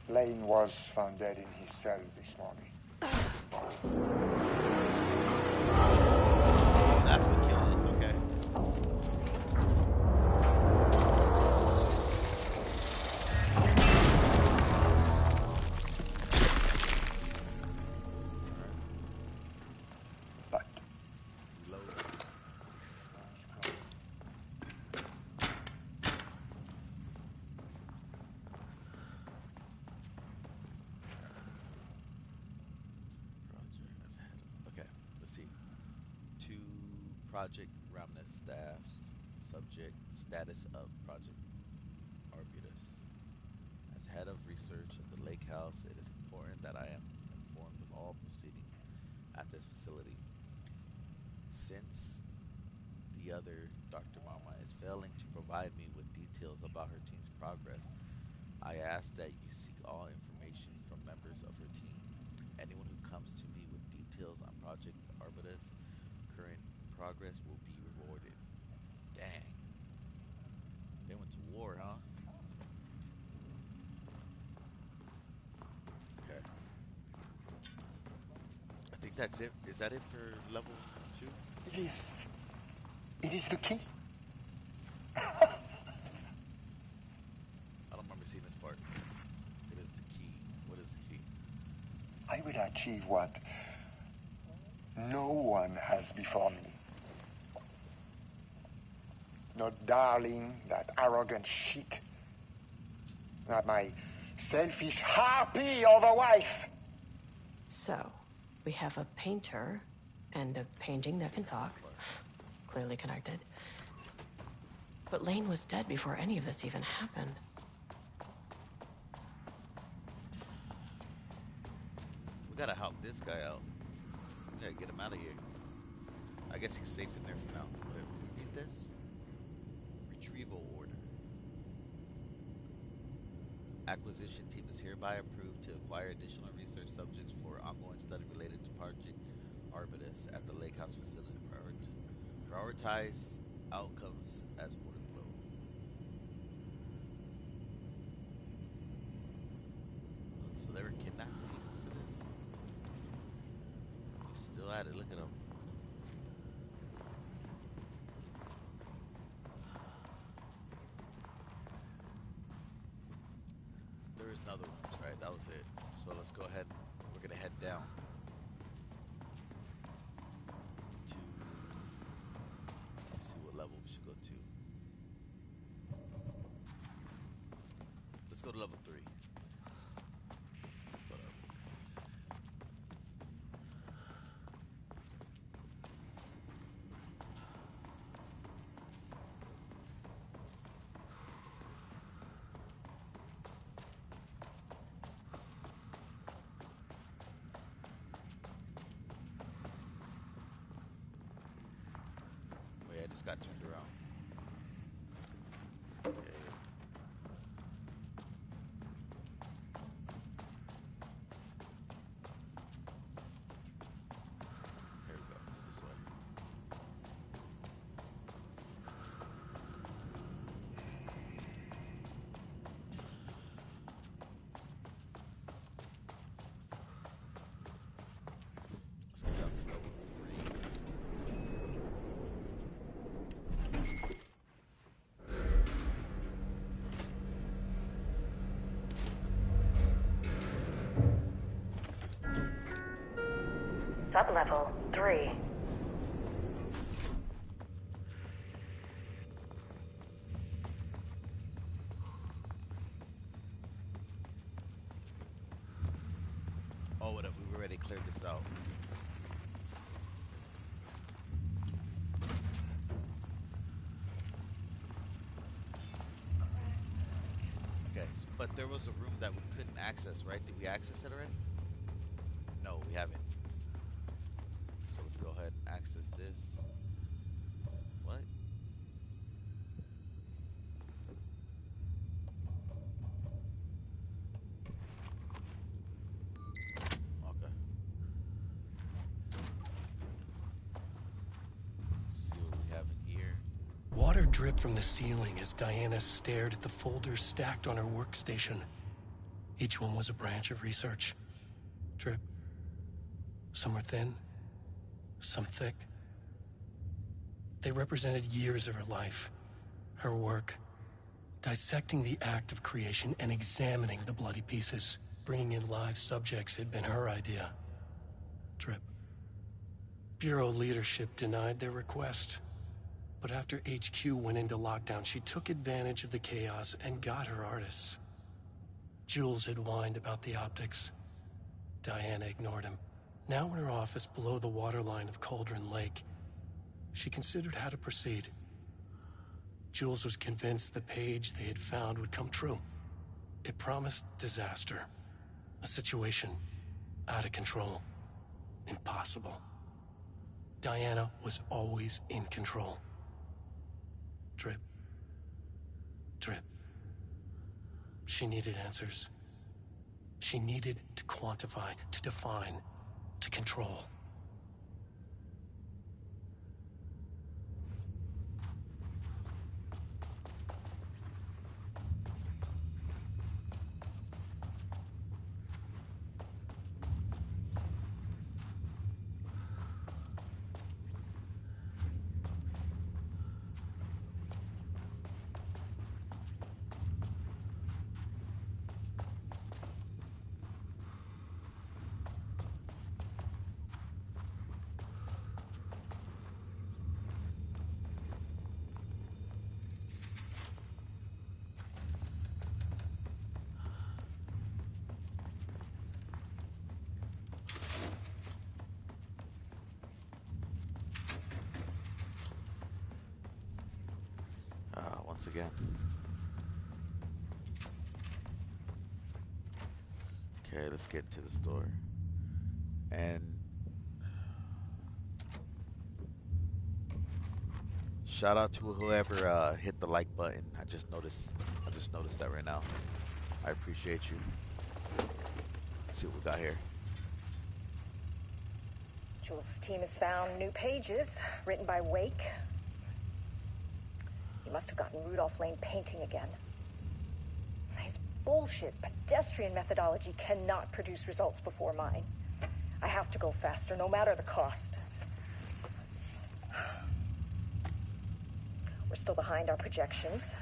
Lane was found dead in his cell this morning. That's what killed us, okay. But Project Ramnes staff. Subject status of Project Arbutus. As head of research of the Lake House, it is important that I am informed of all proceedings at this facility. Since the other Dr. Mama is failing to provide me with details about her team's progress, I ask that you seek all information from members of her team. Anyone who comes to me with details on Project Arbutus' current progress will be rewarded. Dang. They went to war, huh? Okay. I think that's it. Is that it for level 2? It is. It is the key. I don't remember seeing this part. It is the key. What is the key? I will achieve what no one has before me. Not Darling, that arrogant shit. Not my selfish harpy or the wife. So, we have a painter and a painting that can talk. Clearly connected. But Lane was dead before any of this even happened. We gotta help this guy out. We gotta get him out of here. I guess he's safe in there for now. Whatever. Read this. Retrieval order. Acquisition team is hereby approved to acquire additional research subjects for ongoing study related to Project Arbutus at the Lake House facility. Prioritize outcomes as ordered below. So they were kidnapping people for this? He's still at it, look at him. There is another one, right? That was it. So let's go ahead. We're gonna head down. Level we should go to. Let's go to level 3. Just got turned around. Okay. Here we go. It's this way. Let's go down this level. Sublevel 3. Oh, whatever. We've already cleared this out. Okay, but there was a room that we couldn't access, right? Did we access it already? No, we haven't. So let's go ahead and access this. What? Okay. See what we have in here. Water dripped from the ceiling as Diana stared at the folders stacked on her workstation. Each one was a branch of research. Drip. Some were thin, some thick. They represented years of her life, her work, dissecting the act of creation and examining the bloody pieces. Bringing in live subjects had been her idea. Drip. Bureau leadership denied their request. But after HQ went into lockdown, she took advantage of the chaos and got her artists. Jules had whined about the optics. Diana ignored him. Now in her office below the waterline of Cauldron Lake, she considered how to proceed. Jules was convinced the page they had found would come true. It promised disaster. A situation out of control. Impossible. Diana was always in control. Drip. Drip. She needed answers. She needed to quantify, to define, to control. Once again. Okay, let's get to the store. And shout out to whoever hit the like button. I just noticed that right now. I appreciate you. Let's see what we got here. Jules' team has found new pages written by Wake. He must have gotten Rudolph Lane painting again. His bullshit pedestrian methodology cannot produce results before mine. I have to go faster, no matter the cost. We're still behind our projections.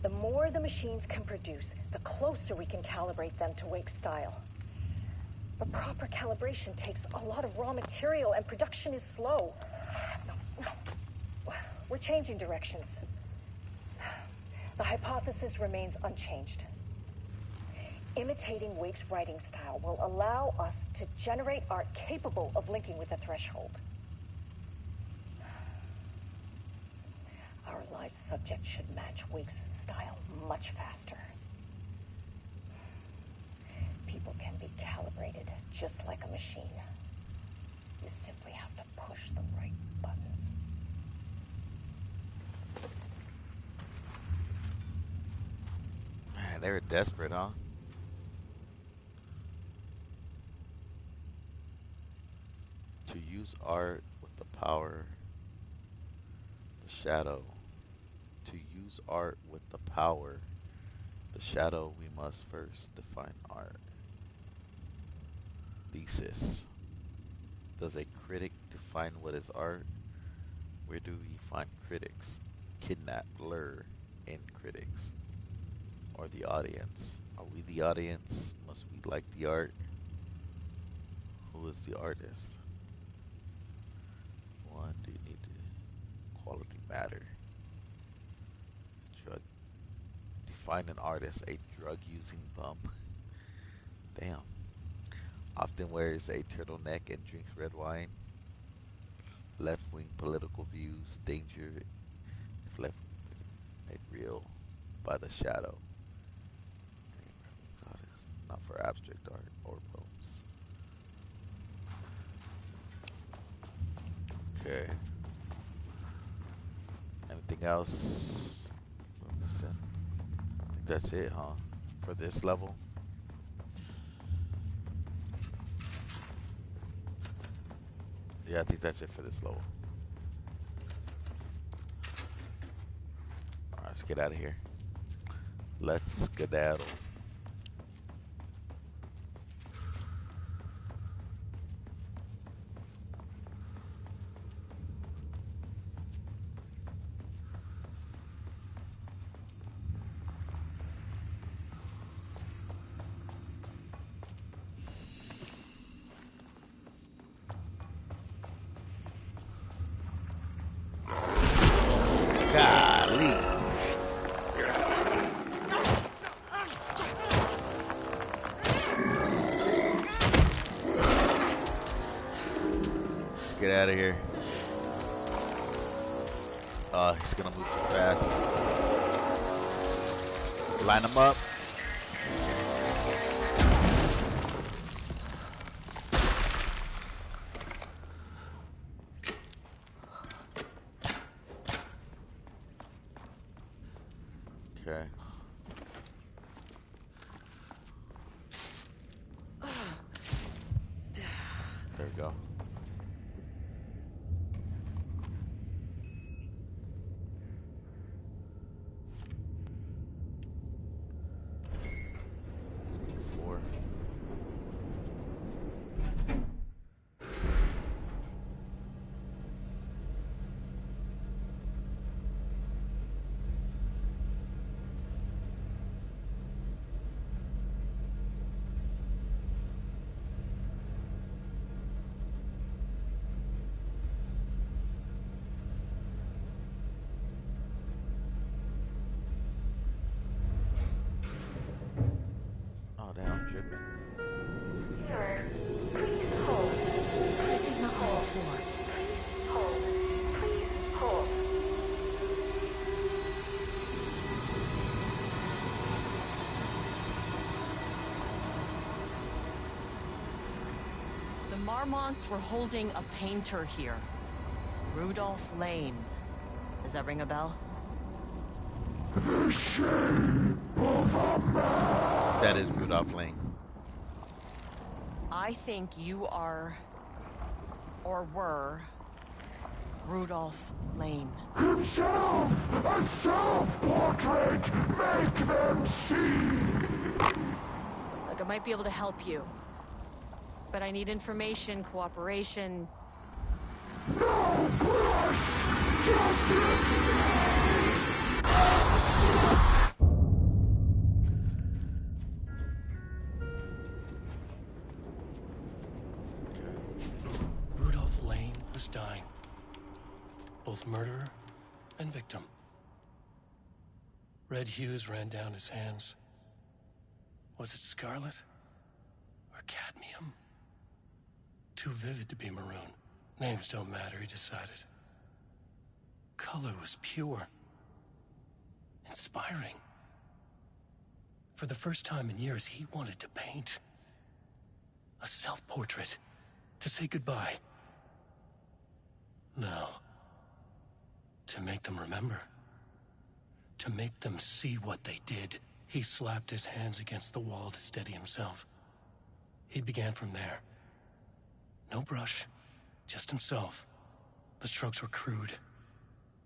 The more the machines can produce, the closer we can calibrate them to Wake's style. But proper calibration takes a lot of raw material, and production is slow. No. We're changing directions. The hypothesis remains unchanged. Imitating Wake's writing style will allow us to generate art capable of linking with the threshold. Our live subject should match Wake's style much faster. People can be calibrated just like a machine. You simply have to push the right buttons. Man, they were desperate, huh? To use art with the power, the shadow. To use art with the power, the shadow, we must first define art. Thesis. Does a critic define what is art? Where do we find critics? Kidnap, lure in critics. Or the audience? Are we the audience? Must we like the art? Who is the artist? One, do you need to quality matter? Drug. Define an artist, a drug-using bum. Damn. Often wears a turtleneck and drinks red wine. Left-wing political views, danger if left-wing made real by the shadow. Not for abstract art or poems. Okay. Anything else we're missing? I think that's it, huh? For this level. Yeah, I think that's it for this level. Alright, let's get out of here. Let's skedaddle. Get out of here. He's gonna move too fast. Line him up. Okay. There we go. Four. Oh damn, I'm tripping. Sir, please hold. This is not level 4. Please hold. Please hold. The Marmonts were holding a painter here. Rudolph Lane. Does that ring a bell? That is Rudolph Lane. I think you are, or were, Rudolph Lane. Himself! A self-portrait! Make them see! Look, I might be able to help you. But I need information, cooperation. No brush! Just insane! Rudolph Lane was dying. Both murderer and victim. Red hues ran down his hands. Was it scarlet or cadmium? Too vivid to be maroon. Names don't matter, he decided. Color was pure. Inspiring. For the first time in years, he wanted to paint. A self-portrait. To say goodbye. No. To make them remember. To make them see what they did. He slapped his hands against the wall to steady himself. He began from there. No brush, just himself. The strokes were crude,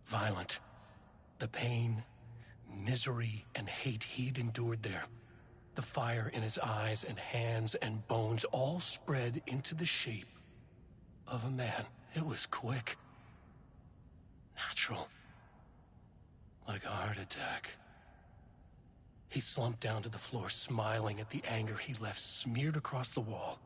violent. The pain, misery, and hate he'd endured there. The fire in his eyes and hands and bones all spread into the shape of a man. It was quick. Natural. Like a heart attack. He slumped down to the floor, smiling at the anger he left smeared across the wall.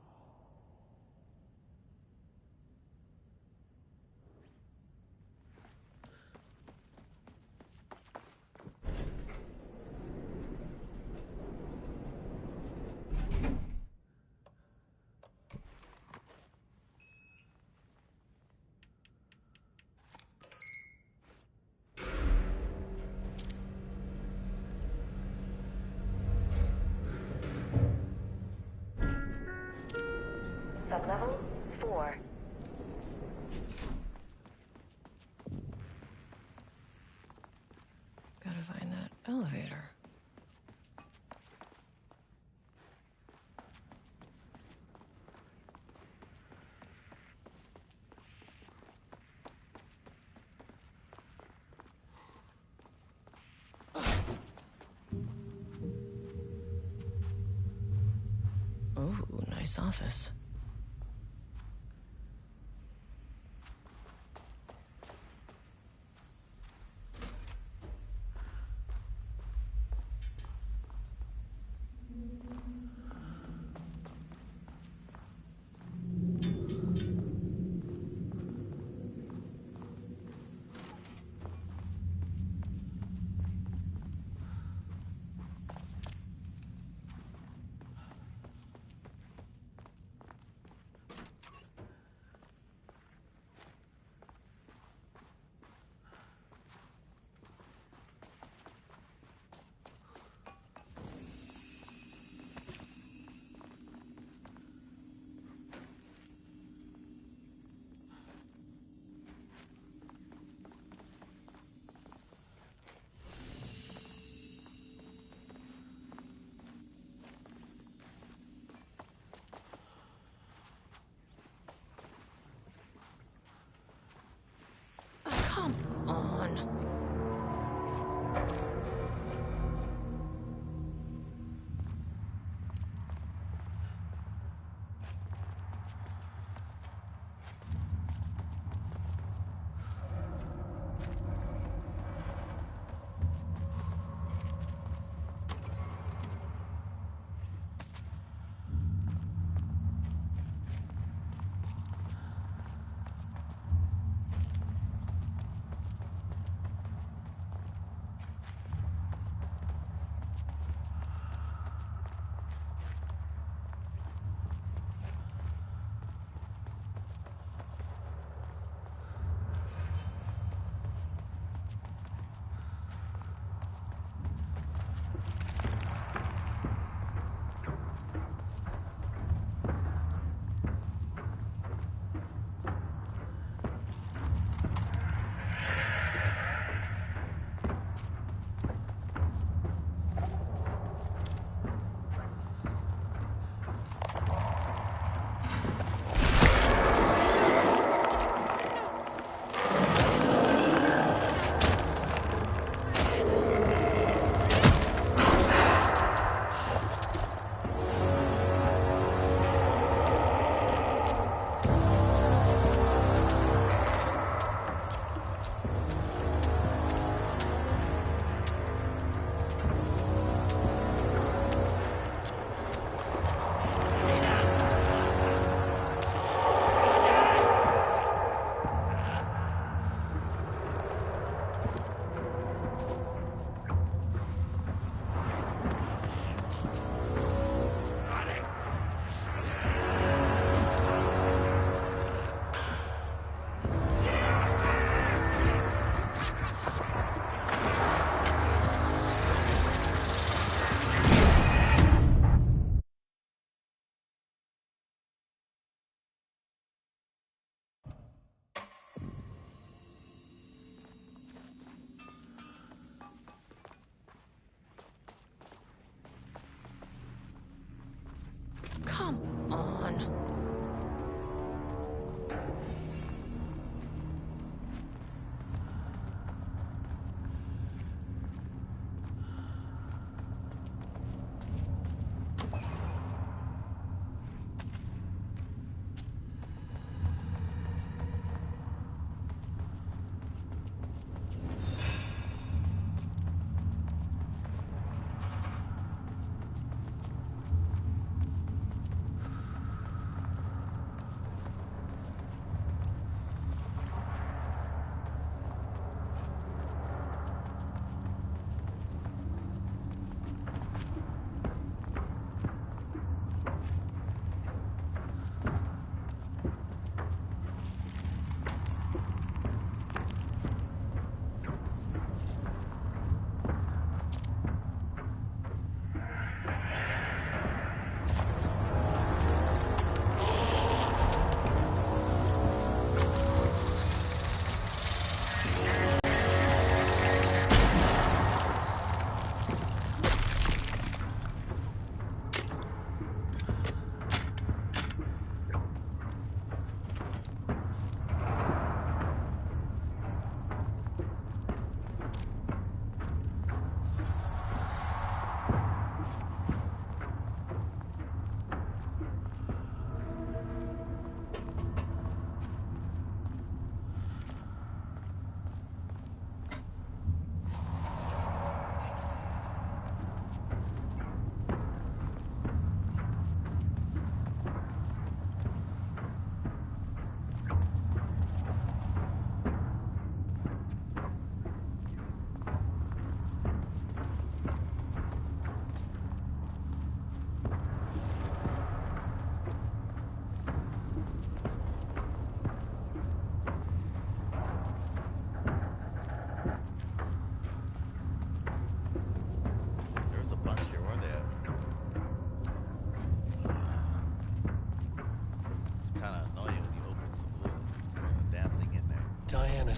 Sublevel 4. Gotta find that elevator. Oh, nice office.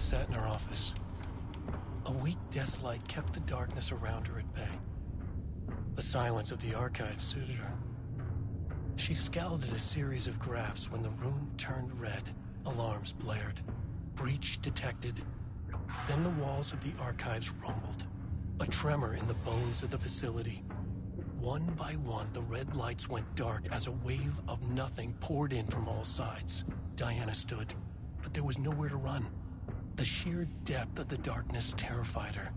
sat in her office. A weak desk light kept the darkness around her at bay. The silence of the archive suited her. She scowled at a series of graphs when the room turned red. Alarms blared. Breach detected. Then the walls of the archives rumbled. A tremor in the bones of the facility. One by one, the red lights went dark as a wave of nothing poured in from all sides. Diana stood, but there was nowhere to run. The sheer depth of the darkness terrified her.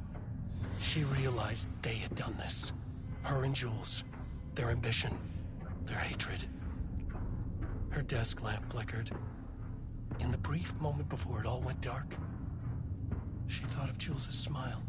She realized they had done this. Her and Jules. Their ambition. Their hatred. Her desk lamp flickered. In the brief moment before it all went dark, she thought of Jules' smile.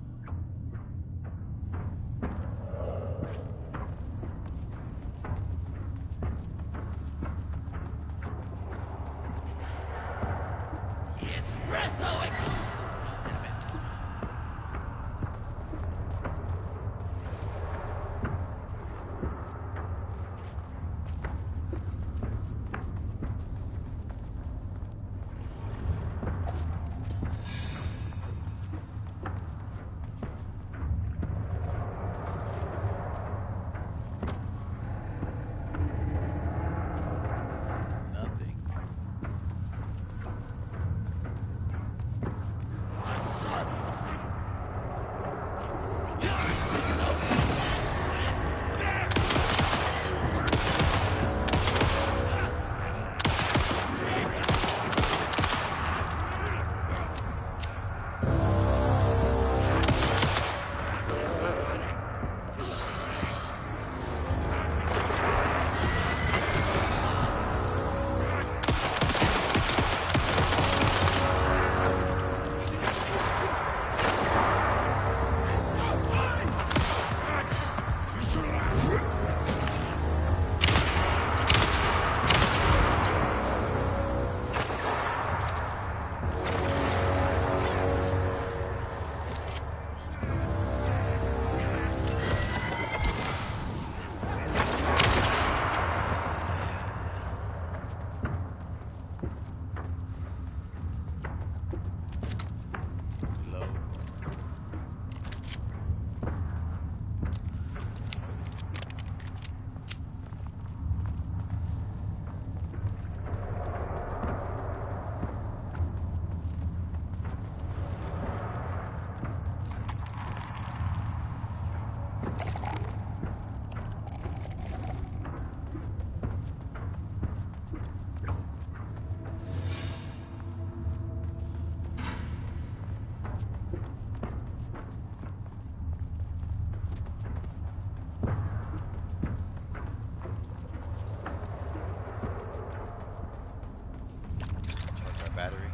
Battery.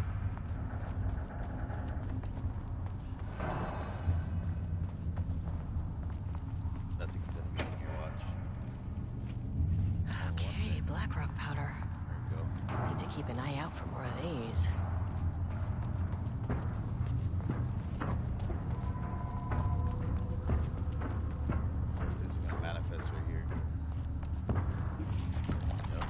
Nothing's gonna be in here, watch. Okay, Blackrock powder. There we go. Need to keep an eye out for more of these. Those things are gonna manifest right here. Yep.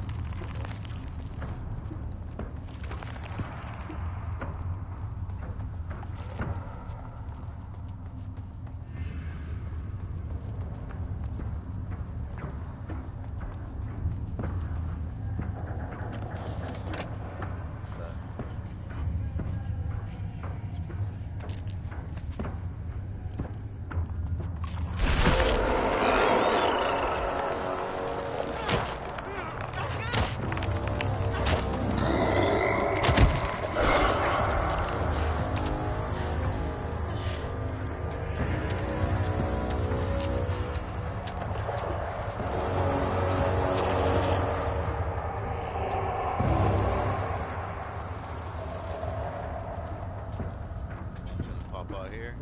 Out here.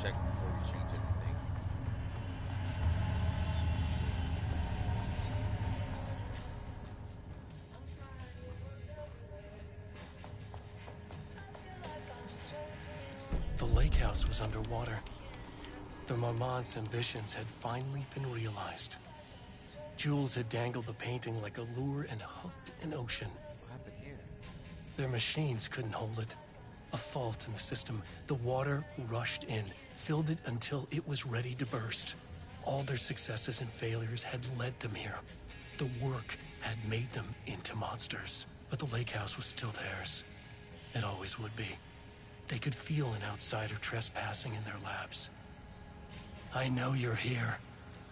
check before you change anything. The lake house was underwater. The Marmont's ambitions had finally been realized. Jules had dangled the painting like a lure and hooked an ocean. What happened here? Their machines couldn't hold it. A fault in the system. The water rushed in, filled it until it was ready to burst. All their successes and failures had led them here. The work had made them into monsters. But the lake house was still theirs. It always would be. They could feel an outsider trespassing in their labs. "I know you're here,"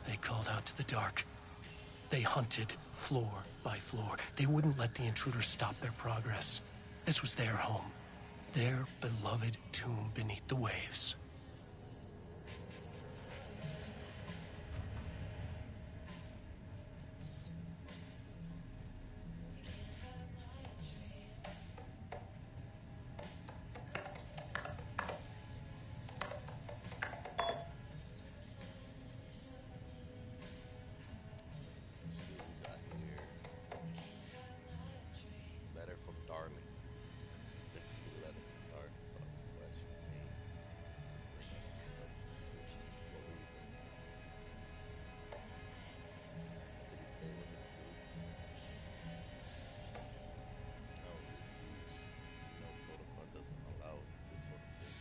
they called out to the dark. They hunted floor by floor. They wouldn't let the intruders stop their progress. This was their home, their beloved tomb beneath the waves. Letter from Darling. Just a letter from Darling from West Maine. What were you thinking? What did he say? Was it approved? No, he refused. Protocol doesn't allow this sort of thing.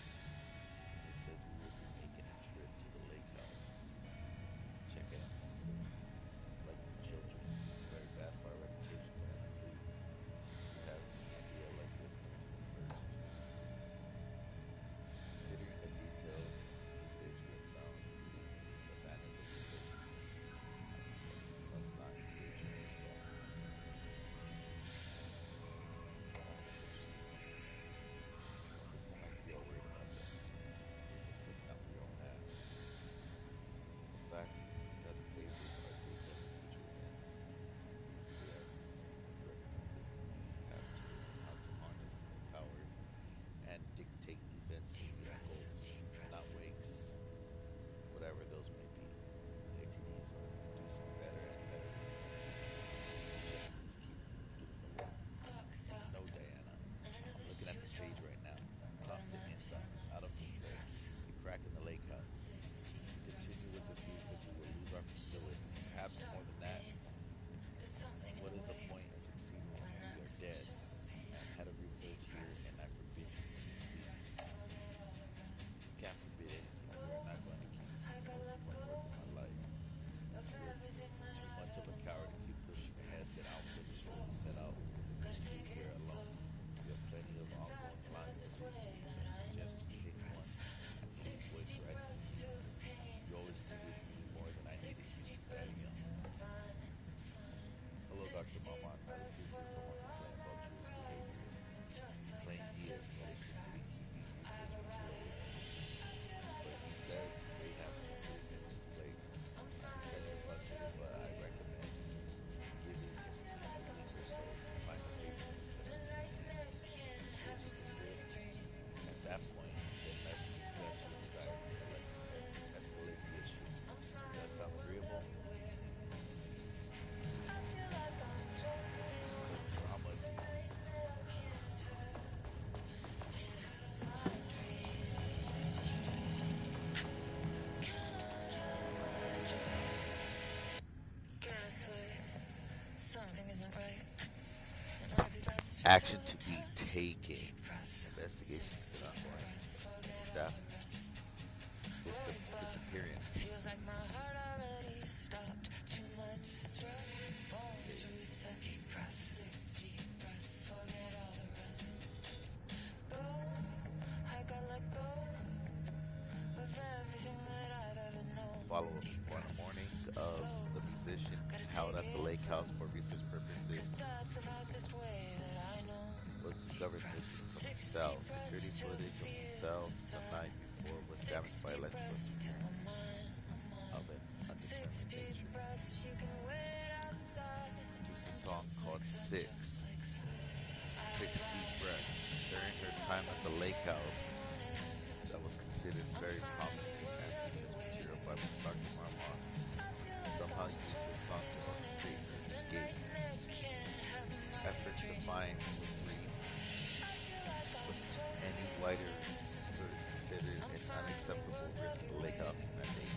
It says we will be making a trip to the lake house. Check it out soon. Like children. It's very bad for our reputation, man. Please. If you have any idea like this, come to me first. Considering the details, new page we have found, lead me to abandon the research team. We must not engage in this stuff. Doesn't like you are worried about them. You're just looking out for your own ass. The fact that the pages are detailed in future events means they are recommending we have to learn how to harness their power and dictate events to meet our goals, not wakes, whatever those may be. The ATDs are producing better and better results. We just need to keep doing the work. No, Diana. I'm looking at this page right now. Constant insights, out of control. A crack in the lake house. If we continue with this research, we will lose our facility. Perhaps more than that. What is the point in succeeding when we are dead? I'm head of research here, and I forbid you to succeed. You can't forbid anything. We are not going to keep you from the most important work of my life. You're too much of a coward to keep pushing ahead, then I'll finish what we set out. Just leave here alone. We have plenty of ongoing lines of research. I suggest you pick one and move what's right to you. You always needed me more than I needed you, Daddy Young. Hello, Dr. Marmont. I received your formal complaint about Jules' behavior. He claimed he is maliciously keeping research material away from the team. But he says they have secreted it in his place. I understand you're frustrated, but I recommend giving his team a week or so to find a way to adjust to the team. In case you persist, at that point, then let's discuss your desire to escalate the issue. Does that sound agreeable? Drama demons. Something isn't right. It might be best to Action to be taken. Investigation still ongoing. Staff. Disappearance. Feels like my heart already stopped. Too much stress. Bones to reset. Deep breaths. 6 deep breaths. Forget all the rest. Go. I got let go of everything that I've ever known. Follow on the morning of the musician held at the lake house for research purposes. That's the fastest way that I know. Was discovered missing from the cell. Security footage of the cell the night before was damaged by electrical of an undetermined nature. Produced a song called Six. 6 deep breaths. During her time at the lake house, that was considered considered very promising as research material by Dr. Marmon, somehow used your song to orchestrate your escape. Efforts to find Green with any wider search considered an unacceptable risk to the Lake House mandate.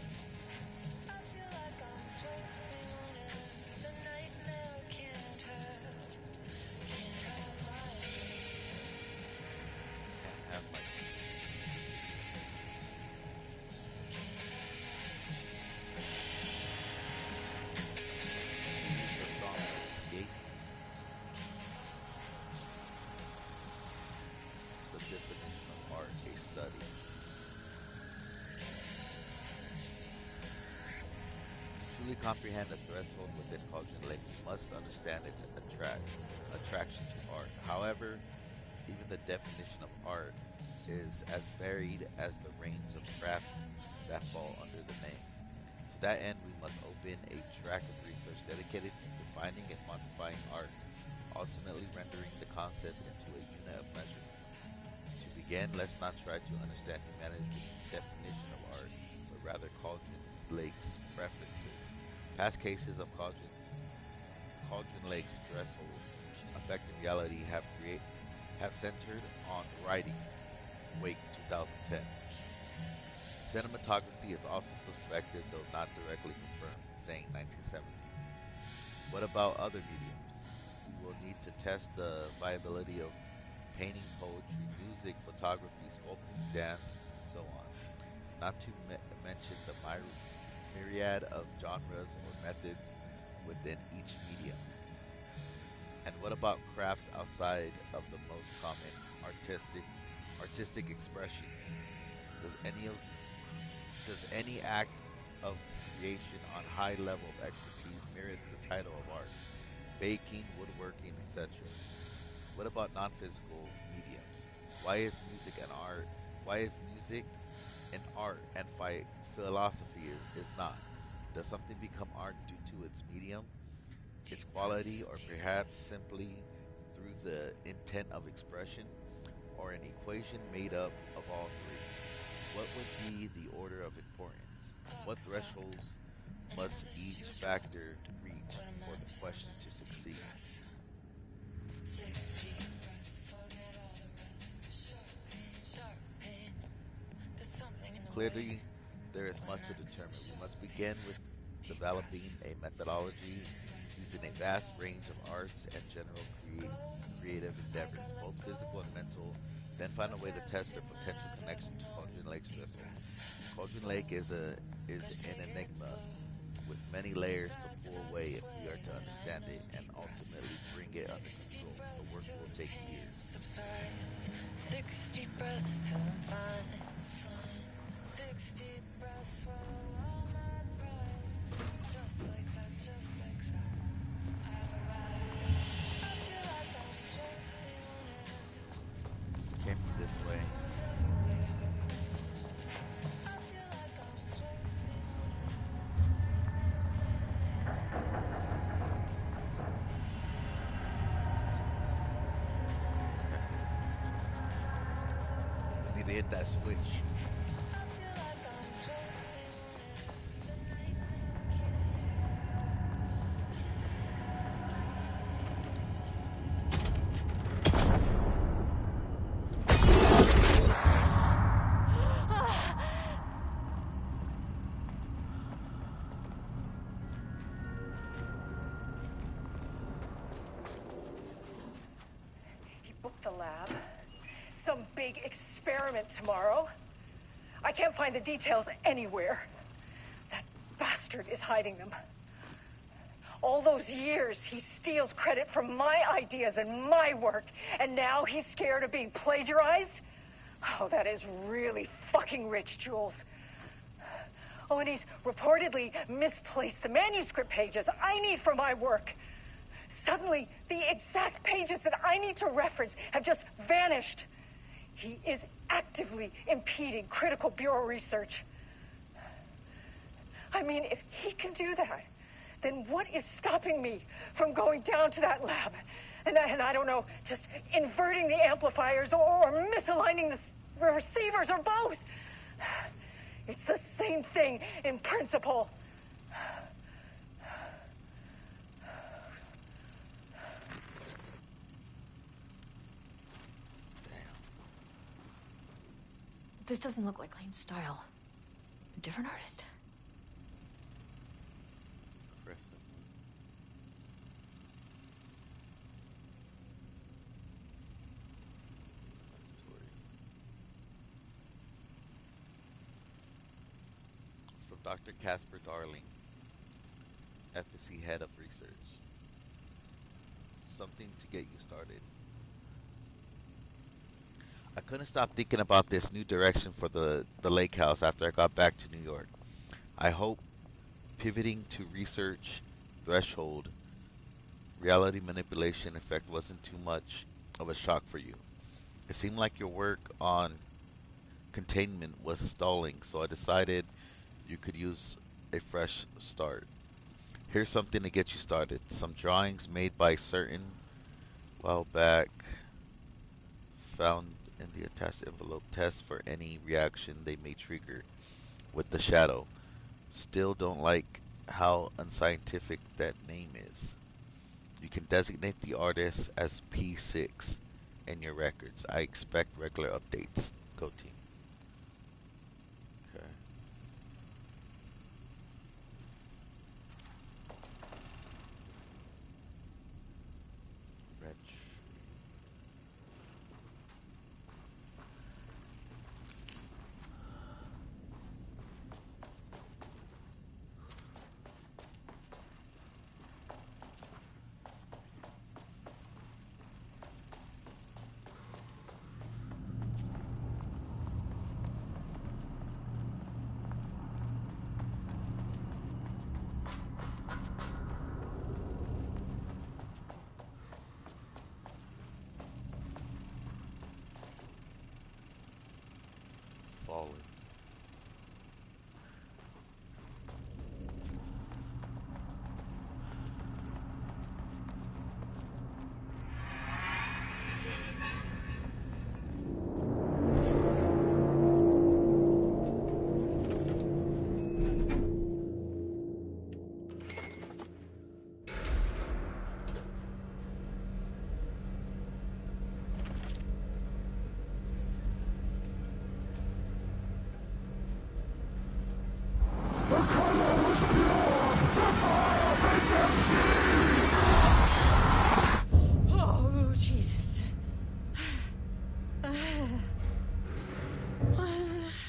Can't have my She used the song to escape. The definition of art, a study. To truly comprehend the threshold within Cauldron Lake, you must understand its attraction to art. However, even the definition of art is as varied as the range of crafts that fall under the name. To that end, we must open a track of research dedicated to defining and quantifying art, ultimately rendering the concept into a unit of measurement. To begin, let's not try to understand humanity's definition of art, but rather Cauldron Lake's preferences. Past cases of Cauldron Lake's threshold affecting reality have centered on writing. Wake 2010. Cinematography is also suspected, though not directly confirmed, saying 1970. What about other mediums? We will need to test the viability of painting, poetry, music, photography, sculpting, dance, and so on. Not to mention the myriad of genres or methods within each medium. And what about crafts outside of the most common artistic expressions? Does any act of creation on high level of expertise merit the title of art? Baking, woodworking, etc. What about non-physical mediums? Why is music and art and philosophy is not? Does something become art due to its medium, its quality, or perhaps simply through the intent of expression, or an equation made up of all three? What would be the order of importance? What thresholds must each factor reach for the question to succeed? Clearly, there is much to determine. We must begin with developing a methodology using a vast range of arts and general creative endeavors, both physical and mental, then find a way to test their potential connection to Cauldron Lake's threshold. Cauldron Lake is an enigma with many layers to pull away if we are to understand it and ultimately bring it under control. The work will take years. 60 breaths till I'm fine. 60 breaths swallow all my pride. Just like that, just like that. I've arrived. I feel like I'm floating on air. Came from this way. I feel like I'm floating We need to hit that switch. He booked the lab. Some big experiment tomorrow. I can't find the details anywhere. That bastard is hiding them. All those years, he steals credit for my ideas and my work, and now he's scared of being plagiarized? Oh, that is really fucking rich, Jules. Oh, and he's reportedly misplaced the manuscript pages I need for my work. Suddenly, the exact pages that I need to reference have just vanished. He is actively impeding critical bureau research. I mean, if he can do that, then what is stopping me from going down to that lab? And I don't know, just inverting the amplifiers or misaligning the receivers or both. It's the same thing in principle. This doesn't look like Lane's style. A different artist. Crescent. From Dr. Casper Darling, FSC Head of Research. Something to get you started. I couldn't stop thinking about this new direction for the lake house after I got back to New York. I hope pivoting to research threshold reality manipulation effect wasn't too much of a shock for you. It seemed like your work on containment was stalling, so I decided you could use a fresh start. Here's something to get you started. Some drawings made by certain while back found in the attached envelope. Test for any reaction they may trigger with the shadow. Still don't like how unscientific that name is. You can designate the artist as P6 in your records. I expect regular updates. Go team. Okay. Red. Fallen. Oh, Jesus. 1,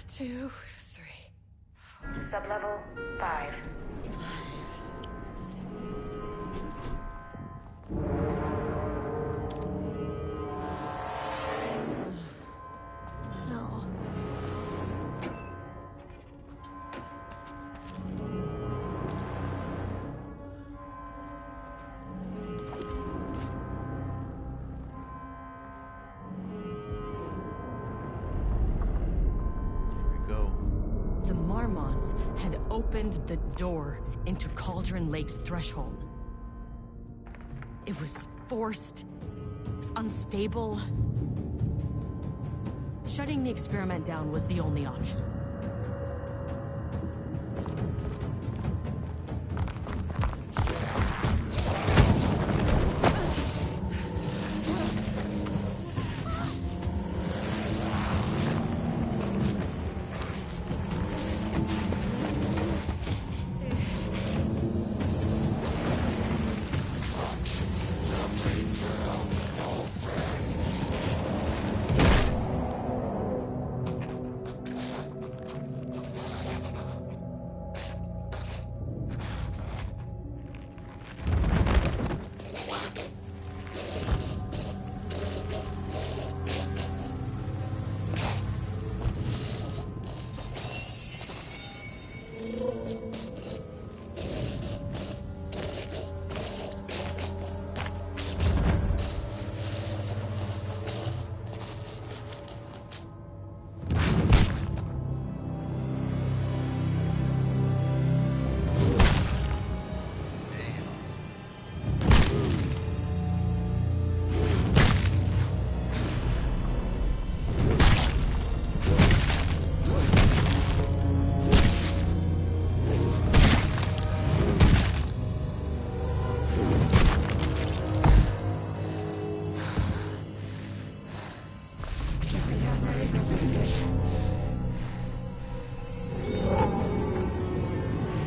2, 3. Sublevel 5. 6. No. The Marmonts had opened the door into Cauldron Lake's threshold. It was forced. It was unstable. Shutting the experiment down was the only option.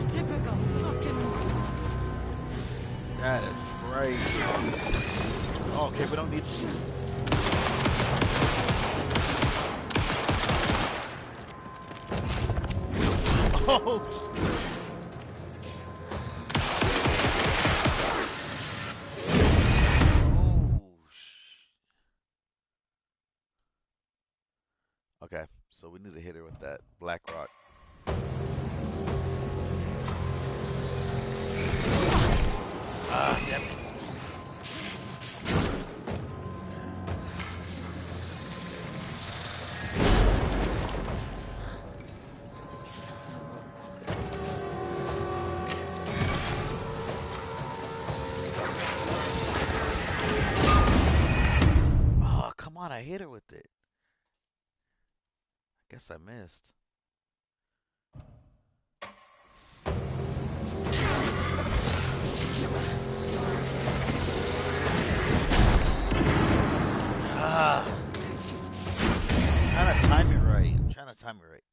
Typical fucking morons. That is crazy. Oh, okay, we don't need to. Oh. Okay, so we need to hit her with that black rock. Ah, damn it. Oh, come on, I hit her with it. I guess I missed. Ah, I'm trying to time it right.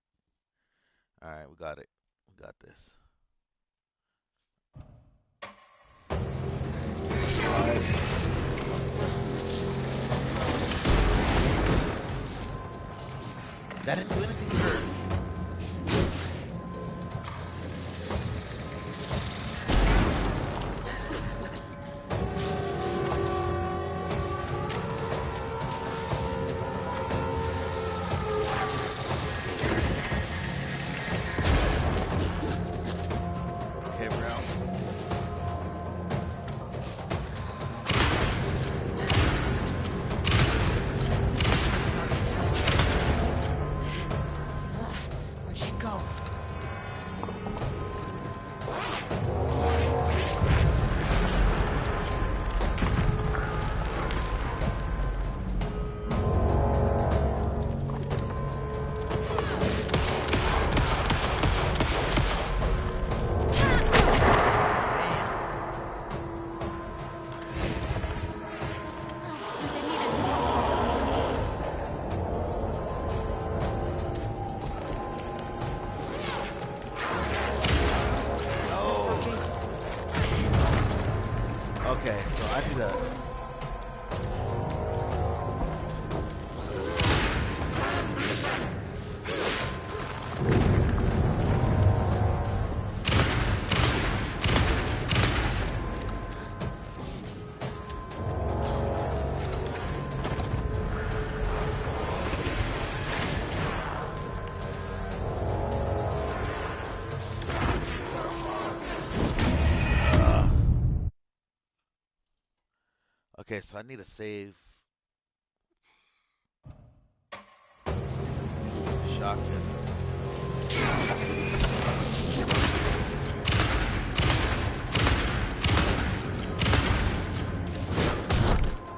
All right, we got it. We got this. That didn't do anything to her. Okay, we're out. Where'd she go? Okay, so I need to. Okay, so I need to save shotgun.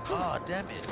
Oh, damn it.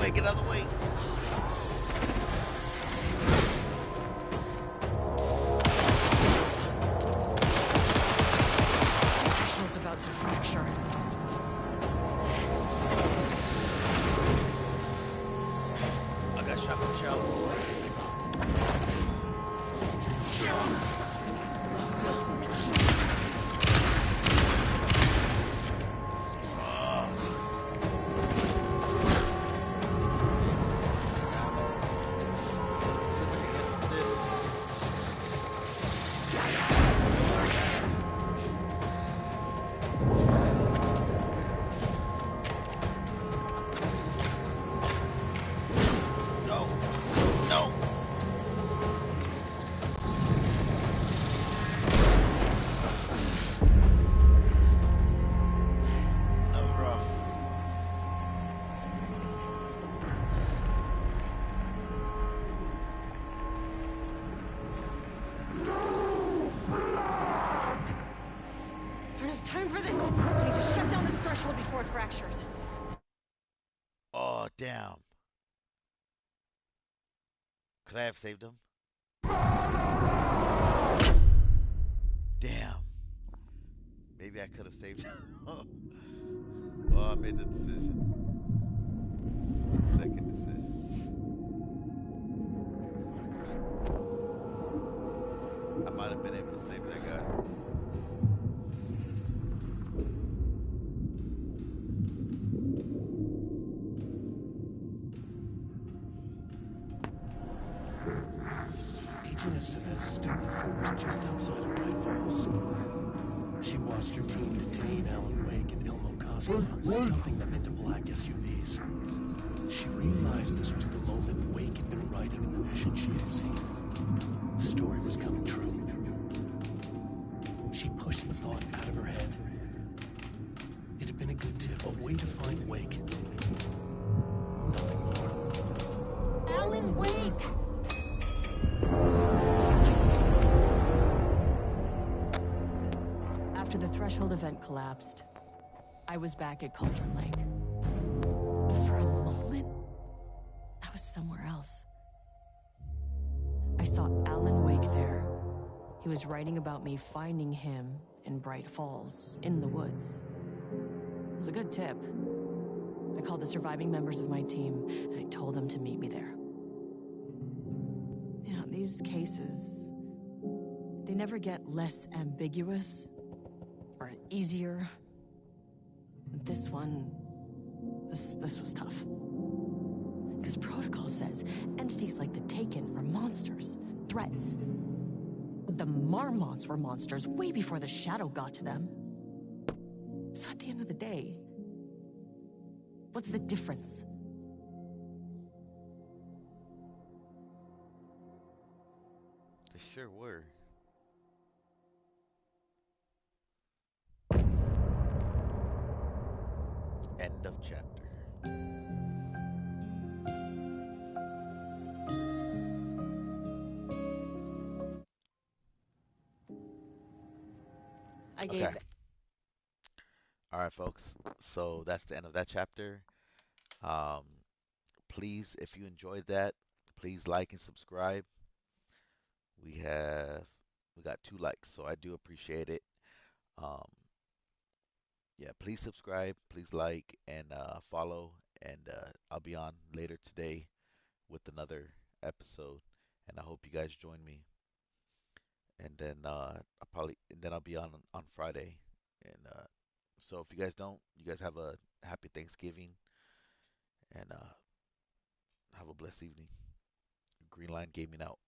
way, get out of the way. The shield's about to fracture. I got shotgun shells. Time for this! I need to shut down this threshold before it fractures. Oh, damn. Could I have saved him? Damn. Maybe I could have saved him. Well, I made the decision. Second decision. I might have been able to save that guy. Agent Estevez stood in the forest just outside of Bright Falls. She watched her team detain Alan Wake and Ilmo Koska, stuffing them into black SUVs. She realized this was the moment Wake had been writing in the vision she had seen. The story was coming true. She pushed the thought out of her head. It had been a good tip, a way to find Wake. Nothing more. Alan Wake! After the threshold event collapsed, I was back at Cauldron Lake. But for a moment, I was somewhere else. I saw Alan Wake there. He was writing about me finding him in Bright Falls, in the woods. It was a good tip. I called the surviving members of my team, and I told them to meet me there. You know, these cases, they never get less ambiguous or easier. This one, this was tough. Because protocol says entities like the Taken are monsters, threats. But the Marmonts were monsters way before the Shadow got to them. So at the end of the day, what's the difference? They sure were. End of chapter. I gave... Okay. All right, folks. So that's the end of that chapter. Um, please, if you enjoyed that, please like and subscribe. We got 2 likes, so I do appreciate it. Um, yeah, please subscribe, please like, and follow, and I'll be on later today with another episode, and I hope you guys join me. And then I'll be on Friday, and so if you guys don't, you guys have a happy Thanksgiving, and have a blessed evening. Green Line Gaming out.